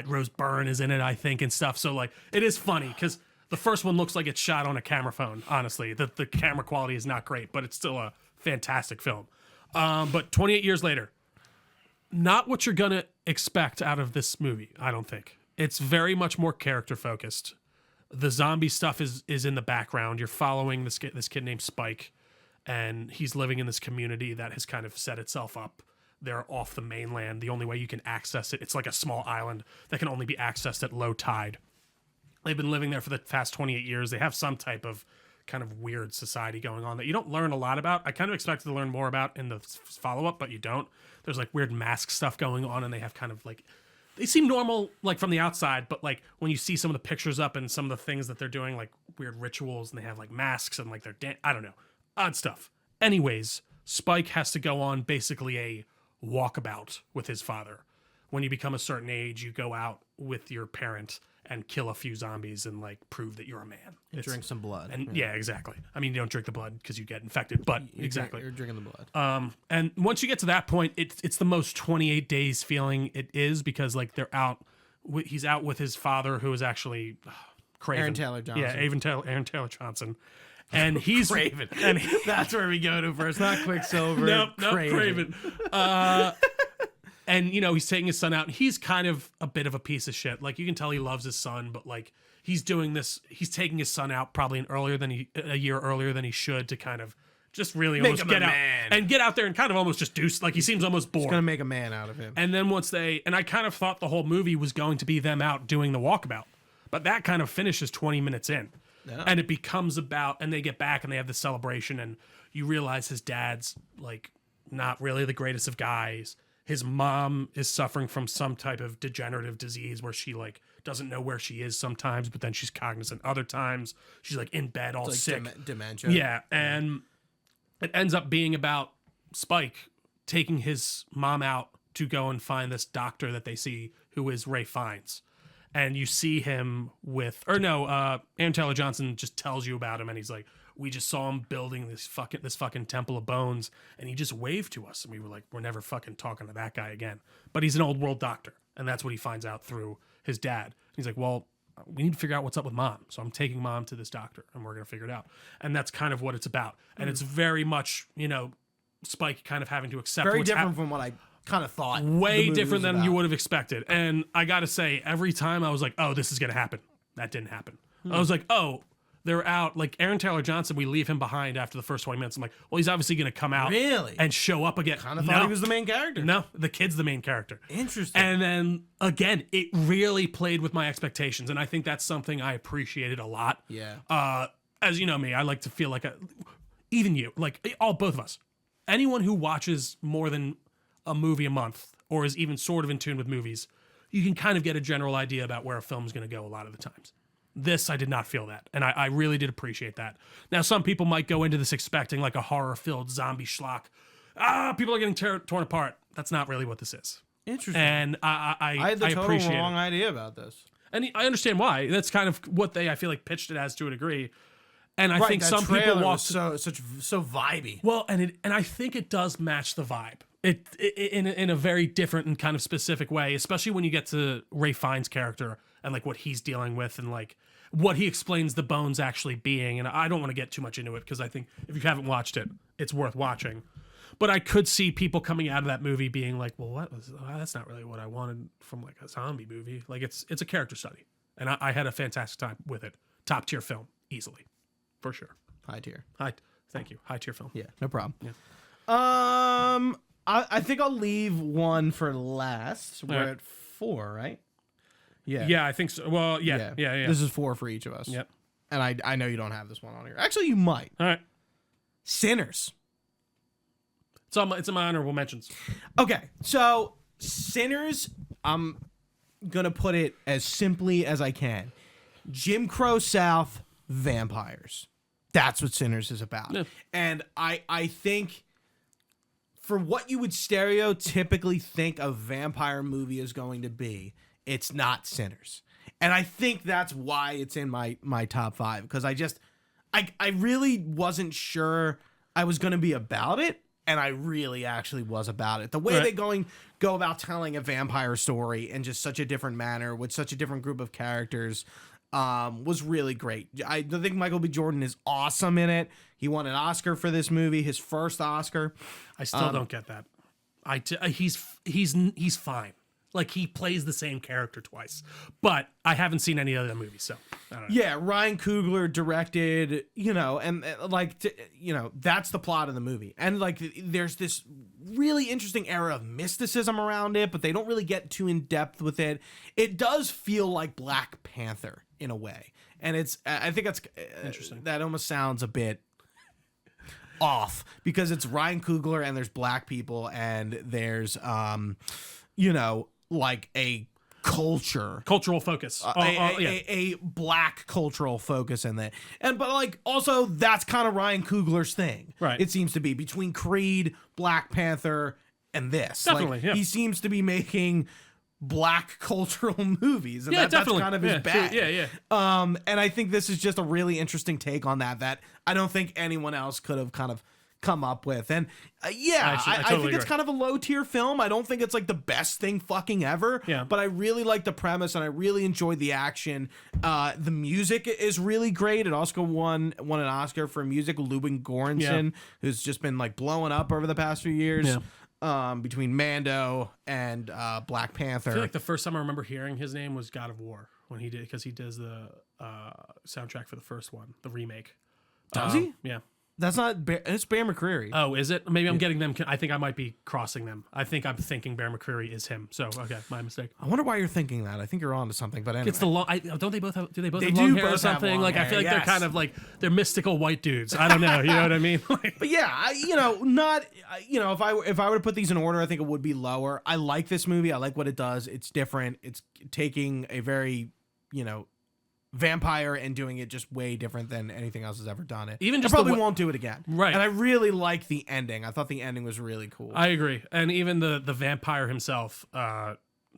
Rose Byrne is in it, I think, and stuff. So like, it is funny because the first one looks like it's shot on a camera phone. Honestly, the camera quality is not great, but it's still a fantastic film. But 28 Years Later. Not what you're gonna expect out of this movie, I don't think. It's very much more character focused. The zombie stuff is in the background. You're following this kid named Spike, and he's living in this community that has kind of set itself up. They're off the mainland. The only way you can access it, it's like a small island that can only be accessed at low tide. They've been living there for the past 28 years. They have some type of kind of weird society going on that you don't learn a lot about. I kind of expected to learn more about in the follow-up, but you don't. There's like weird mask stuff going on, and they have kind of like, they seem normal like from the outside, but like when you see some of the pictures up and some of the things that they're doing, like weird rituals, and they have like masks and like they're I don't know, odd stuff. Anyways, Spike has to go on basically a walkabout with his father. When you become a certain age, you go out with your parent and kill a few zombies and like prove that you're a man. Drink some blood. And yeah, exactly. I mean, you don't drink the blood because you get infected, but exactly. You're drinking the blood. And once you get to that point, it's the most 28 days feeling it is, because like they're out. He's out with his father, who is actually Craven. Aaron Taylor Johnson. Yeah, Aaron Taylor Johnson. And he's Craven. And that's where we go to first. Not Quicksilver. Nope, Craven. And, you know, he's taking his son out, and he's kind of a bit of a piece of shit. Like, you can tell he loves his son, but, like, he's doing this. He's taking his son out probably a year earlier than he should, to kind of just really Make almost him get a out. man. And get out there and kind of almost just do, like, he seems almost bored. It's going to make a man out of him. And then and I kind of thought the whole movie was going to be them out doing the walkabout. But that kind of finishes 20 minutes in. Yeah. And it becomes about, and they get back and they have this celebration, and you realize his dad's, like, not really the greatest of guys. his mom is suffering from some type of degenerative disease where she like doesn't know where she is sometimes, but then she's cognizant other times. She's like in bed all sick. Dementia. Yeah. And it ends up being about Spike taking his mom out to go and find this doctor that they see who is Ray Fiennes. And you see him Aaron Taylor Johnson just tells you about him, and he's like, we just saw him building this fucking temple of bones, and he just waved to us, and we were like, we're never fucking talking to that guy again. But he's an old world doctor, and that's what he finds out through his dad. He's like, well, we need to figure out what's up with mom, so I'm taking mom to this doctor, and we're gonna figure it out. And that's kind of what it's about, and it's very much, Spike kind of having to accept very different from what I kind of thought. Way different than you would have expected. And I gotta say, every time I was like, oh, this is gonna happen. That didn't happen. I was like, oh, they're out. Like Aaron Taylor Johnson, we leave him behind after the first 20 minutes. I'm like, well, he's obviously gonna come out and show up again. Kind of thought he was the main character. No, the kid's the main character. Interesting. And then again, it really played with my expectations, and I think that's something I appreciated a lot. Yeah. As you know me, I like to feel like even you, like both of us, anyone who watches more than a movie a month or is even sort of in tune with movies, you can kind of get a general idea about where a film is going to go a lot of the times. This, I did not feel that, and I really did appreciate that. Now, some people might go into this expecting like a horror-filled zombie schlock. People are getting torn apart. That's not really what this is. Interesting. And I had the total appreciate wrong idea about this. And I understand why. That's kind of what I feel like pitched it as to a degree. And I think some people walk so vibey. Well, and I think it does match the vibe. It in a very different and kind of specific way, especially when you get to Ray Fiennes' character and like what he's dealing with and like what he explains the bones actually being. And I don't want to get too much into it because I think if you haven't watched it, it's worth watching. But I could see people coming out of that movie being like, well, that's not really what I wanted from like a zombie movie. Like it's a character study, and I had a fantastic time with it. Top tier film, easily, for sure. High tier. Thank you. High tier film. Yeah, no problem. Yeah. I think I'll leave one for last. We're at 4, right? Yeah. Yeah, I think so. Well, yeah. This is 4 for each of us. Yep. And I know you don't have this one on here. Actually, you might. All right. Sinners. It's in my honorable mentions. Okay, so Sinners, I'm gonna put it as simply as I can. Jim Crow South vampires. That's what Sinners is about. Yeah. And I think for what you would stereotypically think a vampire movie is going to be, it's not Sinners. And I think that's why it's in my top 5, because I really wasn't sure I was going to be about it, and I really actually was about it. The way they go about telling a vampire story in just such a different manner with such a different group of characters was really great. I think Michael B. Jordan is awesome in it. He won an Oscar for this movie, his first Oscar. I still don't get that. He's fine. Like, he plays the same character twice. But I haven't seen any other movies, so I don't know. Yeah, Ryan Coogler directed, that's the plot of the movie. And, there's this really interesting era of mysticism around it, but they don't really get too in-depth with it. It does feel like Black Panther in a way. And I think that's interesting. That almost sounds a bit off, because it's Ryan Coogler and there's black people and there's, like a cultural focus, a black cultural focus in that, but also that's kind of Ryan Coogler's thing, right? It seems to be between Creed, Black Panther, and this. Definitely, he seems to be making black cultural movies, and that's kind of his bag. Yeah. And I think this is just a really interesting take on that I don't think anyone else could have kind of come up with. And I totally think it's kind of a low tier film. I don't think it's like the best thing fucking ever, but I really like the premise and I really enjoyed the action. The music is really great. It also won an Oscar for music. Lubin Göransson, who's just been blowing up over the past few years, between Mando and Black Panther. I feel like the first time I remember hearing his name was God of War, when because he does the soundtrack for the first one, the remake. Does he? Yeah. That's not. It's Bear McCreary. Oh, is it? Maybe I'm getting them. I think I might be crossing them. I think I'm thinking Bear McCreary is him. So okay, my mistake. I wonder why you're thinking that. I think you're on to something. But anyway, it's the long. Don't they both have? Do they both They have long do hair or both have something? long Like I hair, feel like yes. they're kind of like they're mystical white dudes. I don't know. You know what I mean? But yeah, if I were to put these in order, I think it would be lower. I like this movie. I like what it does. It's different. It's taking a very, vampire and doing it just way different than anything else has ever done it. Even just I probably won't do it again. Right. And I really like the ending. I thought the ending was really cool. I agree. And even the vampire himself, I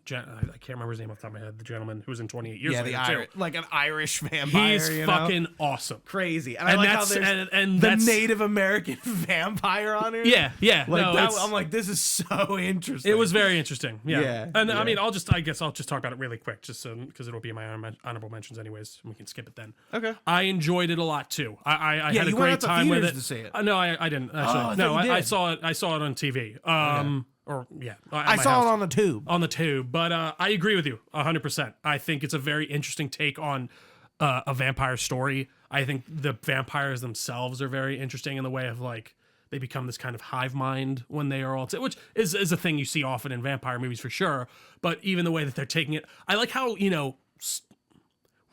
can't remember his name off the top of my head. The gentleman who was in 28 Years Later, too. Like an Irish vampire. He's fucking awesome. Crazy. And I like how there's the Native American vampire on here. Yeah. Like no, I'm like, this is so interesting. It was very interesting. Yeah. And yeah. I mean, I guess I'll just talk about it really quick, just because it'll be in my honorable mentions anyways. We can skip it then. Okay. I enjoyed it a lot too. I had a great time with it. To see it. No, I didn't actually. I saw it. I saw it on TV. I saw it on the tube. On the tube, but I agree with you 100%. I think it's a very interesting take on a vampire story. I think the vampires themselves are very interesting in the way of like they become this kind of hive mind when they are all, which is a thing you see often in vampire movies for sure. But even the way that they're taking it, I like how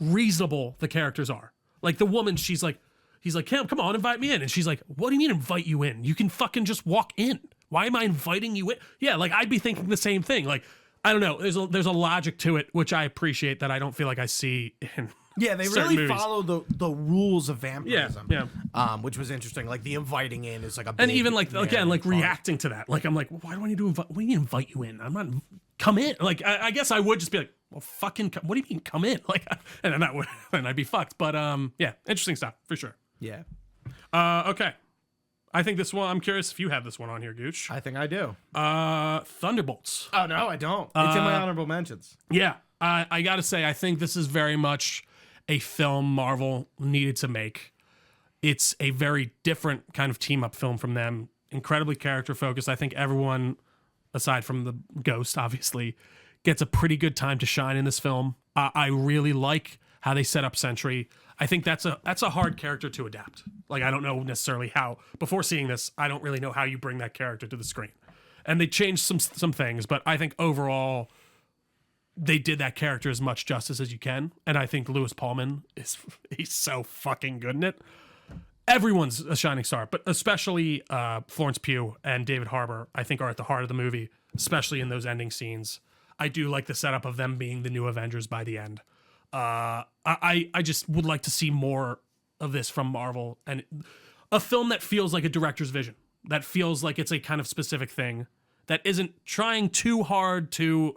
reasonable the characters are. Like the woman, he's like, come on, invite me in, and she's like, what do you mean invite you in? You can fucking just walk in. Why am I inviting you in? Yeah, like I'd be thinking the same thing. Like, I don't know. There's a logic to it, which I appreciate that I don't feel like I see in they really movies. follow the rules of vampirism. Yeah. Which was interesting. Like the inviting in is like a big, and even like again like reacting to that. Like I'm like, why do I need to invite? What do you invite you in? I'm not come in. Like I guess I would just be like, well, fucking. What do you mean come in? Like, and then that would then I'd be fucked. But interesting stuff for sure. Yeah. Okay. I think this one, I'm curious if you have this one on here, Gooch. I think I do. Thunderbolts. Oh, no, I don't. It's in my honorable mentions. Yeah. I got to say, I think this is very much a film Marvel needed to make. It's a very different kind of team-up film from them. Incredibly character-focused. I think everyone, aside from the Ghost, obviously, gets a pretty good time to shine in this film. I really like how they set up Sentry. I think that's a hard character to adapt. Like, I don't know necessarily how. Before seeing this, I don't really know how you bring that character to the screen. And they changed some things, but I think overall they did that character as much justice as you can. And I think Lewis Pullman he's so fucking good in it. Everyone's a shining star, but especially Florence Pugh and David Harbour, I think, are at the heart of the movie, especially in those ending scenes. I do like the setup of them being the new Avengers by the end. I just would like to see more of this from Marvel, and a film that feels like a director's vision, that feels like it's a kind of specific thing, that isn't trying too hard to,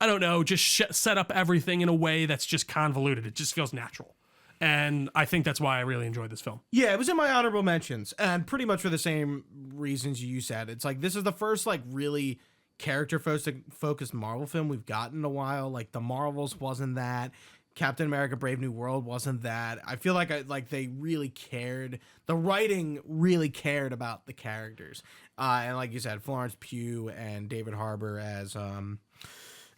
I don't know, just set up everything in a way that's just convoluted. It just feels natural. And I think that's why I really enjoyed this film. Yeah, it was in my honorable mentions, and pretty much for the same reasons you said. It's like, this is the first like really character focused Marvel film we've gotten in a while. Like the Marvels wasn't that. Captain America Brave New World wasn't that. I feel like they really cared. The writing really cared about the characters. And like you said, Florence Pugh and David Harbour as Yelena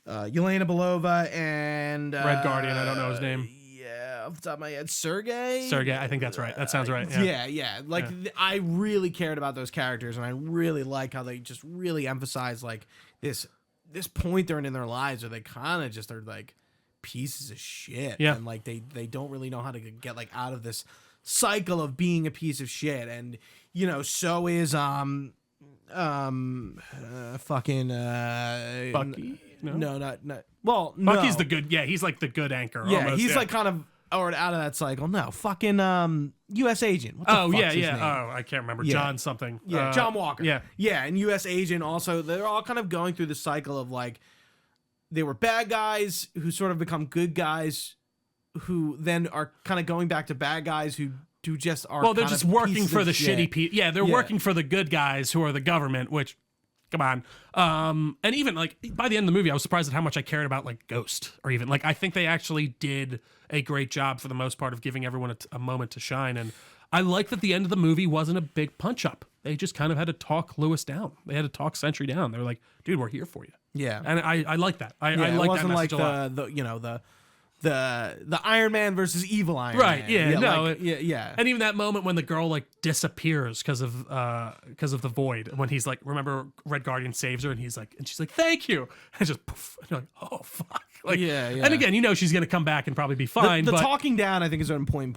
Belova and Red Guardian, I don't know his name. Yeah, off the top of my head, Sergey, I think that's right. That sounds right. Yeah. Like I really cared about those characters, and I really like how they just really emphasize like this point they're in their lives where they kind of just are like pieces of shit. Yeah. And like they don't really know how to get like out of this cycle of being a piece of shit. And so is Bucky. No, not well. Bucky's no. the good. Yeah, he's like the good anchor. Yeah, almost, he's like kind of out of that cycle. No, fucking U.S. Agent. What the fuck's his name? Oh, I can't remember. Yeah. John something. Yeah, John Walker. Yeah, and U.S. Agent also. They're all kind of going through the cycle of like they were bad guys who sort of become good guys, who then are kind of going back to bad guys who just are. Well, they're just working for the shitty people. Yeah, they're working for the good guys who are the government, which. Come on. And even like by the end of the movie, I was surprised at how much I cared about like Ghost, or even like I think they actually did a great job for the most part of giving everyone a moment to shine. And I like that the end of the movie wasn't a big punch up. They just kind of had to talk Lewis down. They had to talk Sentry down. They were like, dude, we're here for you. Yeah. And I like that. I it like wasn't that like message a lot. the Iron Man versus evil Iron right, Man. yeah, no, like, yeah. And even that moment when the girl like disappears because of the void, when he's like, remember Red Guardian saves her, and he's like, and she's like, thank you, and just poof, and you're like, oh fuck, like, yeah. And again, you know, she's gonna come back and probably be fine. The but talking down, I think, is an important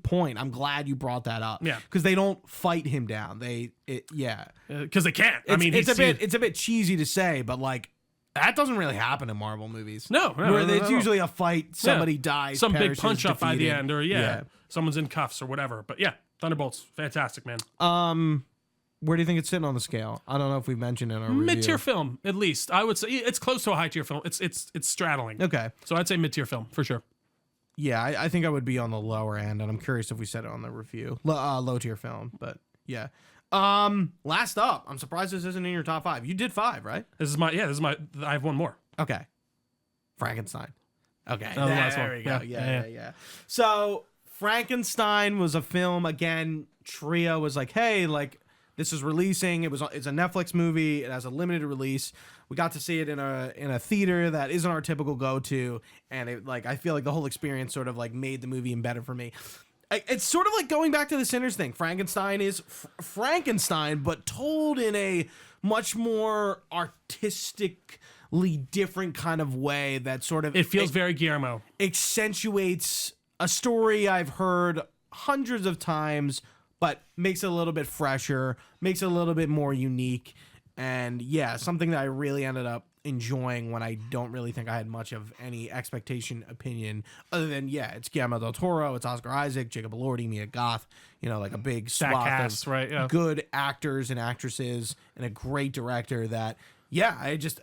point. I'm glad you brought that up. Yeah, because they don't fight him down. Because they can't. I mean, it's a bit cheesy to say, but like. That doesn't really happen in Marvel movies. No, it's usually a fight, somebody dies, some big perishes, punch up by the defeated. end, or someone's in cuffs or whatever. But yeah, Thunderbolts, fantastic, man. Where do you think it's sitting on the scale? I don't know if we mentioned it in our review. Mid-tier film, at least. I would say it's close to a high-tier film. It's straddling. Okay, so I'd say mid-tier film for sure. Yeah, I think I would be on the lower end, and I'm curious if we said it on the review. Low-tier film, but yeah. Last up, I'm surprised this isn't in your top 5. You did 5, right? This is my. I have one more. Okay. Frankenstein. Okay. Oh, there we go. Yeah. So Frankenstein was a film. Again, Trio was like, hey, like this is releasing. It's a Netflix movie. It has a limited release. We got to see it in a theater that isn't our typical go-to, and it I feel like the whole experience sort of like made the movie even better for me. It's sort of like going back to the Sinners thing. Frankenstein is Frankenstein, but told in a much more artistically different kind of way that sort of... It feels very Guillermo. Accentuates a story I've heard hundreds of times, but makes it a little bit fresher, makes it a little bit more unique. And yeah, something that I really ended up enjoying when I don't really think I had much of any expectation opinion other than it's Guillermo del Toro, it's Oscar Isaac, Jacob Elordi, Mia Goth, like a big swath of right, yeah. good actors and actresses and a great director that I just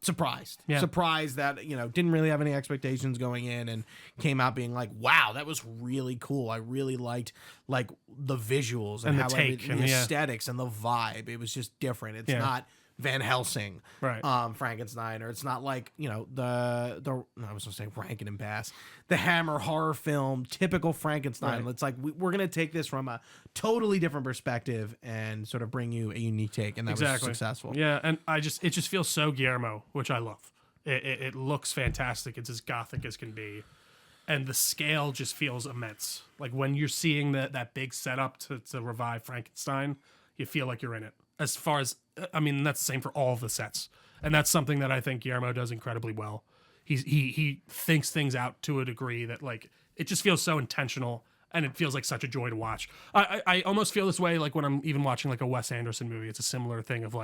surprised that didn't really have any expectations going in and came out being like, wow, that was really cool. I really liked the visuals and how the aesthetics and the vibe. It was just different. It's not Van Helsing, right? Frankenstein, or it's not like I was gonna say Rankin and Bass, the Hammer horror film, typical Frankenstein. Right. It's like we're gonna take this from a totally different perspective and sort of bring you a unique take, and that was successful. Yeah, and it just feels so Guillermo, which I love. It looks fantastic. It's as gothic as can be, and the scale just feels immense. Like when you're seeing that big setup to revive Frankenstein, you feel like you're in it. As far as, I mean, that's the same for all of the sets. And that's something that I think Guillermo does incredibly well. He thinks things out to a degree that, it just feels so intentional, and it feels like such a joy to watch. I almost feel this way, when I'm even watching, a Wes Anderson movie. It's a similar thing of,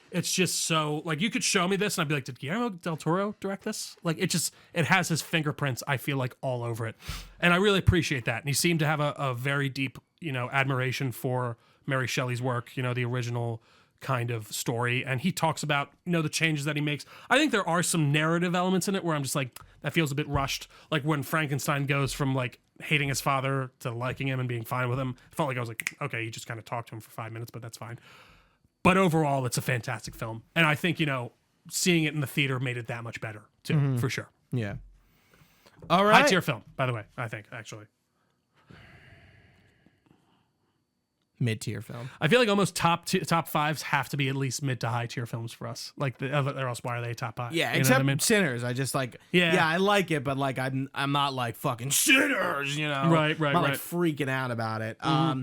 it's just so, you could show me this, and I'd be like, did Guillermo del Toro direct this? It has his fingerprints, I feel like, all over it. And I really appreciate that. And he seemed to have a very deep, admiration for Mary Shelley's work, the original kind of story. And he talks about, the changes that he makes. I think there are some narrative elements in it where I'm just like, that feels a bit rushed. Like when Frankenstein goes from hating his father to liking him and being fine with him. It felt like I was like, okay, you just kind of talked to him for 5 minutes, but that's fine. But overall, it's a fantastic film. And I think, seeing it in the theater made it that much better too, for sure. Yeah. All right. High tier film, by the way, I think, actually. Mid-tier film. I feel like almost top fives have to be at least mid to high tier films for us. Or else why are they top 5? Yeah, except Sinners. I just I like it, but I'm not fucking Sinners, Right. I'm not freaking out about it. Mm-hmm.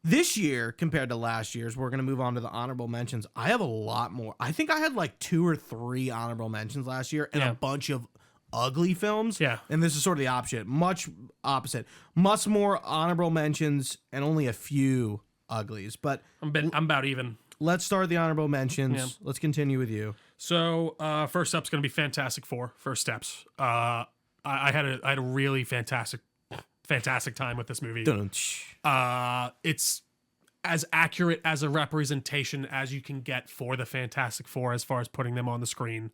This year compared to last year's, we're gonna move on to the honorable mentions. I have a lot more. I think I had 2 or 3 honorable mentions last year and a bunch of ugly films. Yeah. And this is sort of the opposite. Much opposite. Much more honorable mentions and only a few uglies. But I'm about even. Let's start the honorable mentions. Yeah. Let's continue with you. So first up's gonna be Fantastic Four, First Steps. I had a really fantastic time with this movie. It's as accurate as a representation as you can get for the Fantastic Four as far as putting them on the screen.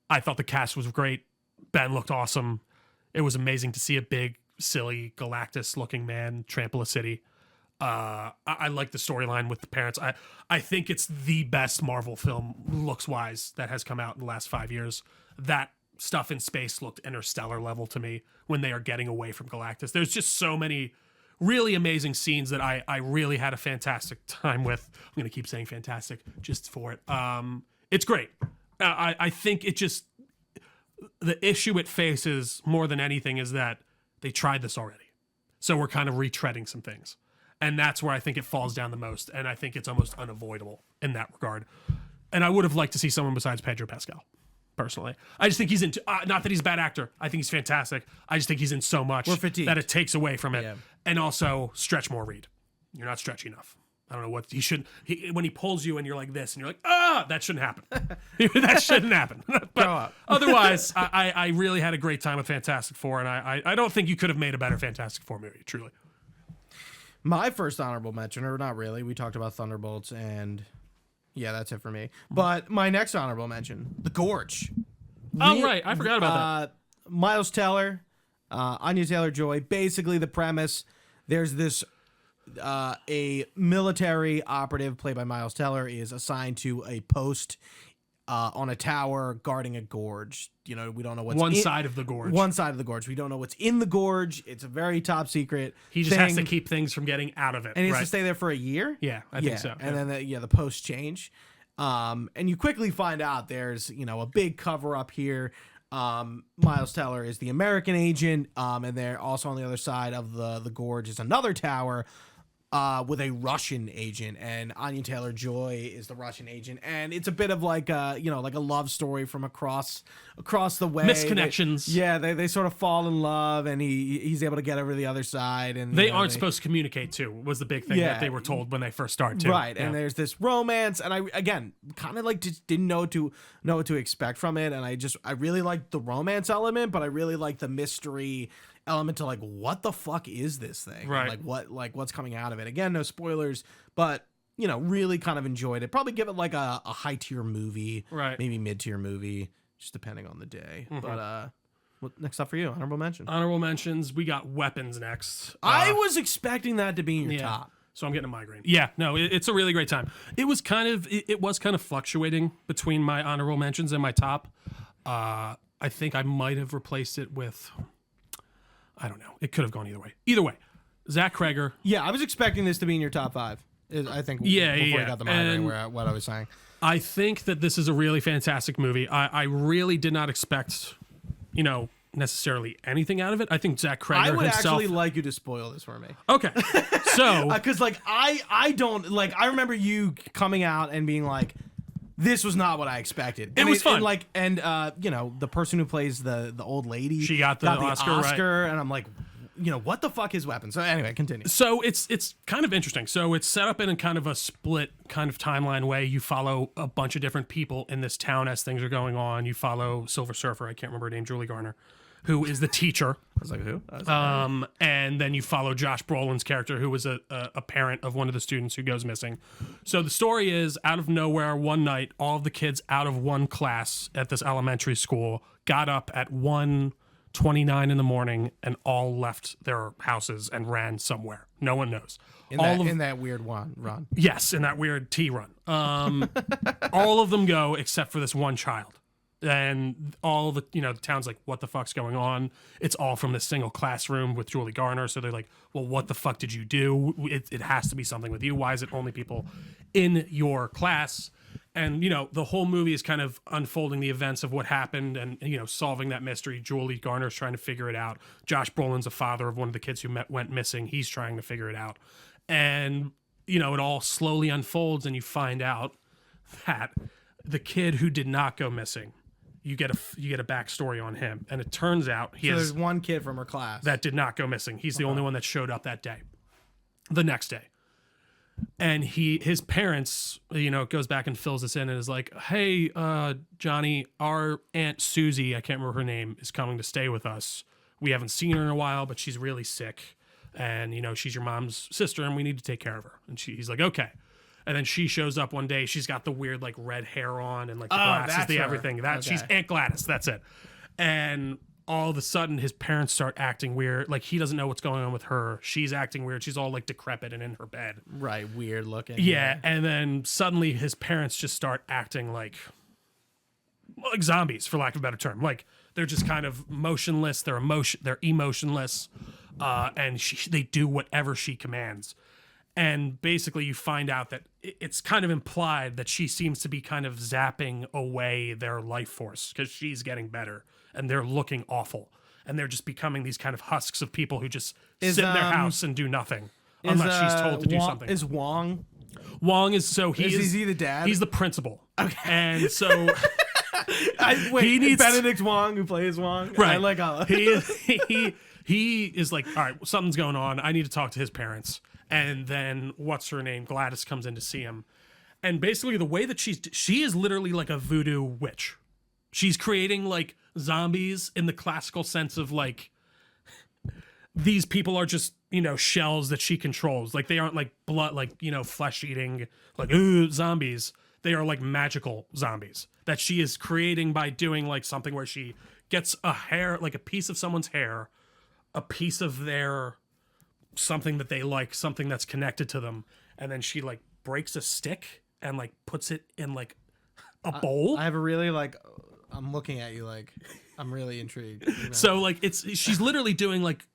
I thought the cast was great. Ben looked awesome. It was amazing to see a big, silly Galactus-looking man trample a city. I like the storyline with the parents. I think it's the best Marvel film, looks-wise, that has come out in the last 5 years. That stuff in space looked Interstellar level to me when they are getting away from Galactus. There's just so many really amazing scenes that I really had a fantastic time with. I'm going to keep saying fantastic just for it. It's great. I think it just... the issue it faces more than anything is that they tried this already. So we're kind of retreading some things. And that's where I think it falls down the most. And I think it's almost unavoidable in that regard. And I would have liked to see someone besides Pedro Pascal, personally. I just think he's in, not that he's a bad actor. I think he's fantastic. I just think he's in so much that it takes away from it. Yeah. And also, stretch more, Reed. You're not stretchy enough. I don't know what he should. When he pulls you and you're like this and you're like, that shouldn't happen. That shouldn't happen. But otherwise, I really had a great time with Fantastic Four, and I don't think you could have made a better Fantastic Four movie, truly. My first honorable mention, or not really, we talked about Thunderbolts, and yeah, that's it for me. But my next honorable mention, The Gorge. Right, I forgot about that. Miles Teller, Anya Taylor-Joy. Basically, the premise: there's this. A military operative played by Miles Teller is assigned to a post on a tower guarding a gorge. You know, we don't know what's one side of the gorge. One side of the gorge. We don't know what's in the gorge. It's a very top secret. He just has to keep things from getting out of it. And he has to stay there for a year? Yeah, I think so. And then the posts change. And you quickly find out there's, a big cover up here. Miles Teller is the American agent. And they're also on the other side of the gorge is another tower. With a Russian agent, and Anya Taylor-Joy is the Russian agent, and it's a bit of like a love story from across the way. Misconnections. They sort of fall in love, and he's able to get over to the other side, and they aren't supposed to communicate too. Was the big thing that they were told when they first started too. Right, and there's this romance, and I again kind of like just didn't know what to expect from it, and I really liked the romance element, but I really liked the mystery element to like, what the fuck is this thing? Right. And what's coming out of it? Again, no spoilers, but really kind of enjoyed it. Probably give it like a high tier movie, right? Maybe mid tier movie, just depending on the day. Mm-hmm. But what next up for you? Honorable mention. Honorable mentions. We got Weapons next. I was expecting that to be in your top. So I'm getting a migraine. Yeah, no, it's a really great time. It was kind of fluctuating between my honorable mentions and my top. I think I might have replaced it with. I don't know. It could have gone either way. Either way, Zach Kreger. Yeah, I was expecting this to be in your top 5. I think before I got the migraine, what I was saying. I think that this is a really fantastic movie. I really did not expect, necessarily anything out of it. I think Zach Kreger himself. I would actually like you to spoil this for me. Okay. So. Because, I don't, I remember you coming out and being like, this was not what I expected. It was fun. And the person who plays the old lady, she got the Oscar, right? And I'm like, what the fuck is Weapons? So anyway, continue. So it's kind of interesting. So it's set up in a kind of a split kind of timeline way. You follow a bunch of different people in this town as things are going on. You follow Silver Surfer, I can't remember her name, Julie Garner, who is the teacher. I was like, who? And then you follow Josh Brolin's character, who was a parent of one of the students who goes missing. So the story is, out of nowhere, one night, all of the kids out of one class at this elementary school got up at 1:29 in the morning and all left their houses and ran somewhere. No one knows. In that weird run. Yes, in that weird T run. All of them go except for this one child. And all the town's like, what the fuck's going on? It's all from this single classroom with Julie Garner. So they're like, well, what the fuck did you do? It has to be something with you. Why is it only people in your class? And, the whole movie is kind of unfolding the events of what happened and, solving that mystery. Julie Garner's trying to figure it out. Josh Brolin's a father of one of the kids who went missing. He's trying to figure it out. And, it all slowly unfolds and you find out that the kid who did not go missing, you get a backstory on him, and it turns out there's one kid from her class that did not go missing. He's the only one that showed up that day, the next day, and his parents, goes back and fills this in and is like, hey, Johnny, our Aunt Susie, I can't remember her name, is coming to stay with us. We haven't seen her in a while, but she's really sick, and she's your mom's sister, and we need to take care of her. And he's like, okay. And then she shows up one day. She's got the weird red hair on and the glasses, the everything. She's Aunt Gladys. That's it. And all of a sudden, his parents start acting weird. He doesn't know what's going on with her. She's acting weird. She's all decrepit and in her bed. Right, weird looking. Yeah. And then suddenly, his parents just start acting like zombies, for lack of a better term. They're just kind of motionless. They're emotionless, and they do whatever she commands. And basically you find out that it's kind of implied that she seems to be kind of zapping away their life force because she's getting better and they're looking awful, and they're just becoming these kind of husks of people who just sit in their house and do nothing unless she's told to do something. Is Wong is he the dad? He's the principal. Okay, and so. He needs Benedict Wong, who plays Wong. Right. I like all he is like, all right, something's going on. I need to talk to his parents. And then what's her name? Gladys comes in to see him. And basically the way that she is literally like a voodoo witch. She's creating like zombies in the classical sense of like, these people are just, shells that she controls. Like they aren't like blood, like, flesh eating, like, ooh, zombies. They are like magical zombies that she is creating by doing like something where she gets a hair, like a piece of someone's hair, a piece of their something that they like, something that's connected to them. And then she like breaks a stick and like puts it in like a bowl. I have a really like, I'm looking at you like, I'm really intrigued. So like she's literally doing like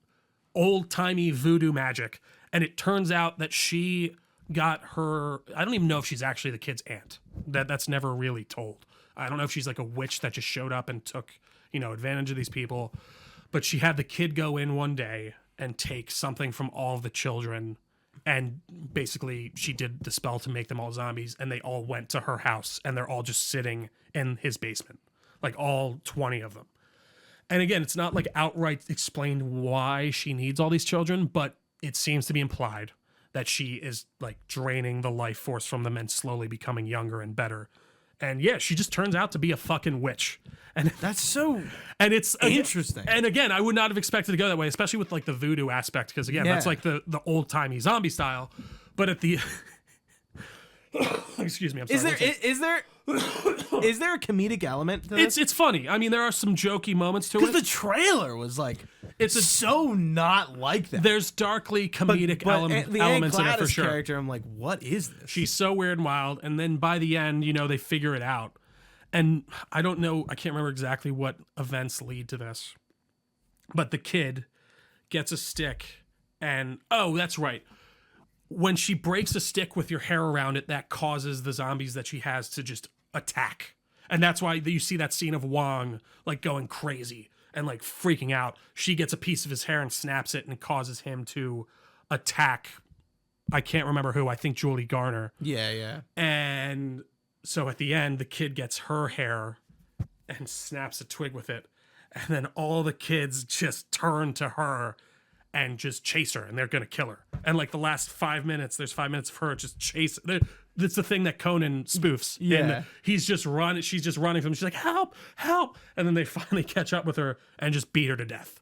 old timey voodoo magic. And it turns out that she got her, I don't even know if she's actually the kid's aunt. That's never really told. I don't know if she's like a witch that just showed up and took, advantage of these people. But she had the kid go in one day and take something from all of the children. And basically she did the spell to make them all zombies. And they all went to her house and they're all just sitting in his basement. Like all 20 of them. And again, it's not like outright explained why she needs all these children, but it seems to be implied that she is like draining the life force from them and slowly becoming younger and better. And yeah, she just turns out to be a fucking witch. And that's so it's interesting. And again, I would not have expected to go that way, especially with like the voodoo aspect, because again, that's like the old timey zombie style. But at the excuse me, I'm sorry. Is there a comedic element to this? It's funny. I mean, there are some jokey moments to it. Because the trailer was like, so not like that. There's darkly comedic elements in it for sure. Character, I'm like, what is this? She's so weird and wild, and then by the end, they figure it out. And I don't know, I can't remember exactly what events lead to this, but the kid gets a stick, and that's right. When she breaks a stick with your hair around it, that causes the zombies that she has to just attack. And that's why you see that scene of Wong like going crazy and like freaking out. She gets a piece of his hair and snaps it and causes him to attack. I can't remember who. I think Julie Garner. Yeah. And so at the end, the kid gets her hair and snaps a twig with it. And then all the kids just turn to her and just chase her, and they're going to kill her. And like the last 5 minutes, there's 5 minutes of her just chase. That's the thing that Conan spoofs. Yeah. And she's just running from him. She's like, help. And then they finally catch up with her and just beat her to death.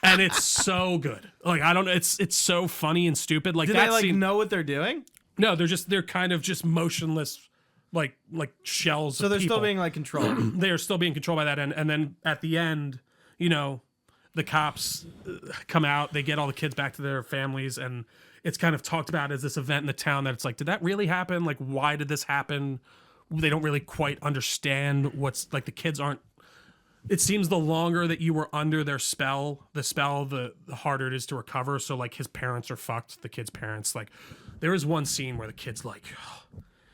And it's so good. Like, I don't know. It's so funny and stupid. Like, do they like know what they're doing? No, they're kind of just motionless, like shells. So they're still being like controlled. They are still being controlled by that end. And then at the end, the cops come out, they get all the kids back to their families, and it's kind of talked about as this event in the town that it's like, did that really happen? Like, why did this happen? They don't really quite understand what's, like, the kids aren't, it seems the longer that you were under their spell, the harder it is to recover. So, like, his parents are fucked, the kid's parents. Like, there is one scene where the kid's like,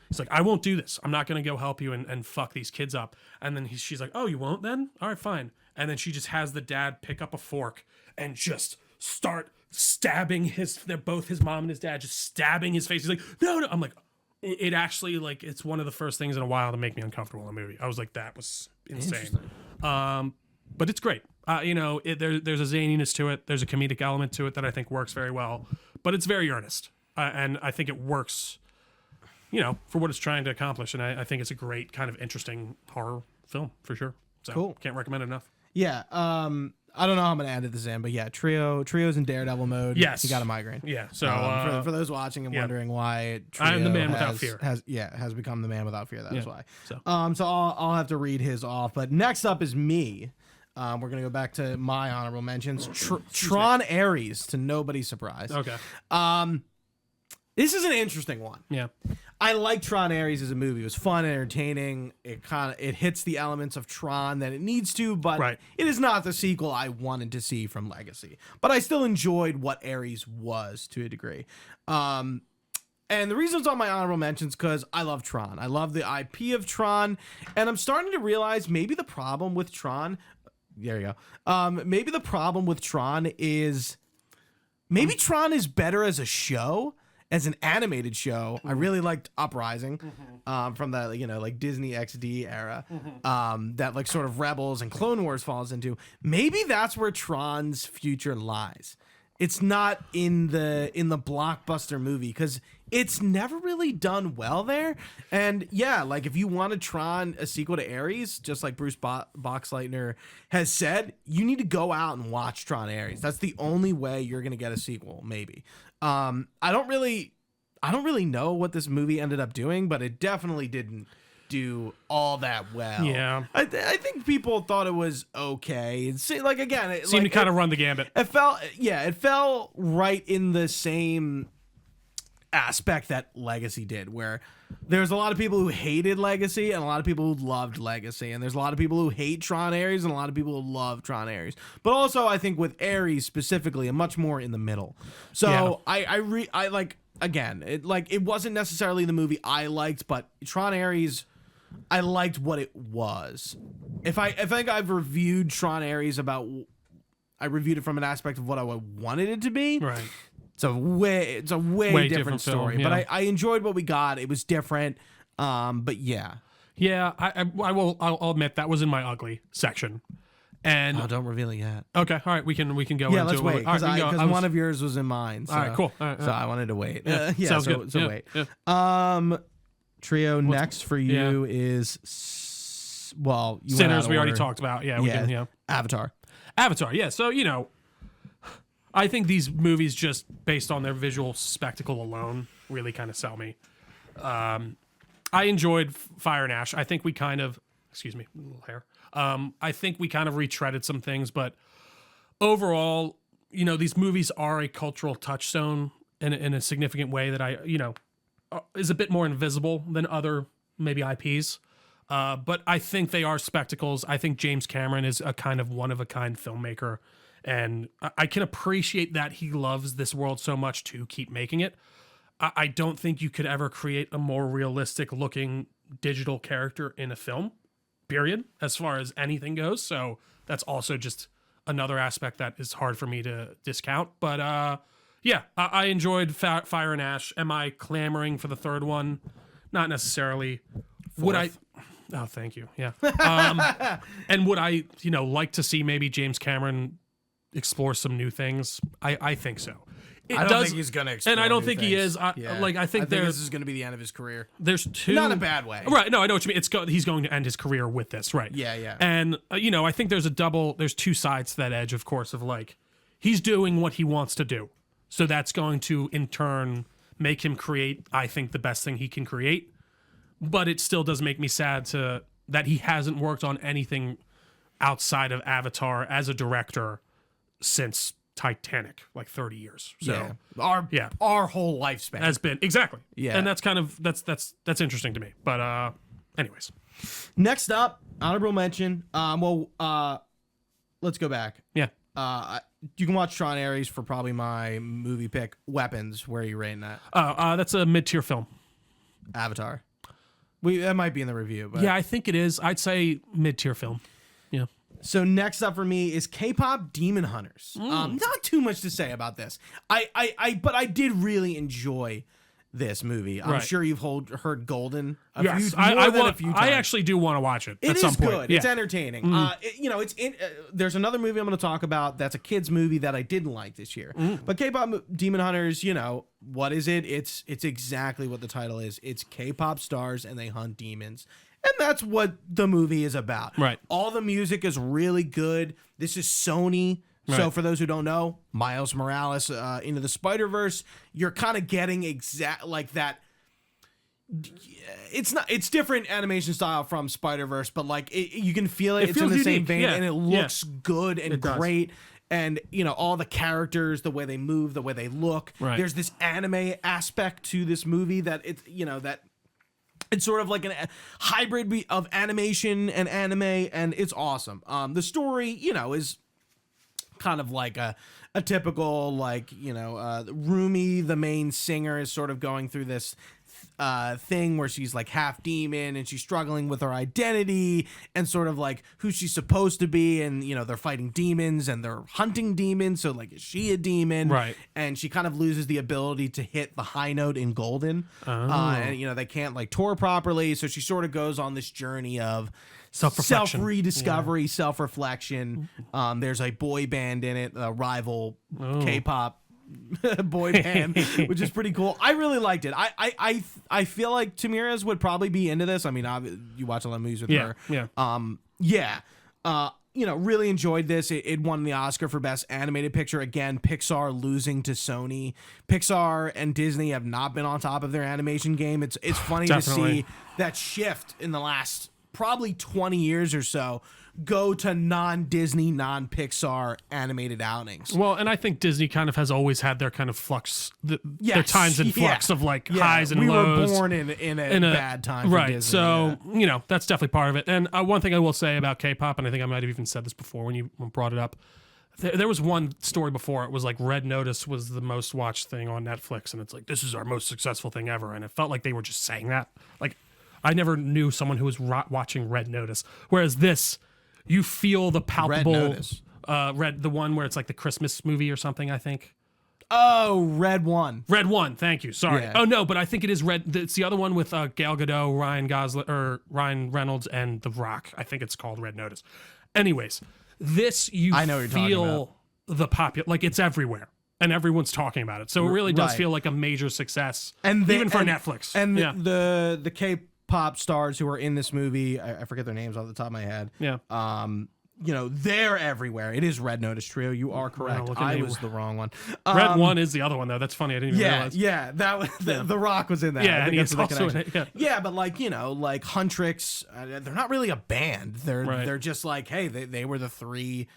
he's like, I won't do this. I'm not going to go help you and fuck these kids up. And then she's like, oh, you won't then? All right, fine. And then she just has the dad pick up a fork and just start stabbing they're both his mom and his dad, just stabbing his face. He's like, no. I'm like, it actually, like, it's one of the first things in a while to make me uncomfortable in a movie. I was like, that was insane. But it's great. There's a zaniness to it. There's a comedic element to it that I think works very well, but it's very earnest. And I think it works, for what it's trying to accomplish. And I think it's a great kind of interesting horror film for sure. So cool. Can't recommend it enough. Yeah. I don't know how I'm gonna add this in, but yeah, Trio's in Daredevil mode. Yes, he got a migraine. Yeah. So for those watching and wondering why I am the man without fear has become the man without fear. That's why. So I'll have to read his off. But next up is me. We're gonna go back to my honorable mentions. Tron Ares, to nobody's surprise. Okay. This is an interesting one. Yeah. I like Tron Ares as a movie. It was fun and entertaining. It hits the elements of Tron that it needs to, but it is not the sequel I wanted to see from Legacy. But I still enjoyed what Ares was to a degree. And the reasons on my honorable mentions because I love Tron. I love the IP of Tron, and I'm starting to realize maybe the problem with Tron There you go. Maybe the problem with Tron is maybe Tron is better as a show, as an animated show. I really liked Uprising, from the like Disney XD era, that like sort of Rebels and Clone Wars falls into. Maybe that's where Tron's future lies. It's not in the blockbuster movie, because it's never really done well there. And yeah, like if you wanted Tron a sequel to Ares, just like Bruce Boxleitner has said, you need to go out and watch Tron Ares. That's the only way you're gonna get a sequel, maybe. I don't really know what this movie ended up doing, but it definitely didn't do all that well. Yeah, I think people thought it was okay. It's like, again, it seemed to kind of run the gambit. It fell right in the same aspect that Legacy did, where there's a lot of people who hated Legacy and a lot of people who loved Legacy, and there's a lot of people who hate Tron Ares and a lot of people who love Tron Ares. But also, I think with Ares specifically, a much more in the middle. So yeah. I like, again, it wasn't necessarily the movie I liked, but Tron Ares, I liked what it was. I think I've reviewed Tron Ares I reviewed it from an aspect of what I wanted it to be. Right. It's a way different story. Film, yeah. But I enjoyed what we got. It was different. But yeah. Yeah, I'll admit that was in my ugly section. And don't reveal it yet. Okay, all right, we can go into it. Yeah, let's wait, because right, one of yours was in mine. So, all right, cool. All right. So I wanted to wait. Yeah, sounds good. So wait. Yeah. Trio next for you is Sinners. We already talked about. Yeah, we can. Yeah. Avatar. Yeah. So I think these movies, just based on their visual spectacle alone, really kind of sell me. I enjoyed Fire and Ash. I think we kind of, excuse me, a little hair. I think we kind of retreaded some things, but overall, these movies are a cultural touchstone in a significant way that is a bit more invisible than other maybe IPs. But I think they are spectacles. I think James Cameron is a kind of one-of-a-kind filmmaker, and I can appreciate that he loves this world so much to keep making it. I don't think you could ever create a more realistic-looking digital character in a film, period, as far as anything goes. So that's also just another aspect that is hard for me to discount. But yeah, I enjoyed Fire and Ash. Am I clamoring for the third one? Not necessarily. Would I? Oh, thank you. Yeah. And would I, like to see maybe James Cameron explore some new things? I think so. I don't think he's gonna explore, and I don't think things. He is. I think this is gonna be the end of his career. There's two, not in a bad way, right? No, I know what you mean. He's going to end his career with this, right? Yeah. And I think there's two sides to that edge, of course, of like he's doing what he wants to do, so that's going to in turn make him create, I think, the best thing he can create. But it still does make me sad that he hasn't worked on anything outside of Avatar as a director since Titanic, like 30 years. So our whole lifespan has been exactly. Yeah. And that's kind of that's interesting to me. But anyways. Next up, honorable mention. Let's go back. Yeah. You can watch Tron Ares for probably my movie pick. Weapons. Where are you rating that? That's a mid-tier film. Avatar. That might be in the review, but yeah, I think it is. I'd say mid-tier film. Yeah. So next up for me is K-pop Demon Hunters. Not too much to say about this. But I did really enjoy this movie. I'm sure you've heard Golden a few times. I actually do want to watch it. It at is some point. good. Yeah. It's entertaining. There's another movie I'm going to talk about that's a kids movie that I didn't like this year. But K-pop Demon Hunters, what is it? It's exactly what the title is. It's K-pop stars and they hunt demons. And that's what the movie is about. Right. All the music is really good. This is Sony. Right. So for those who don't know, Miles Morales into the Spider-Verse, you're kind of getting like that. It's different animation style from Spider-Verse, but like you can feel it. It's in the unique. Same vein, yeah. and it looks good and great. Does. And all the characters, the way they move, the way they look. Right. There's this anime aspect to this movie that it's sort of like a hybrid of animation and anime, and it's awesome. The story, is kind of like a typical, Rumi, the main singer, is sort of going through this thing where she's like half demon and she's struggling with her identity and sort of like who she's supposed to be, and you know they're fighting demons and they're hunting demons, so like is she a demon? Right. And she kind of loses the ability to hit the high note in Golden. And you know they can't like tour properly, so she sort of goes on this journey of self-rediscovery, self-reflection. There's a boy band in it, a rival K-pop boy band, which is pretty cool. I really liked it. I feel like Tamira's would probably be into this. I mean, you watch a lot of movies with her. You know, really enjoyed this. It won the Oscar for Best Animated Picture. Again, Pixar losing to Sony. Pixar and Disney have not been on top of their animation game. It's funny to see that shift in the last probably 20 years or so go to non-Disney, non-Pixar animated outings. Well, and I think Disney kind of has always had their kind of flux, their times in flux of like highs and lows. We were born in a bad time. Right. Disney, so, you know, that's definitely part of it. And one thing I will say about K-pop, and I think I might have even said this before when you brought it up, there was one story before. It was like Red Notice was the most watched thing on Netflix. And it's like, this is our most successful thing ever. And it felt like they were just saying that. Like, I never knew someone who was watching Red Notice. Whereas this, you feel the palpable the one where it's like the Christmas movie or something, I think. Oh, Red One. Red One, thank you. Sorry. Yeah. Oh no, but I think it is Red. It's the other one with Gal Gadot, Ryan Reynolds, and The Rock. I think it's called Red Notice. Anyways, this I know what you're feel the like it's everywhere. And everyone's talking about it. So it really does feel like a major success, even for Netflix. And the K-pop stars who are in this movie, I forget their names off the top of my head. Yeah. You know, they're everywhere. It is Red Notice Trio. You are correct. I was the wrong one. Red One is the other one, though. That's funny. I didn't even realize. Yeah, that was The Rock was in that. Yeah, and he's also in it. Yeah, but like, you know, like Huntrix, they're not really a band. They're just like, hey, they were the three.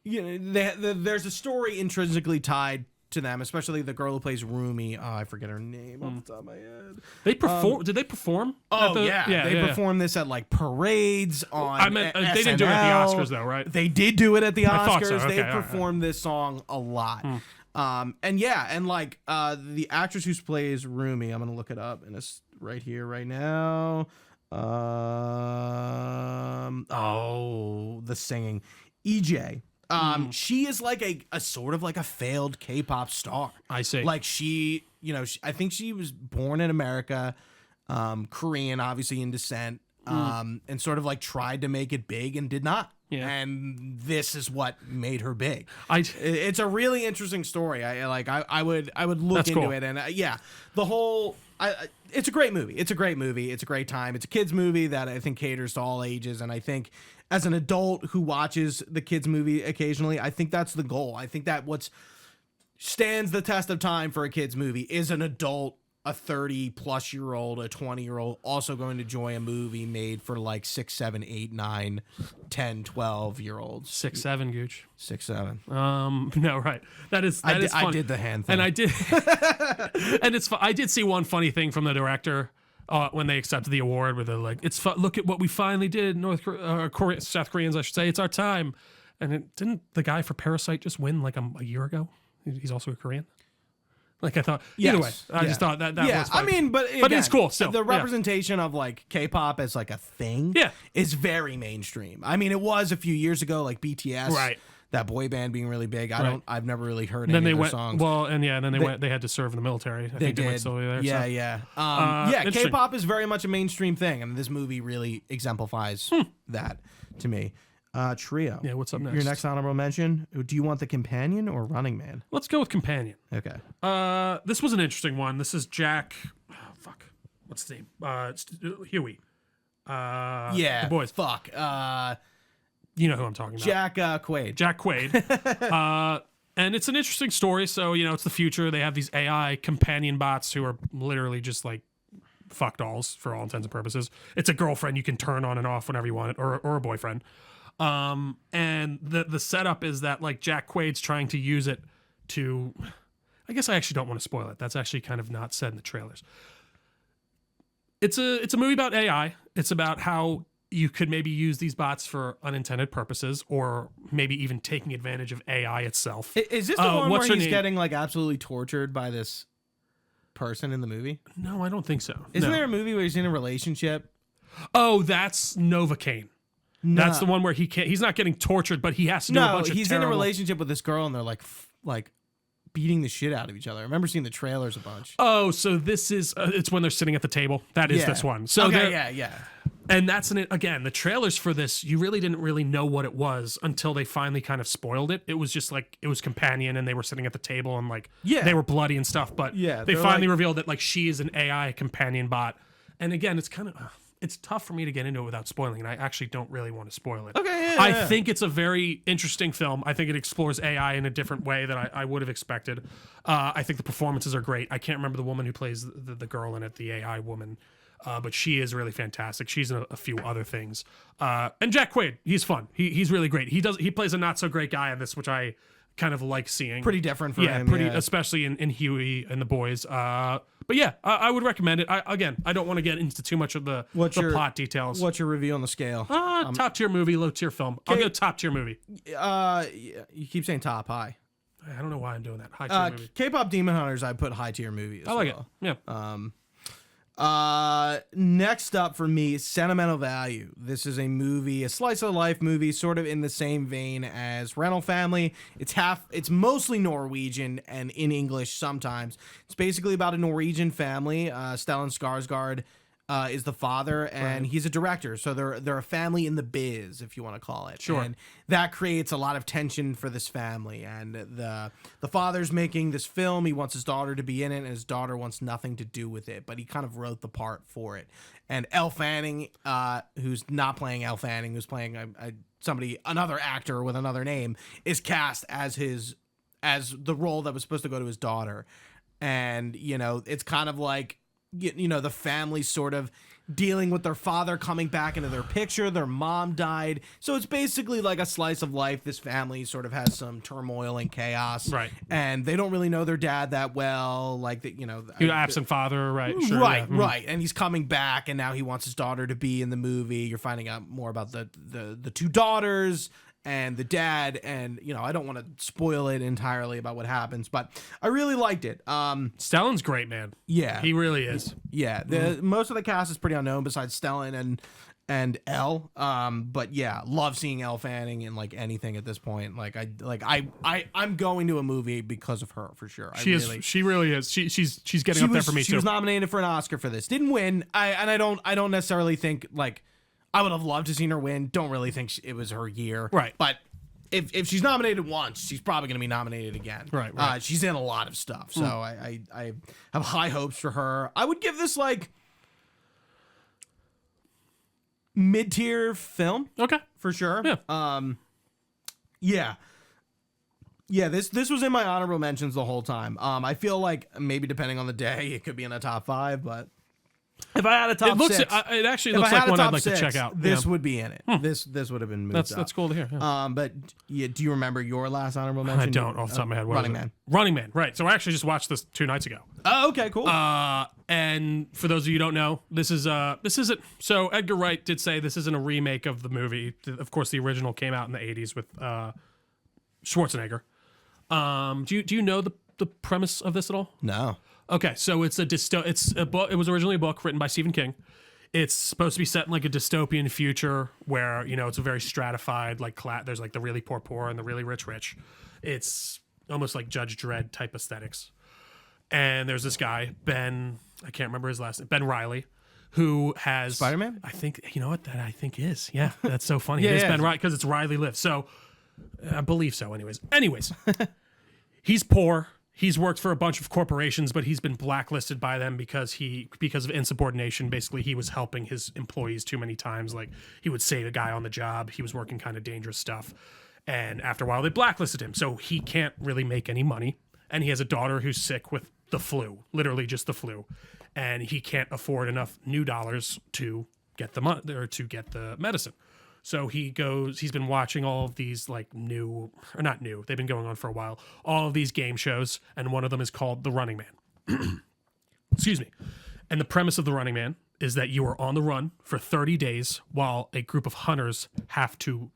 You know, there's a story intrinsically tied to them, especially the girl who plays Rumi. Oh, I forget her name off the top of my head. They perform. Did they perform? They performed this at like parades on. They didn't do it at the Oscars though, right? They did do it at the Oscars. I thought so. Okay, they performed this song a lot. And like the actress who plays Rumi, I'm gonna look it up, and it's right here, right now. The singing, EJ. She is like a sort of like a failed K-pop star. I see. Like she, you know, I think she was born in America, Korean, obviously in descent, and sort of like tried to make it big and did not. Yeah. And this is what made her big. It's a really interesting story. I would look into it, and the whole. It's a great movie. It's a great movie. It's a great time. It's a kids movie that I think caters to all ages, and I think as an adult who watches the kids movie occasionally, I think that's the goal. I think that what stands the test of time for a kids movie is an adult, a 30-plus-year-old, a 20-year-old also going to enjoy a movie made for like 6, 7, 8, 9, 10, 12-year-olds. 6, 7, Gooch. 6, 7. No, right. That is funny. I did the hand thing. And I did and I did see one funny thing from the director when they accepted the award, where they're like, "It's look at what we finally did, South Koreans, I should say. It's our time." And didn't the guy for Parasite just win like a year ago? He's also a Korean. Like I thought. Either way, I just thought that was funny. I mean, but it's cool. So the representation of like K-pop as like a thing, is very mainstream. I mean, it was a few years ago, like BTS, right? That boy band being really big. I've never really heard any of their songs. Well, and then they had to serve in the military. They did. K-pop is very much a mainstream thing, and this movie really exemplifies that to me. Trio. Yeah, what's up next? Your next honorable mention. Do you want The Companion or Running Man? Let's go with Companion. Okay. This was an interesting one. This is Jack. What's his name? Huey. The boys. Fuck. You know who I'm talking about. Jack Quaid. Jack Quaid. And it's an interesting story. So, you know, it's the future. They have these AI companion bots who are literally just like fuck dolls for all intents and purposes. It's a girlfriend you can turn on and off whenever you want it, or a boyfriend. And the setup is that like Jack Quaid's trying to use it to, I guess I actually don't want to spoil it. That's actually kind of not said in the trailers. It's a movie about AI. It's about how you could maybe use these bots for unintended purposes, or maybe even taking advantage of AI itself. Is this the one where he's getting like absolutely tortured by this person in the movie? No, I don't think so. Isn't there a movie where he's in a relationship? Oh, that's Novocaine. No. That's the one where he's not getting tortured, but he has to do a bunch of he's in a relationship with this girl, and they're like beating the shit out of each other. I remember seeing the trailers a bunch. Oh, so this is it's when they're sitting at the table. That is this one. So yeah. And that's again, the trailers for this, you really didn't really know what it was until they finally kind of spoiled it. It was just like, it was companion and they were sitting at the table and like, they were bloody and stuff. But they finally revealed that like she is an AI companion bot. And again, it's kind of, it's tough for me to get into it without spoiling. And I actually don't really want to spoil it. Okay, I think it's a very interesting film. I think it explores AI in a different way than I would have expected. I think the performances are great. I can't remember the woman who plays the girl in it, the AI woman. But she is really fantastic. She's in a few other things. And Jack Quaid, he's fun. He's really great. He plays a not so great guy in this, which I kind of like seeing. Pretty different for him. Especially in Huey and the boys. But yeah, I would recommend it. I don't want to get into too much of the plot details. What's your review on the scale? Top tier movie, low tier film. I'll go top tier movie. You keep saying top, high. I don't know why I'm doing that. High tier movie. K-pop Demon Hunters, I put high tier movie as I like well. it. Yeah. Next up for me, Sentimental Value. This is a movie, a slice of life movie, sort of in the same vein as Rental Family. It's mostly Norwegian and in English sometimes. It's basically about a Norwegian family. Stellan Skarsgård is the father, and he's a director. So they're a family in the biz, if you want to call it. Sure. And that creates a lot of tension for this family. And the father's making this film. He wants his daughter to be in it, and his daughter wants nothing to do with it. But he kind of wrote the part for it. And Elle Fanning, who's not playing Elle Fanning, who's playing another actor with another name, is cast as the role that was supposed to go to his daughter. And it's kind of like, the family sort of dealing with their father coming back into their picture. Their mom died. So it's basically like a slice of life. This family sort of has some turmoil and chaos. Right. And they don't really know their dad that well. Like, Your absent father, right? Sure, right, yeah. Right. And he's coming back, and now he wants his daughter to be in the movie. You're finding out more about the two daughters and the dad, and I don't want to spoil it entirely about what happens, but I really liked it. Stellan's great, man. Yeah, he really is. Yeah, most of the cast is pretty unknown besides Stellan and Elle. But yeah, love seeing Elle Fanning in like anything at this point. I'm going to a movie because of her for sure. She really is. She's getting up there for me too. She was nominated for an Oscar for this. Didn't win. I don't necessarily think like. I would have loved to seen her win. Don't really think it was her year. Right. But if she's nominated once, she's probably going to be nominated again. Right. She's in a lot of stuff. So I have high hopes for her. I would give this like mid-tier film. Okay. For sure. Yeah. Yeah, this was in my honorable mentions the whole time. I feel like maybe depending on the day, it could be in the top 5, but if I had a top 6, it actually looks like one I'd like to check out. This would be in it. This would have been moved up. That's cool to hear. Yeah. But do you remember your last honorable mention? I don't off the top of my head. Running Man. Running Man. Right. So I actually just watched this 2 nights ago. Oh, okay, cool. And for those of you who don't know, this isn't. So Edgar Wright did say this isn't a remake of the movie. Of course, the original came out in the 80s with Schwarzenegger. Do you know the premise of this at all? No. Okay, so it's a book. It was originally a book written by Stephen King. It's supposed to be set in like a dystopian future where it's a very stratified there's like the really poor and the really rich. It's almost like Judge Dredd type aesthetics. And there's this guy, Ben, I can't remember his last name, Ben Reilly, who has Spider-Man? I think that I think is. Yeah, that's so funny. It is Ben Reilly because it's Riley Lives. So I believe so anyways. He's poor. He's worked for a bunch of corporations, but he's been blacklisted by them because of insubordination. Basically, he was helping his employees too many times. Like, he would save a guy on the job. He was working kind of dangerous stuff. And after a while, they blacklisted him. So he can't really make any money. And he has a daughter who's sick with the flu, literally just the flu. And he can't afford enough new dollars to get the money or to get the medicine. So he's been watching all of these they've been going on for a while, all of these game shows, and one of them is called The Running Man. Excuse me. And the premise of The Running Man is that you are on the run for 30 days while a group of hunters have to,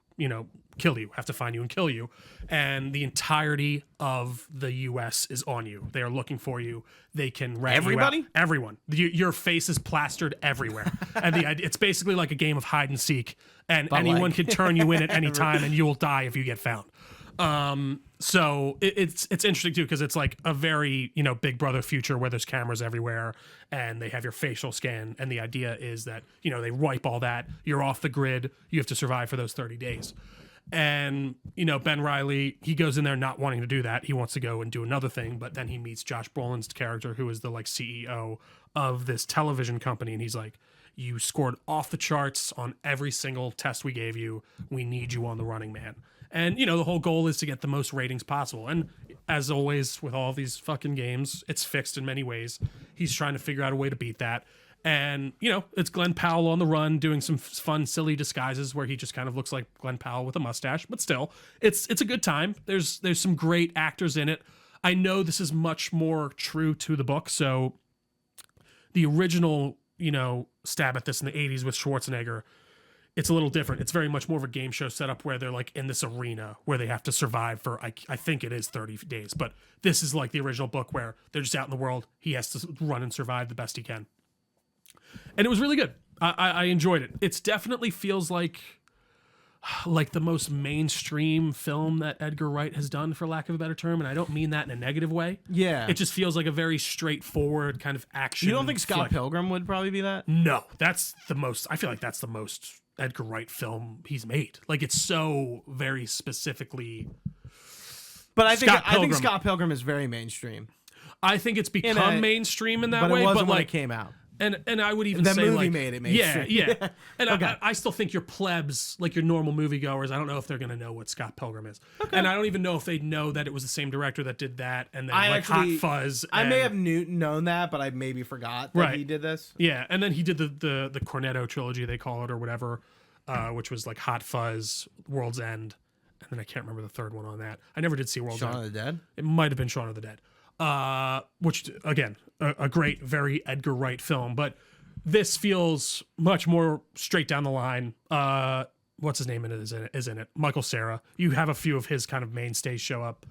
kill you, have to find you and kill you. And the entirety of the U.S. is on you. They are looking for you. They can rat Everybody? you out. Everyone. Your face is plastered everywhere. And the idea, it's basically like a game of hide and seek. And anyone can turn you in at any time, and you will die if you get found. So it's interesting too, because it's like a very, Big Brother future where there's cameras everywhere and they have your facial scan. And the idea is that, they wipe all that. You're off the grid. You have to survive for those 30 days. And, Ben Reilly, he goes in there not wanting to do that. He wants to go and do another thing. But then he meets Josh Brolin's character, who is the CEO of this television company. And he's like, you scored off the charts on every single test we gave you. We need you on the Running Man. And, the whole goal is to get the most ratings possible. And as always, with all these fucking games, it's fixed in many ways. He's trying to figure out a way to beat that. And, it's Glenn Powell on the run doing some fun, silly disguises where he just kind of looks like Glenn Powell with a mustache. But still, it's a good time. There's some great actors in it. I know this is much more true to the book. So the original, stab at this in the 80s with Schwarzenegger, it's a little different. It's very much more of a game show setup where they're like in this arena where they have to survive for, I think it is 30 days. But this is like the original book where they're just out in the world. He has to run and survive the best he can. And it was really good. I enjoyed it. It definitely feels like the most mainstream film that Edgar Wright has done, for lack of a better term. And I don't mean that in a negative way. Yeah. It just feels like a very straightforward kind of action. You don't think Scott Pilgrim would probably be that? No, I feel like that's the most Edgar Wright film he's made. Like, it's so very specifically. But I think Scott Pilgrim is very mainstream. I think it's become mainstream in that way. But it wasn't when like, it came out. And I would even that say movie like, made it mainstream. Yeah. And Okay. I still think your plebs, like your normal moviegoers, I don't know if they're going to know what Scott Pilgrim is. Okay. And I don't even know if they know that it was the same director that did that and then Hot Fuzz. I may have known that, but I maybe forgot that he did this. Yeah, and then he did the Cornetto trilogy, they call it, or whatever, which was like Hot Fuzz, World's End, and then I can't remember the third one on that. I never did see World's End. Shaun of the Dead? It might have been Shaun of the Dead. Which, again, a great, very Edgar Wright film, but this feels much more straight down the line. What's his name is in it? Michael Cera. You have a few of his kind of mainstays show up.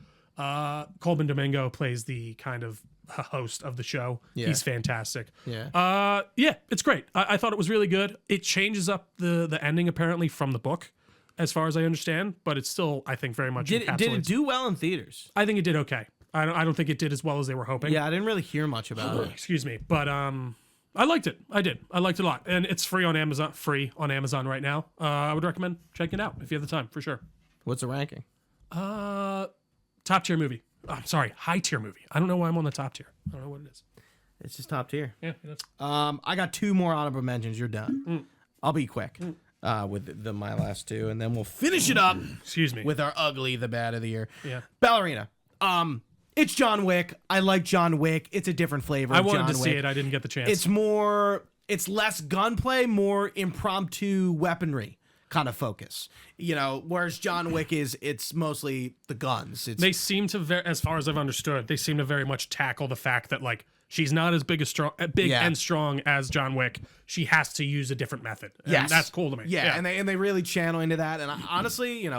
Colman Domingo plays the kind of host of the show. Yeah. He's fantastic. Yeah. Yeah, it's great. I thought it was really good. It changes up the ending apparently from the book, as far as I understand, but it's still, I think, very much Did it do well in theaters? I think it did okay. I don't think it did as well as they were hoping. Yeah, I didn't really hear much about it. Excuse me, but I liked it. I did. I liked it a lot, and it's free on Amazon right now. I would recommend checking it out if you have the time, for sure. What's the ranking? Top tier movie. I'm sorry, high tier movie. I don't know why I'm on the top tier. I don't know what it is. It's just top tier. Yeah. That's... I got two more honorable mentions. You're done. I'll be quick with my last two, and then we'll finish it up. Excuse me. With our ugly, the bad of the year. Yeah. Ballerina. It's John Wick. I like John Wick. It's a different flavor. I wanted to see it. I didn't get the chance. It's less gunplay, more impromptu weaponry kind of focus. Whereas John Wick it's mostly the guns. They seem to, as far as I've understood, they seem to very much tackle the fact that like she's not as big and strong as John Wick. She has to use a different method. And that's cool to me. Yeah. And they really channel into that. And honestly,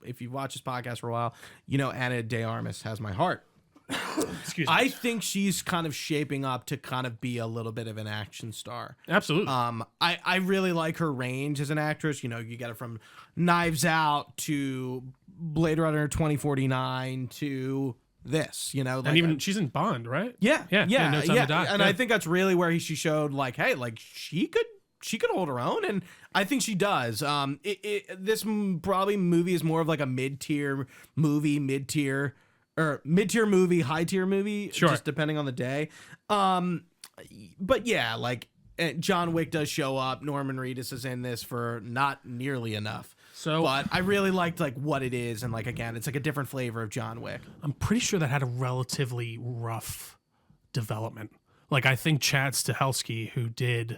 if you've watched this podcast for a while, Ana de Armas has my heart. Excuse me. I think she's kind of shaping up to kind of be a little bit of an action star. Absolutely. I really like her range as an actress. You get her from Knives Out to Blade Runner 2049 to this, and even she's in Bond, right? Yeah. No Time to Die. And I think that's really where she showed like, hey, like she could hold her own, and I think she does. This probably movie is more of like a mid-tier movie, high-tier movie, sure, just depending on the day. But yeah, like John Wick does show up. Norman Reedus is in this for not nearly enough. But I really liked like what it is, and like again, it's like a different flavor of John Wick. I'm pretty sure that had a relatively rough development. Like I think Chad Stahelski, who did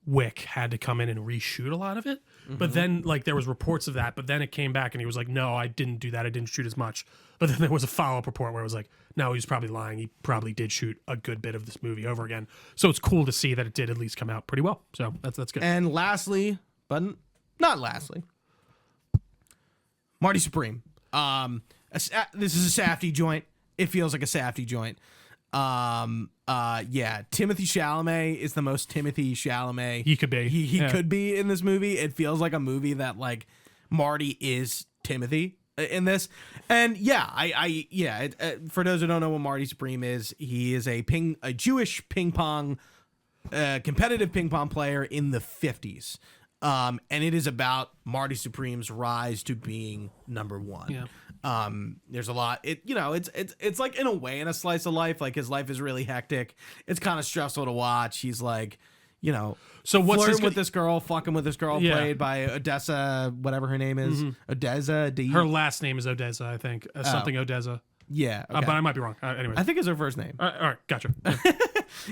Wick, had to come in and reshoot a lot of it. But then like there was reports of that, but then it came back and he was like, no, I didn't do that. I didn't shoot as much. But then there was a follow-up report where it was like, no, he was probably lying. He probably did shoot a good bit of this movie over again. So it's cool to see that it did at least come out pretty well. So that's good. And lastly, but not lastly, Marty Supreme. This is a Safdie joint. It feels like a Safdie joint. Yeah, Timothy Chalamet is the most Timothy Chalamet he could be. He could be in this movie. It feels like a movie that like Marty is Timothy in this. And yeah, for those who don't know what Marty Supreme is, he is a Jewish ping pong competitive ping pong player in the 50s. And it is about Marty Supreme's rise to being number one. Yeah. There's a lot. It's like in a way in a slice of life. Like his life is really hectic. It's kind of stressful to watch. He's like, so what's flirting with this girl, fucking with this girl played by Odessa, whatever her name is. Odessa. Her last name is Odessa, I think. Something Odessa. Yeah. Okay. But I might be wrong. Anyways. I think it's her first name. All right. Gotcha.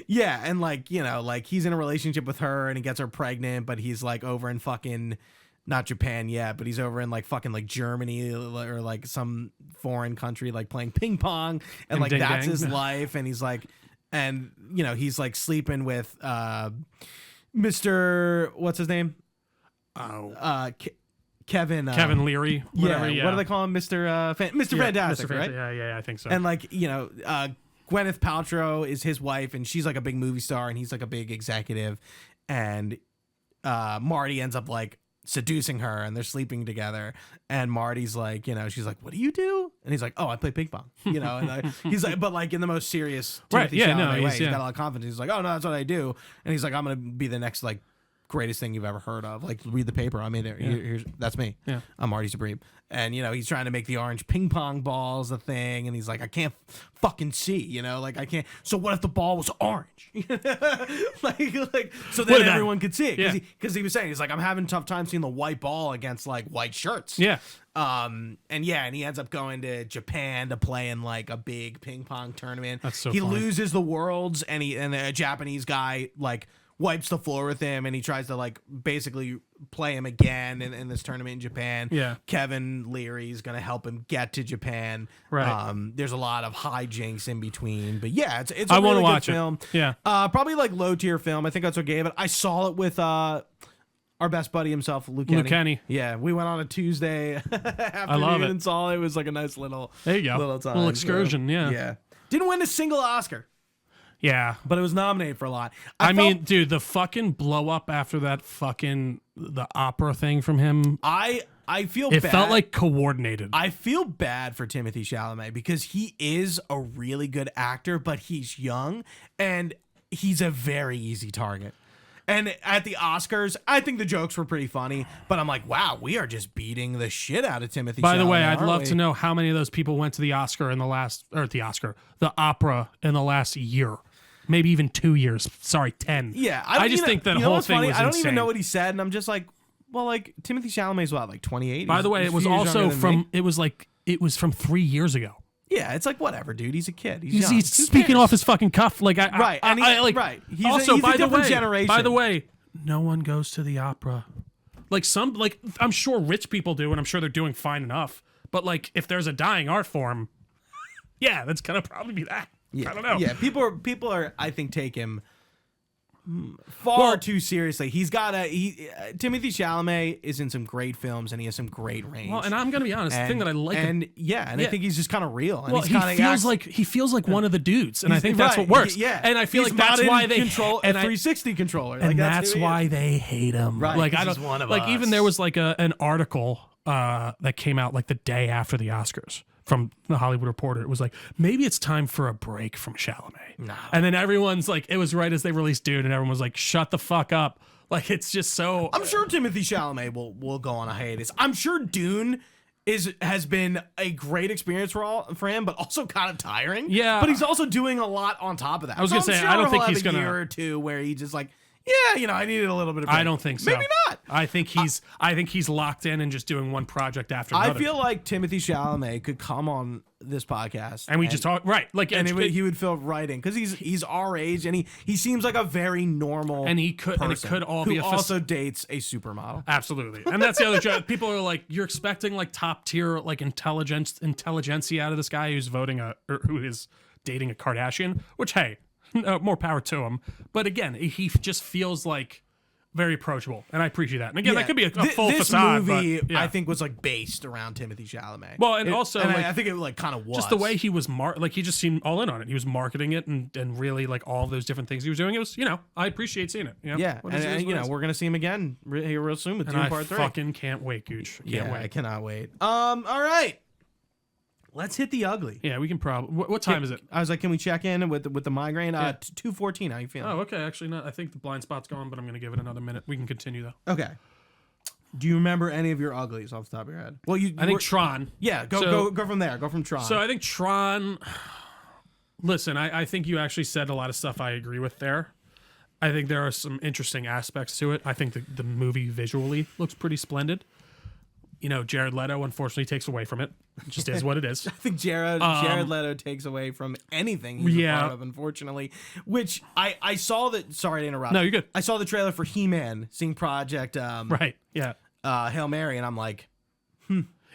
Yeah. And like, like he's in a relationship with her and he gets her pregnant, but he's like over in fucking, not Japan yet, but he's over in like fucking like Germany or like some foreign country, like playing ping pong. And like that's his life. And he's like, he's like sleeping with Mr. What's his name? Kevin Leary, whatever. Yeah. What do they call him? Mr. Fantastic, right? Yeah, I think so. And like, Gwyneth Paltrow is his wife, and she's like a big movie star, and he's like a big executive, and Marty ends up like seducing her, and they're sleeping together, and Marty's like, she's like, what do you do? And he's like, oh, I play ping pong, and he's like, but like in the most serious Timothy Chalamet way. He's got a lot of confidence. He's like, oh no, that's what I do, and he's like, I'm gonna be the next like greatest thing you've ever heard of. Like, read the paper. I made it. Here's that's me. Yeah. I'm Marty Supreme. And he's trying to make the orange ping pong balls a thing, and he's like, I can't fucking see, like I can't. So what if the ball was orange? like so then everyone could see it because he was saying, he's like, I'm having a tough time seeing the white ball against like white shirts. Yeah. And he ends up going to Japan to play in like a big ping pong tournament. That's so he funny. loses the worlds, and a Japanese guy like wipes the floor with him, and he tries to like basically play him again in this tournament in Japan. Yeah. Kevin Leary's gonna help him get to Japan. Right. There's a lot of hijinks in between, but yeah, it's a I really good watch film. It. Yeah. Probably like low tier film. I think that's what gave it. I saw it with our best buddy himself, Luke Kenny. Yeah, we went on a Tuesday afternoon and saw it. It was like a nice little there you go little time, little excursion. Yeah. Didn't win a single Oscar. Yeah. But it was nominated for a lot. I mean, dude, the fucking blow up after that fucking the opera thing from him. I feel bad. It felt like coordinated. I feel bad for Timothy Chalamet because he is a really good actor, but he's young and he's a very easy target. And at the Oscars, I think the jokes were pretty funny, but I'm like, wow, we are just beating the shit out of Timothy Chalamet. By the way, I'd love to know how many of those people went to the opera in the last year. Maybe even 2 years. Sorry, 10. Yeah. I just think that whole thing was insane. I don't even know what he said, and I'm just like, well, like, Timothy Chalamet's what, like 28? By the way, it was also from, it was from 3 years ago. Yeah, it's like, whatever, dude. He's a kid. He's speaking off his fucking cuff. Like, right. He's also, he's a different generation. By the way, no one goes to the opera. Like, I'm sure rich people do, and I'm sure they're doing fine enough. But, like, if there's a dying art form, yeah, that's going to probably be that. Yeah, I don't know. Yeah, people are I think take him far too seriously. He's got Timothy Chalamet is in some great films, and he has some great range. Well, and I'm gonna be honest, the thing that I like, I think he's just kind of real. And well, he feels like one of the dudes, and I think that's what works. And I feel like that's why they control a 360 controller, and that's why they hate him. Right? Like I don't one of like us. Even there was like an article that came out like the day after the Oscars from the Hollywood Reporter. It was like, maybe it's time for a break from Chalamet. No. And then everyone's like, it was right as they released Dune, and everyone was like, shut the fuck up. Like, it's just so. I'm sure Timothy Chalamet will go on a hiatus. I'm sure Dune has been a great experience for him, but also kind of tiring. Yeah. But he's also doing a lot on top of that. I was gonna say, I don't think he's gonna. A year or two where he just like, yeah, I needed a little bit of break. I don't think so. Maybe not. I think he's locked in and just doing one project after another. I feel like Timothy Chalamet could come on this podcast and we just talk like, and he would feel right in because he's our age and he seems like a very normal and he could person and it could all be who also dates a supermodel. Absolutely, and that's the other joke. People are like, you're expecting like top tier like intelligentsia out of this guy who's who is dating a Kardashian, which hey. More power to him. But again, he just feels like very approachable, and I appreciate that. And again, that could be a full this facade. Movie, but, yeah. I think, was like based around Timothée Chalamet. Well, and also, like, I think it like kind of was just the way he was he just seemed all in on it. He was marketing it and really like all those different things he was doing. It was, I appreciate seeing it. Yeah, and we're gonna see him again here real soon with Dune Part 3. I fucking can't wait, Gooch. Can't wait. I cannot wait. All right. Let's hit the ugly. Yeah, we can probably. What time is it? I was like, can we check in with the migraine? 2:14. How you feeling? Oh, okay. Actually, not. I think the blind spot's gone, but I'm going to give it another minute. We can continue though. Okay. Do you remember any of your uglies off the top of your head? Well, I think Tron. Yeah, go from there. Go from Tron. So I think Tron. Listen, I think you actually said a lot of stuff I agree with there. I think there are some interesting aspects to it. I think the movie visually looks pretty splendid. Jared Leto unfortunately takes away from it. It just is what it is. I think Jared Leto takes away from anything he's a part of, unfortunately. Which I saw that. Sorry to interrupt. No, you're good. I saw the trailer for He-Man seeing Project right. Yeah. Hail Mary, and I'm like,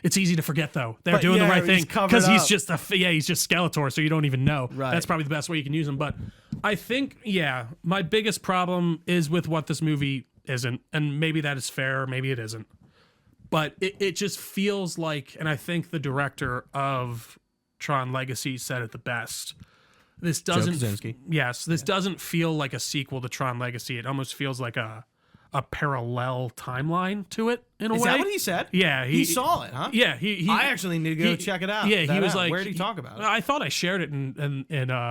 It's easy to forget though. They're doing the right thing because he's just Skeletor, so you don't even know. Right. That's probably the best way you can use him. But I think my biggest problem is with what this movie isn't, and maybe that is fair, maybe it isn't. But it just feels like, and I think the director of Tron Legacy said it the best. This doesn't. Doesn't feel like a sequel to Tron Legacy. It almost feels like a parallel timeline to it in a way. Is that what he said? Yeah, he saw it, huh? Yeah, he I actually need to go check it out. Yeah, he was like, where did he talk about it? I thought I shared it in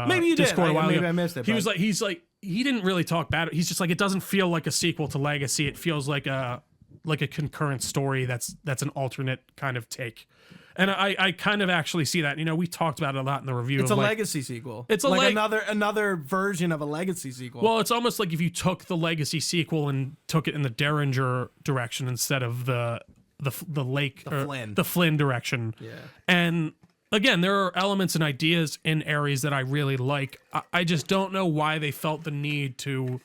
maybe you Discord did. a while Maybe ago. I missed it. He's like he didn't really talk bad. He's just like, it doesn't feel like a sequel to Legacy. It feels like a concurrent story that's an alternate kind of take. And I kind of actually see that. We talked about it a lot in the review. It's a legacy sequel. It's another version of a legacy sequel. Well, it's almost like if you took the legacy sequel and took it in the Derringer direction instead of the Flynn direction. Yeah. And again, there are elements and ideas in Ares that I really like. I just don't know why they felt the need to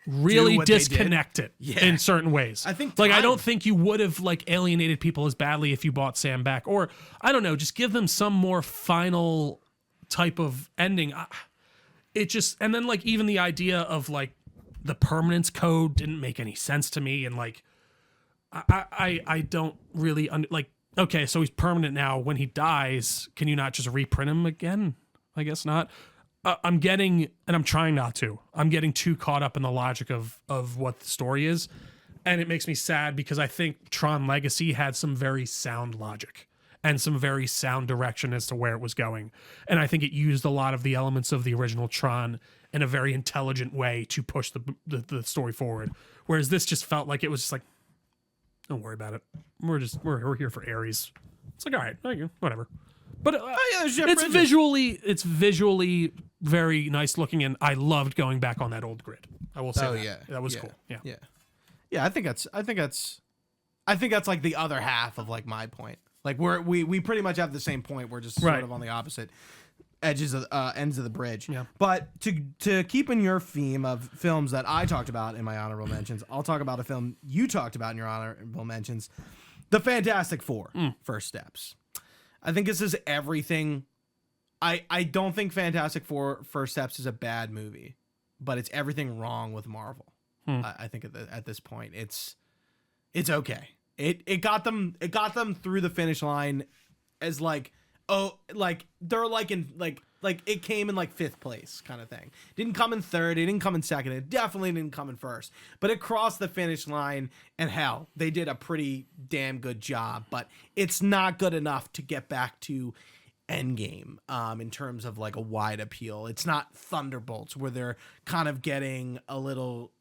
really disconnect it in certain ways. I think I don't think you would have alienated people as badly if you bought Sam back, or I don't know, just give them some more final type of ending. It just, and then even the idea of the permanence code didn't make any sense to me, and I don't really okay, so he's permanent now. When he dies, can you not just reprint him again? I guess not. I'm getting, and I'm trying not to, I'm getting too caught up in the logic of what the story is. And it makes me sad because I think Tron Legacy had some very sound logic and some very sound direction as to where it was going. And I think it used a lot of the elements of the original Tron in a very intelligent way to push the story forward. Whereas this just felt like it was just don't worry about it. We're here for Ares. It's all right, whatever. But it's visually very nice looking, and I loved going back on that old grid. I will say that was cool. Yeah. I think that's the other half of my point. We pretty much have the same point. We're just sort of on the opposite ends of the bridge. Yeah. But to keep in your theme of films that I talked about in my honorable mentions, I'll talk about a film you talked about in your honorable mentions, The Fantastic Four: First Steps. I think this is everything. I don't think Fantastic Four: First Steps is a bad movie, but it's everything wrong with Marvel. I think at this point, it's okay. It got them through the finish line as they're it came in fifth place kind of thing. Didn't come in third. It didn't come in second. It definitely didn't come in first. But it crossed the finish line, and hell, they did a pretty damn good job. But it's not good enough to get back to Endgame in terms of a wide appeal. It's not Thunderbolts where they're kind of getting a little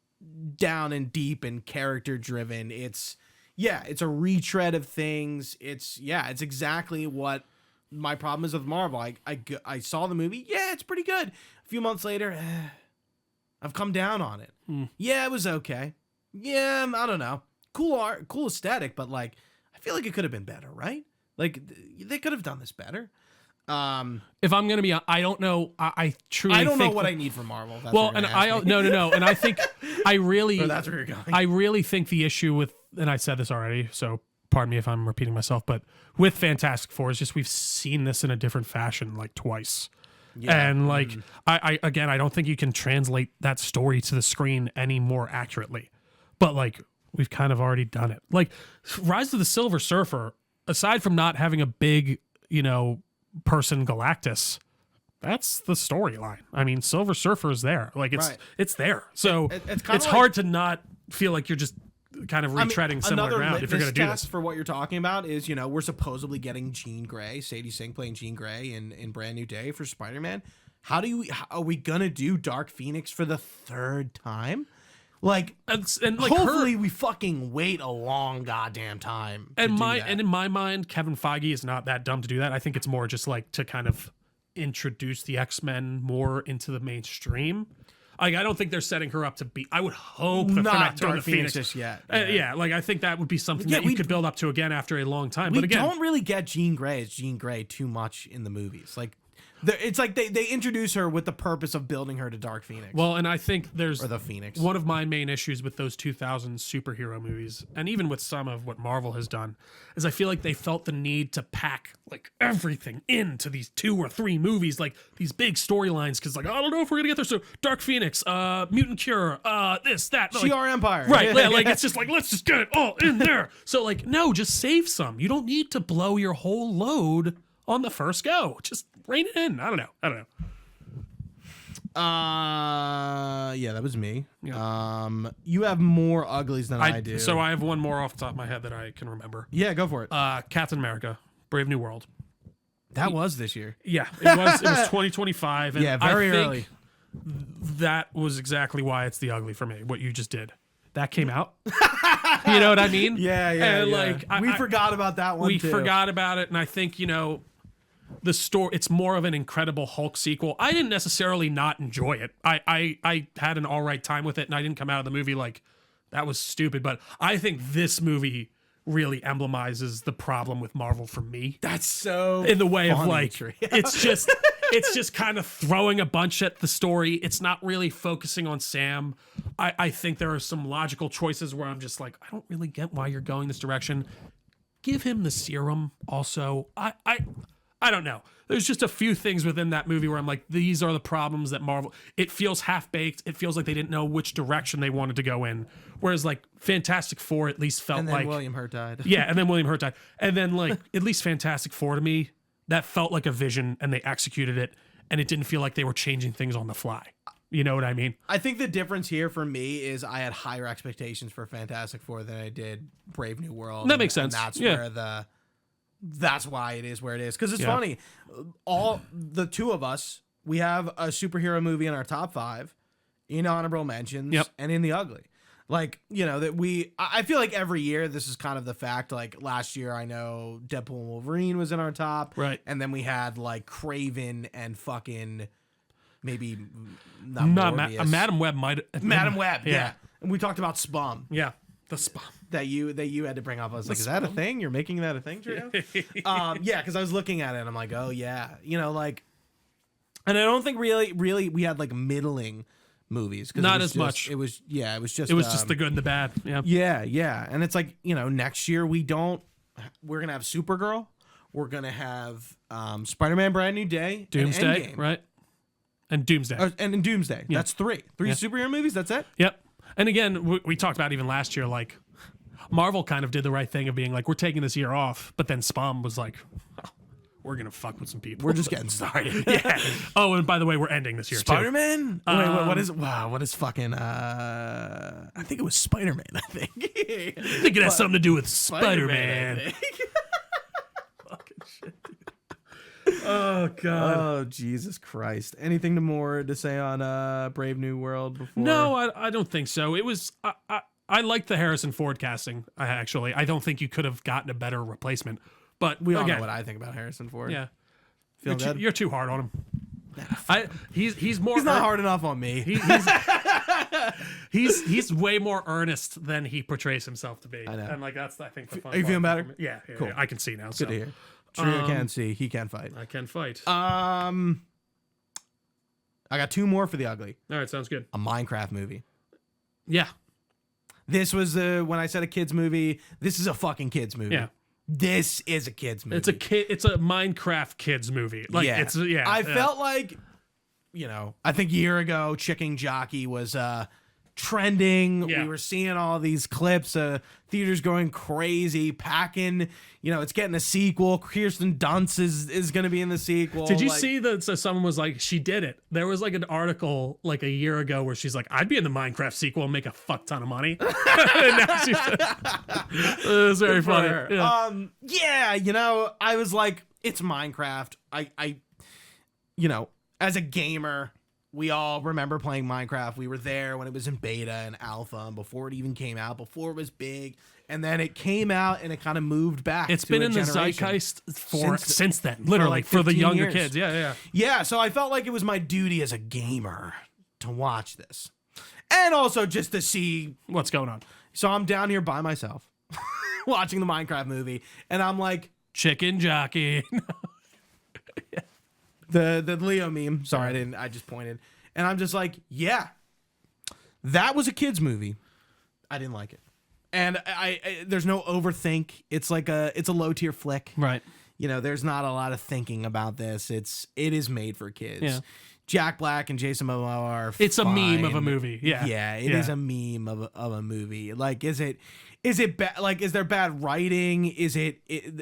down and deep and character driven. It's a retread of things. It's exactly what my problem is with Marvel. I saw the movie. Yeah, it's pretty good. A few months later, I've come down on it. Yeah, it was okay. Yeah, I don't know. Cool art, cool aesthetic, but I feel like it could have been better, right? They could have done this better. If I'm gonna be, I don't know. I truly don't think know what I need from Marvel. No, and I think I really, that's where you're going. I really think the issue with, and I said this already, so pardon me if I'm repeating myself, but with Fantastic Four is just we've seen this in a different fashion twice. Yeah. And I don't think you can translate that story to the screen any more accurately. but like we've kind of already done it. Like Rise of the Silver Surfer, aside from not having a big, person Galactus, that's the storyline. I mean, Silver Surfer is there. Like it's there. So it's hard to not feel like you're just kind of retreading similar ground if you're going to do this. For what you're talking about is, we're supposedly getting Jean Grey, Sadie Sink playing Jean Grey in Brand New Day for Spider-Man. How are we going to do Dark Phoenix for the third time? Like, and like hopefully we fucking wait a long goddamn time. And in my mind, Kevin Feige is not that dumb to do that. I think it's more just like to kind of introduce the X-Men more into the mainstream. Like, I don't think they're setting her up to be. I would hope that they're not doing the Phoenix just yet. Yeah, like I think that would be something that you could build up to again after a long time. But again, don't really get Jean Grey as Jean Grey too much in the movies. Like, it's like they introduce her with the purpose of building her to Dark Phoenix. Well, and I think there's the Phoenix. One of my main issues with those 2000 superhero movies, and even with some of what Marvel has done, is I feel like they felt the need to pack like everything into these 2 or 3 movies, like these big storylines. Because like, I don't know if we're gonna get there. So Dark Phoenix, Mutant Cure, this, that, Shi'ar Empire, right? Yeah, like it's just like let's just get it all in there. So like, no, just save some. You don't need to blow your whole load on the first go. Just rein it in. I don't know. Yeah, that was me. Yeah. You have more uglies than I do. So I have one more off the top of my head that I can remember. Yeah, go for it. Captain America, Brave New World. That was this year. Yeah, it was 2025. And yeah, very early. That was exactly why it's the ugly for me, what you just did. That came out. You know what I mean? Yeah. And like we forgot about that one. We forgot about it, and I think, the story, it's more of an Incredible Hulk sequel. I didn't necessarily not enjoy it. I had an all right time with it, and I didn't come out of the movie like that was stupid. But I think this movie really emblemizes the problem with Marvel for me. That's so in the way of like it's just kind of throwing a bunch at the story. It's not really focusing on Sam. I think there are some logical choices where I'm just like, I don't really get why you're going this direction. Give him the serum also. I don't know. There's just a few things within that movie where I'm like, these are the problems that Marvel... It feels half-baked. It feels like they didn't know which direction they wanted to go in. Whereas, like, Fantastic Four at least felt like... And then William Hurt died. Yeah, and then William Hurt died. And then, like, at least Fantastic Four to me, that felt like a vision, and they executed it, and it didn't feel like they were changing things on the fly. You know what I mean? I think the difference here for me is I had higher expectations for Fantastic Four than I did Brave New World. That makes sense. And that's why it is where it is. Because it's funny. All the two of us, we have a superhero movie in our top 5, in honorable mentions, and in the ugly. Like, I feel like every year this is kind of the fact. Like last year, I know Deadpool and Wolverine was in our top. Right. And then we had like Craven and fucking maybe Madam Web might. Madam Web, yeah. And we talked about Spum. Yeah. The Spum. That you had to bring up. I was like, is that a thing? You're making that a thing, Trio? Yeah, because I was looking at it and I'm like, oh yeah. And I don't think really we had like middling movies. Not as much. It was just the good and the bad. Yeah. Yeah. And it's like, next year we're gonna have Supergirl. We're gonna have Spider-Man Brand New Day. Doomsday, and right? And Doomsday. And Doomsday. Yeah. That's 3 superhero movies, that's it? Yep. And again, we talked about even last year, like, Marvel kind of did the right thing of being like, we're taking this year off, but then Spum was like, we're going to fuck with some people. We're just getting started. Yeah. Oh, and by the way, we're ending this year, Spider-Man? Wait, what is fucking, I think it was Spider-Man, I think. I think it has something to do with Spider-Man. Fucking shit, dude. Oh, God. Oh, Jesus Christ. Anything more to say on Brave New World before? No, I don't think so. It was... I like the Harrison Ford casting, actually. I don't think you could have gotten a better replacement. But we all know what I think about Harrison Ford. Yeah. You're too hard on him. He's more... He's not hard enough on me. He's way more earnest than he portrays himself to be. I know. And like that's, I think, the fun Are you feeling better? Yeah. Cool. Yeah, I can see now. Good to hear. Trio can see. He can fight. I can fight. I got 2 more for the ugly. All right, sounds good. A Minecraft movie. Yeah. This was when I said a kids movie. This is a fucking kids movie. Yeah. This is a kids movie. It's a Minecraft kids movie. Like I felt like, I think a year ago, Chicken Jockey was trending. Yeah. We were seeing all these clips, theaters going crazy, packing. It's getting a sequel. Kirsten Dunst is going to be in the sequel. Did you see that? So someone was like, she did it. There was like an article like a year ago where she's like, I'd be in the Minecraft sequel and make a fuck ton of money. And now she's, it was very funny. I was like, it's Minecraft. I as a gamer, we all remember playing Minecraft. We were there when it was in beta and alpha and before it even came out, before it was big. And then it came out and it kind of moved back. It's been in the zeitgeist since then, literally, for the younger kids. Yeah. Yeah, so I felt like it was my duty as a gamer to watch this. And also just to see what's going on. So I'm down here by myself watching the Minecraft movie. And I'm like, chicken jockey. The Leo meme. Sorry, I just pointed. And I'm just like, yeah, that was a kid's movie. I didn't like it. And I there's no overthink. It's a low tier flick. Right. There's not a lot of thinking about this. It is made for kids. Yeah. Jack Black and Jason Momoa are It's fine. a meme of a movie. Yeah. Yeah, it is a meme of a movie. Like, is it bad? Like, is there bad writing?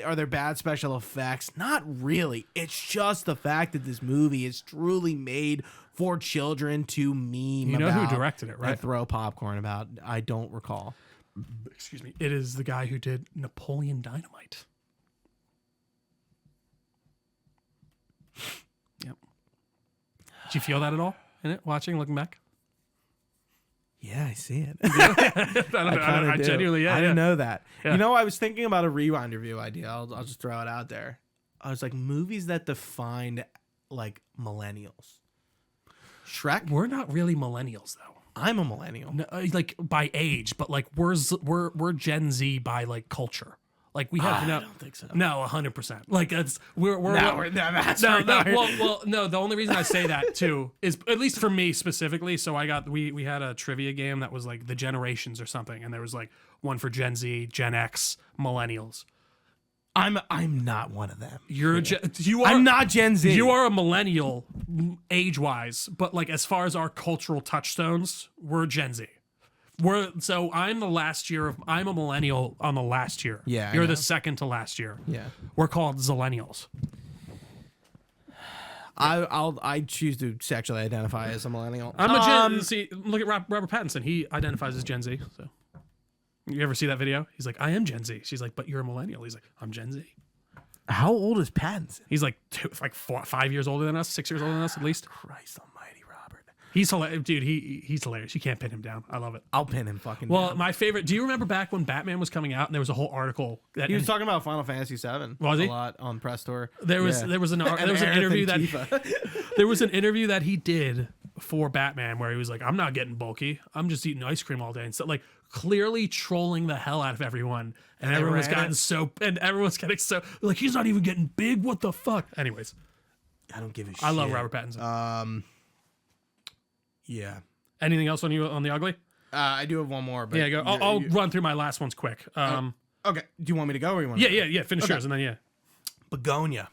Are there bad special effects? Not really. It's just the fact that this movie is truly made for children to meme. You know who directed it, right? And throw popcorn about. I don't recall. Excuse me. It is the guy who did Napoleon Dynamite. Yep. Did you feel that at all in it? Looking back? Yeah, I see it. I genuinely, I didn't know that. Yeah. I was thinking about a rewind review idea. I'll just throw it out there. I was like, movies that defined like millennials. Shrek. We're not really millennials though. I'm a millennial. No, like by age, but like we're Gen Z by like culture. Like we have I don't think so. No, 100%. Like that's we're that's no. Well, no. The only reason I say that too is at least for me specifically. So we had a trivia game that was like the generations or something, and there was like one for Gen Z, Gen X, millennials. I'm not one of them. I'm not Gen Z. You are a millennial age wise, but like as far as our cultural touchstones, we're Gen Z. So I'm I'm a millennial on the last year. Yeah. You're the second to last year. Yeah. We're called Zillennials. I choose to sexually identify as a millennial. I'm a Gen Z. Look at Robert Pattinson. He identifies as Gen Z. So you ever see that video? He's like, I am Gen Z. She's like, but you're a millennial. He's like, I'm Gen Z. How old is Pattinson? He's like 5 years older than us, 6 years older than us at least. Christ almighty, Robert. He's hilarious. Dude, he's hilarious. You can't pin him down. I love it. I'll pin him fucking down. Well, my favorite, do you remember back when Batman was coming out and there was a whole article that he was talking about Final Fantasy VII was he? a lot on Press Tour. There was an interview there was an interview that he did for Batman where he was like, I'm not getting bulky. I'm just eating ice cream all day. And so like clearly trolling the hell out of everyone. And everyone's getting so like, he's not even getting big. What the fuck? Anyways. I don't give a shit. I love Robert Pattinson. Yeah. Anything else on the ugly? I do have one more, but yeah, go. I'll run through my last ones quick. Okay. Do you want me to go or you want? Yeah. Finish yours and then Begonia.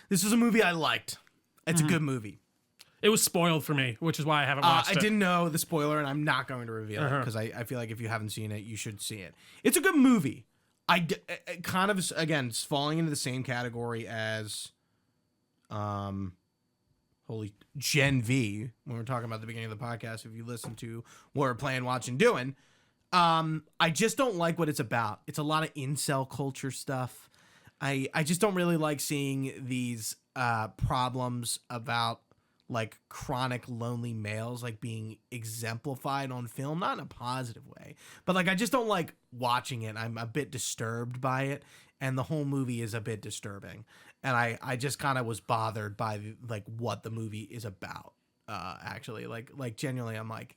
This is a movie I liked. It's a good movie. It was spoiled for me, which is why I haven't watched it. I didn't know the spoiler, and I'm not going to reveal it because I feel like if you haven't seen it, you should see it. It's a good movie. I kind of, again, it's falling into the same category as Gen V, when we're talking about the beginning of the podcast, if you listen to what we're playing, watching, doing. I just don't like what it's about. It's a lot of incel culture stuff. I just don't really like seeing these problems about like chronic lonely males like being exemplified on film, not in a positive way, but like I just don't like watching it. I'm a bit disturbed by it, and the whole movie is a bit disturbing, and I just kind of was bothered by like what the movie is about. Actually, like genuinely, I'm like,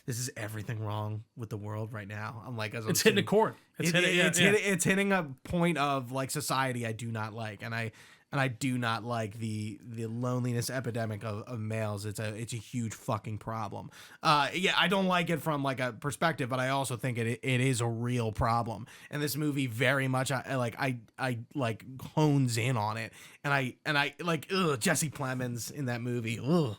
this is everything wrong with the world right now. I'm like, it's hitting a chord. It's hitting a point of like society I do not like, and I do not like the loneliness epidemic of males. It's a huge fucking problem. I don't like it from like a perspective, but I also think it is a real problem. And this movie very much I hones in on it. And I like Jesse Plemons in that movie. Ugh.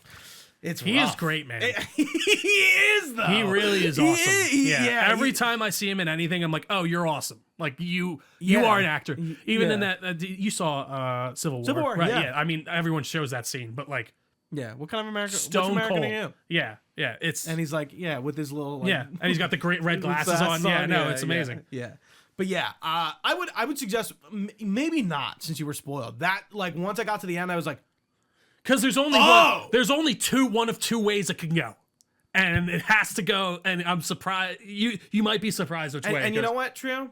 He is great, man. He is though. He really is awesome. Every he, time I see him in anything, I'm like, oh, you're awesome. Like you are an actor. Even in that, you saw Civil War. Civil War, right? yeah. I mean, everyone shows that scene, but like, yeah. What kind of American? Stone American cold. are you? Yeah. It's And he's like, yeah, with his little like, and he's got the great red glasses on. Yeah, no, it's amazing. Yeah. But yeah, I would suggest maybe not, since you were spoiled. That like once I got to the end, I was like, because there's only one of two ways it can go, and it has to go. And I'm surprised you might be surprised which way. And you know what, Trio?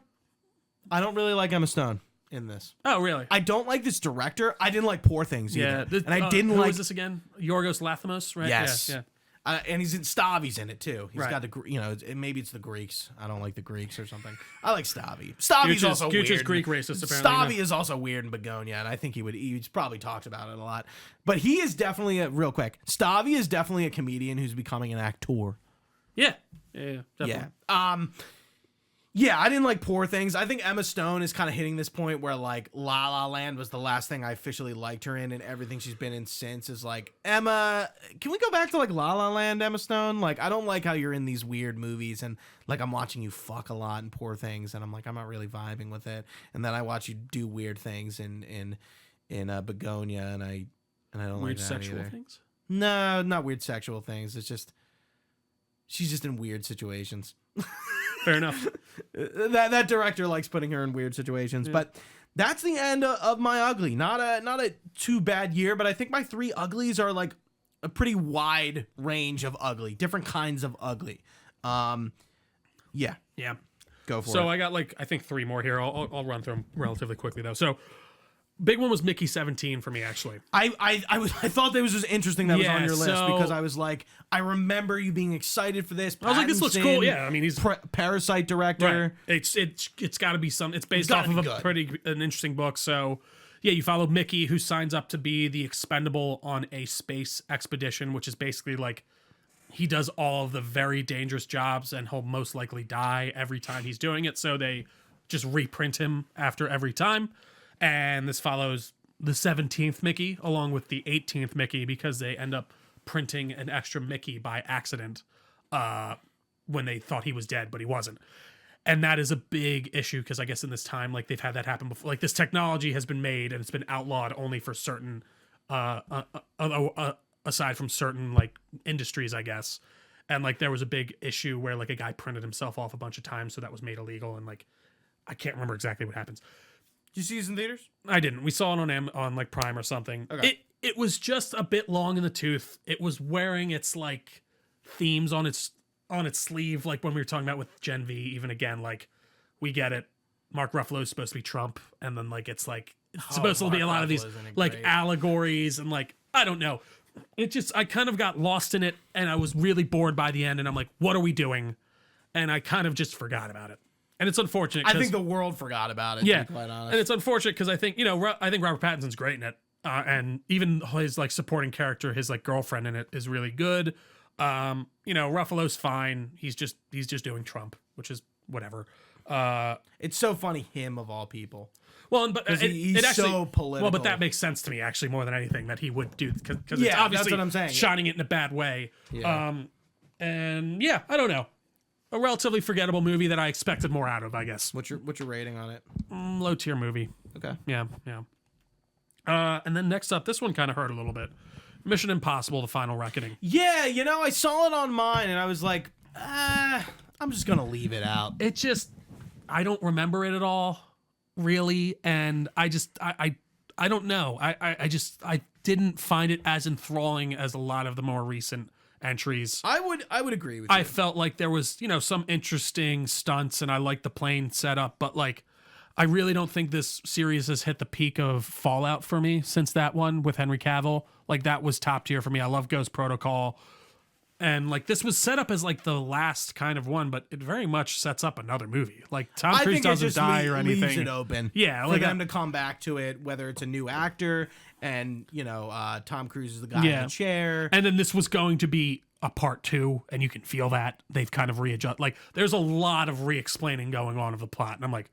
I don't really like Emma Stone in this. Oh, really? I don't like this director. I didn't like Poor Things either. Yeah, and I didn't who like. Who is this again? Yorgos Lanthimos, right? Yes. Yeah. And he's in Stavi's in it too. He's Right. got the maybe it's the Greeks. I don't like the Greeks or something. I like Stavi. Stavi's also weird. Gucci's Greek racist apparently. Stavi is also weird in Begonia, and I think he's probably talked about it a lot. But he is definitely real quick. Stavi is definitely a comedian who's becoming an actor. Yeah, definitely. Yeah. Yeah, I didn't like Poor Things. I think Emma Stone is kind of hitting this point where like La La Land was the last thing I officially liked her in, and everything she's been in since is like, Emma, can we go back to like La La Land, Emma Stone? Like, I don't like how you're in these weird movies, and like I'm watching you fuck a lot in Poor Things, and I'm like, I'm not really vibing with it. And then I watch you do weird things in Begonia, and I don't Weird like that sexual either. things? No, not weird sexual things. It's just she's just in weird situations. Fair enough. That director likes putting her in weird situations, but that's the end of my ugly. Not a too bad year, but I think my 3 uglies are like a pretty wide range of ugly, different kinds of ugly. Yeah, go for it. So I got like I think 3 more here. I'll run through them relatively quickly though. So big one was Mickey 17 for me actually. I thought that was just interesting that was on your list so- because I was like, I remember you being excited for this. I was like, this looks cool. Yeah, I mean he's Parasite director. Right. It's got to be some. It's based gotta off of be an good. interesting book. So yeah, you follow Mickey, who signs up to be the expendable on a space expedition, which is basically like he does all of the very dangerous jobs, and he'll most likely die every time he's doing it. So they just reprint him after every time, and this follows the 17th Mickey along with the 18th Mickey because they end up printing an extra Mickey by accident when they thought he was dead, but he wasn't. And that is a big issue because I guess in this time, like they've had that happen before. Like this technology has been made and it's been outlawed only for certain, aside from certain like industries, I guess. And like there was a big issue where like a guy printed himself off a bunch of times, so that was made illegal. And like I can't remember exactly what happens. Did you see this in theaters? I didn't. We saw it on like Prime or something. Okay. It was just a bit long in the tooth. It was wearing its like themes on its sleeve, like when we were talking about with Gen V. Even again, like we get it. Mark Ruffalo's supposed to be Trump, and then like it's supposed to be a lot of these like allegories and like I don't know. It just I kind of got lost in it, and I was really bored by the end. And I'm like, what are we doing? And I kind of just forgot about it. And it's unfortunate. I think the world forgot about it. Yeah, to be quite honest. And it's unfortunate because I think Robert Pattinson's great in it, and even his like supporting character, his like girlfriend in it, is really good. Ruffalo's fine. He's just doing Trump, which is whatever. It's so funny, him of all people. Well, but he's actually, so political. Well, but that makes sense to me actually more than anything that he would do because it's Yeah, obviously that's what I'm saying. shining it in a bad way. Yeah. And yeah, I don't know. A relatively forgettable movie that I expected more out of, I guess. What's your rating on it? Low tier movie. Okay. Yeah. And then next up, this one kind of hurt a little bit. Mission Impossible: The Final Reckoning. Yeah, I saw it on mine and I was like, I'm just gonna leave it out. It just, I don't remember it at all, really, and I don't know. I didn't find it as enthralling as a lot of the more recent entries. I would agree with you. I felt like there was, some interesting stunts and I liked the plane setup, but like I really don't think this series has hit the peak of Fallout for me since that one with Henry Cavill. Like that was top tier for me. I love Ghost Protocol. And like this was set up as like the last kind of one, but it very much sets up another movie. Like Tom Cruise doesn't die or anything. Leaves it open. Yeah, for like them to come back to it, whether it's a new actor and Tom Cruise is the guy in the chair. And then this was going to be a part 2, and you can feel that they've kind of readjusted. Like there's a lot of re-explaining going on of the plot, and I'm like,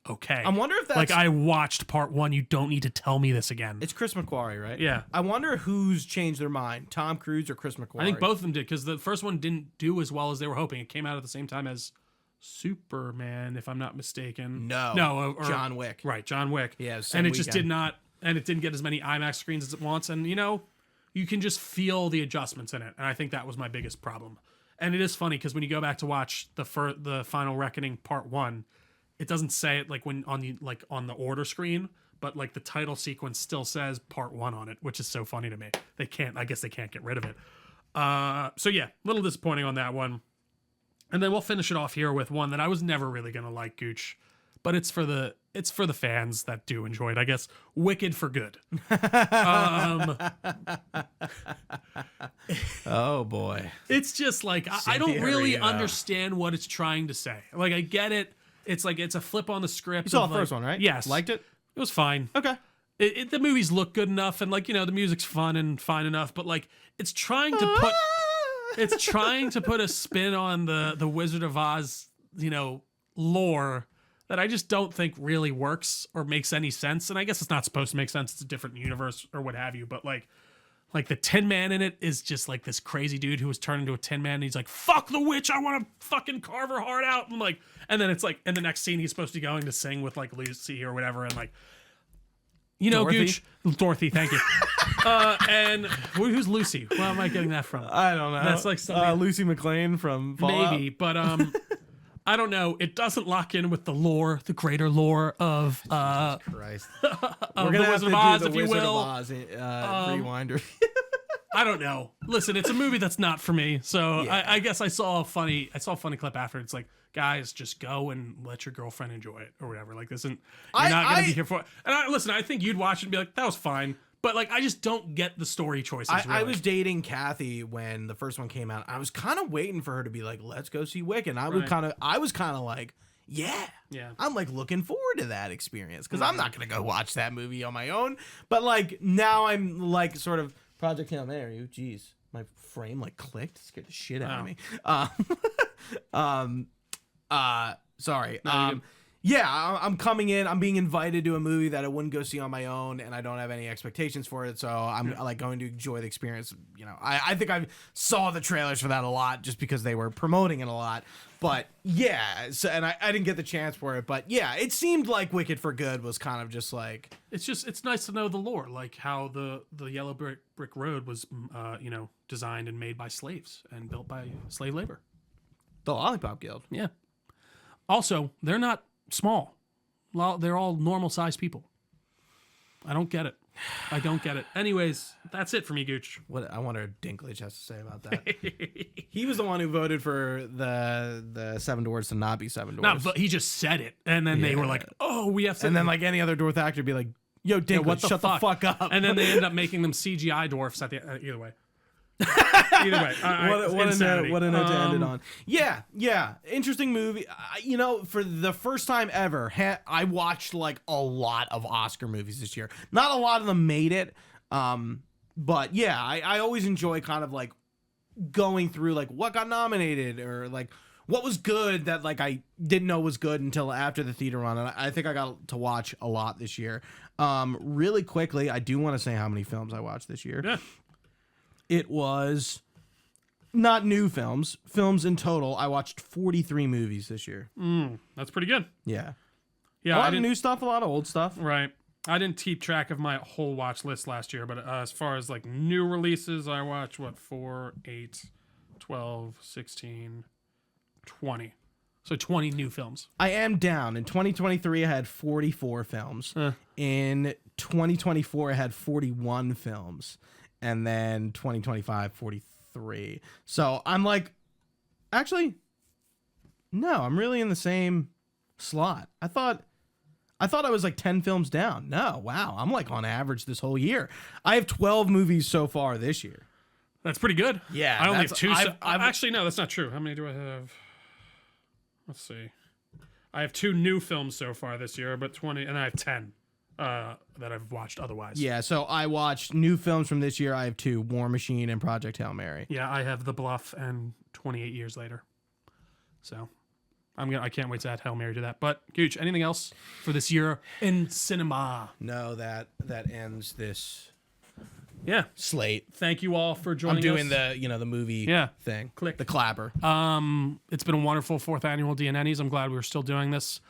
okay. I wonder if that's like I watched part 1. You don't need to tell me this again. It's Chris McQuarrie, right? Yeah. I wonder who's changed their mind, Tom Cruise or Chris McQuarrie. I think both of them did, because the first one didn't do as well as they were hoping. It came out at the same time as Superman, if I'm not mistaken. No, John Wick. Right, John Wick. Yeah, and it just did not, and it didn't get as many IMAX screens as it wants. And you can just feel the adjustments in it, and I think that was my biggest problem. And it is funny because when you go back to watch the Final Reckoning Part 1, it doesn't say it like when on the order screen, but like the title sequence still says Part 1 on it, which is so funny to me. I guess they can't get rid of it. So yeah, a little disappointing on that one. And then we'll finish it off here with one that I was never really gonna like, Gooch, but it's for the fans that do enjoy it, I guess. Wicked for Good. Oh boy, it's just like I don't really understand what it's trying to say. Like I get it. It's like it's a flip on the script. You saw the first one, right? Yes, liked it. It was fine. Okay. The movies look good enough, and the music's fun and fine enough, but like it's trying to put a spin on the Wizard of Oz, lore that I just don't think really works or makes any sense. And I guess it's not supposed to make sense. It's a different universe or what have you. But like the Tin Man in it is just like this crazy dude who was turned into a Tin Man. And he's like, fuck the witch. I want to fucking carve her heart out. And then it's like, in the next scene, he's supposed to be going to sing with like Lucy or whatever. And like, Dorothy? Gooch, Dorothy, thank you. And who's Lucy? Where am I getting that from? I don't know. That's like something. Lucy McLean from Fallout. Maybe, but I don't know. It doesn't lock in with the lore, the greater lore of Christ. We're gonna the Wizard of Oz, if you will. Oz, rewinder. I don't know. Listen, it's a movie that's not for me. So Yeah. I guess I saw a funny clip after. It's like, guys, just go and let your girlfriend enjoy it or whatever. Like, listen, you're not gonna be here for it. And I think you'd watch it and be like, that was fine. But like, I just don't get the story choices. I was dating Kathy when the first one came out. I was kind of waiting for her to be like, "Let's go see Wick," and I was kind of like, "Yeah, I'm like looking forward to that experience because I'm not gonna go watch that movie on my own." But like now, I'm like sort of Project Hail Mary. Jeez, my frame like clicked, scared the shit out of me. Sorry. No, yeah, I'm coming in. I'm being invited to a movie that I wouldn't go see on my own, and I don't have any expectations for it. So I'm like going to enjoy the experience. I think I saw the trailers for that a lot just because they were promoting it a lot. But yeah, so and I didn't get the chance for it. But yeah, it seemed like Wicked for Good was kind of just like it's nice to know the lore, like how the yellow brick road was designed and made by slaves and built by slave labor. The Lollipop Guild. Yeah. Also, they're not small. Well, they're all normal sized people. I don't get it. Anyways, that's it for me, Gooch. What I wonder what Dinklage has to say about that. He was the one who voted for the Seven Dwarfs to not be Seven Dwarfs. No, but he just said it, and then they were like, "Oh, we have to." And then like any other dwarf actor, be like, "Yo, Dinklage, shut the fuck up." And then they end up making them CGI dwarfs at the either way. Either way, what a note to end it on. Yeah, interesting movie. For the first time ever, I watched like a lot of Oscar movies this year. Not a lot of them made it, but yeah, I always enjoy kind of like going through like what got nominated or like what was good that like I didn't know was good until after the theater run. And I think I got to watch a lot this year. Really quickly, I do want to say how many films I watched this year. Yeah. It was not new films in total. I watched 43 movies this year. That's pretty good. Yeah. Yeah. A lot of new stuff, a lot of old stuff. Right. I didn't keep track of my whole watch list last year, but as far as like new releases, I watched 4, 8, 12, 16, 20. So 20 new films. I am down. In 2023, I had 44 films. In 2024, I had 41 films. And then 2025, 43. So I'm like, actually, no, I'm really in the same slot. I thought I was like 10 films down. No, wow. I'm like on average this whole year. I have 12 movies so far this year. That's pretty good. Yeah. I only have 2. Actually, no, that's not true. How many do I have? Let's see. I have 2 new films so far this year, but 20, and I have 10. That I've watched otherwise. Yeah, so I watched new films from this year. I have 2, War Machine and Project Hail Mary. Yeah, I have The Bluff and 28 Years Later. So, I can't wait to add Hail Mary to that. But Gooch, anything else for this year in cinema? No, that ends this slate. Thank you all for joining us. I'm doing the movie thing. Click. The clapper. It's been a wonderful 4th annual DNNeys. I'm glad we're still doing this.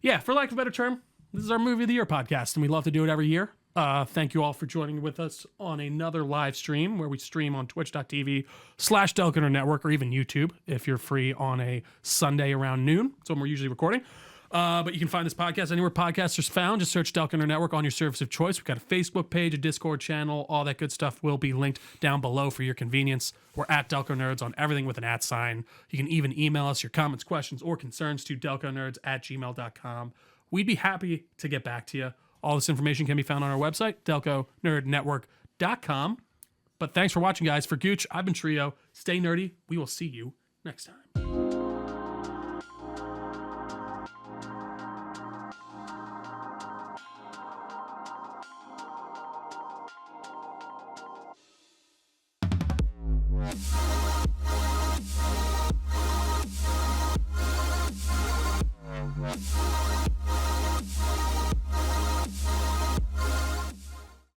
Yeah, for lack of a better term, this is our Movie of the Year podcast, and we love to do it every year. Thank you all for joining with us on another live stream where we stream on twitch.tv/Delco Network, or even YouTube if you're free on a Sunday around noon. That's when we're usually recording. But you can find this podcast anywhere podcasts are found. Just search Delco Network on your service of choice. We've got a Facebook page, a Discord channel. All that good stuff will be linked down below for your convenience. We're at Delco Nerds on everything with an @sign. You can even email us your comments, questions, or concerns to delconerds@gmail.com. We'd be happy to get back to you. All this information can be found on our website, delconerdnetwork.com. But thanks for watching, guys. For Gooch, I've been Trio. Stay nerdy. We will see you next time.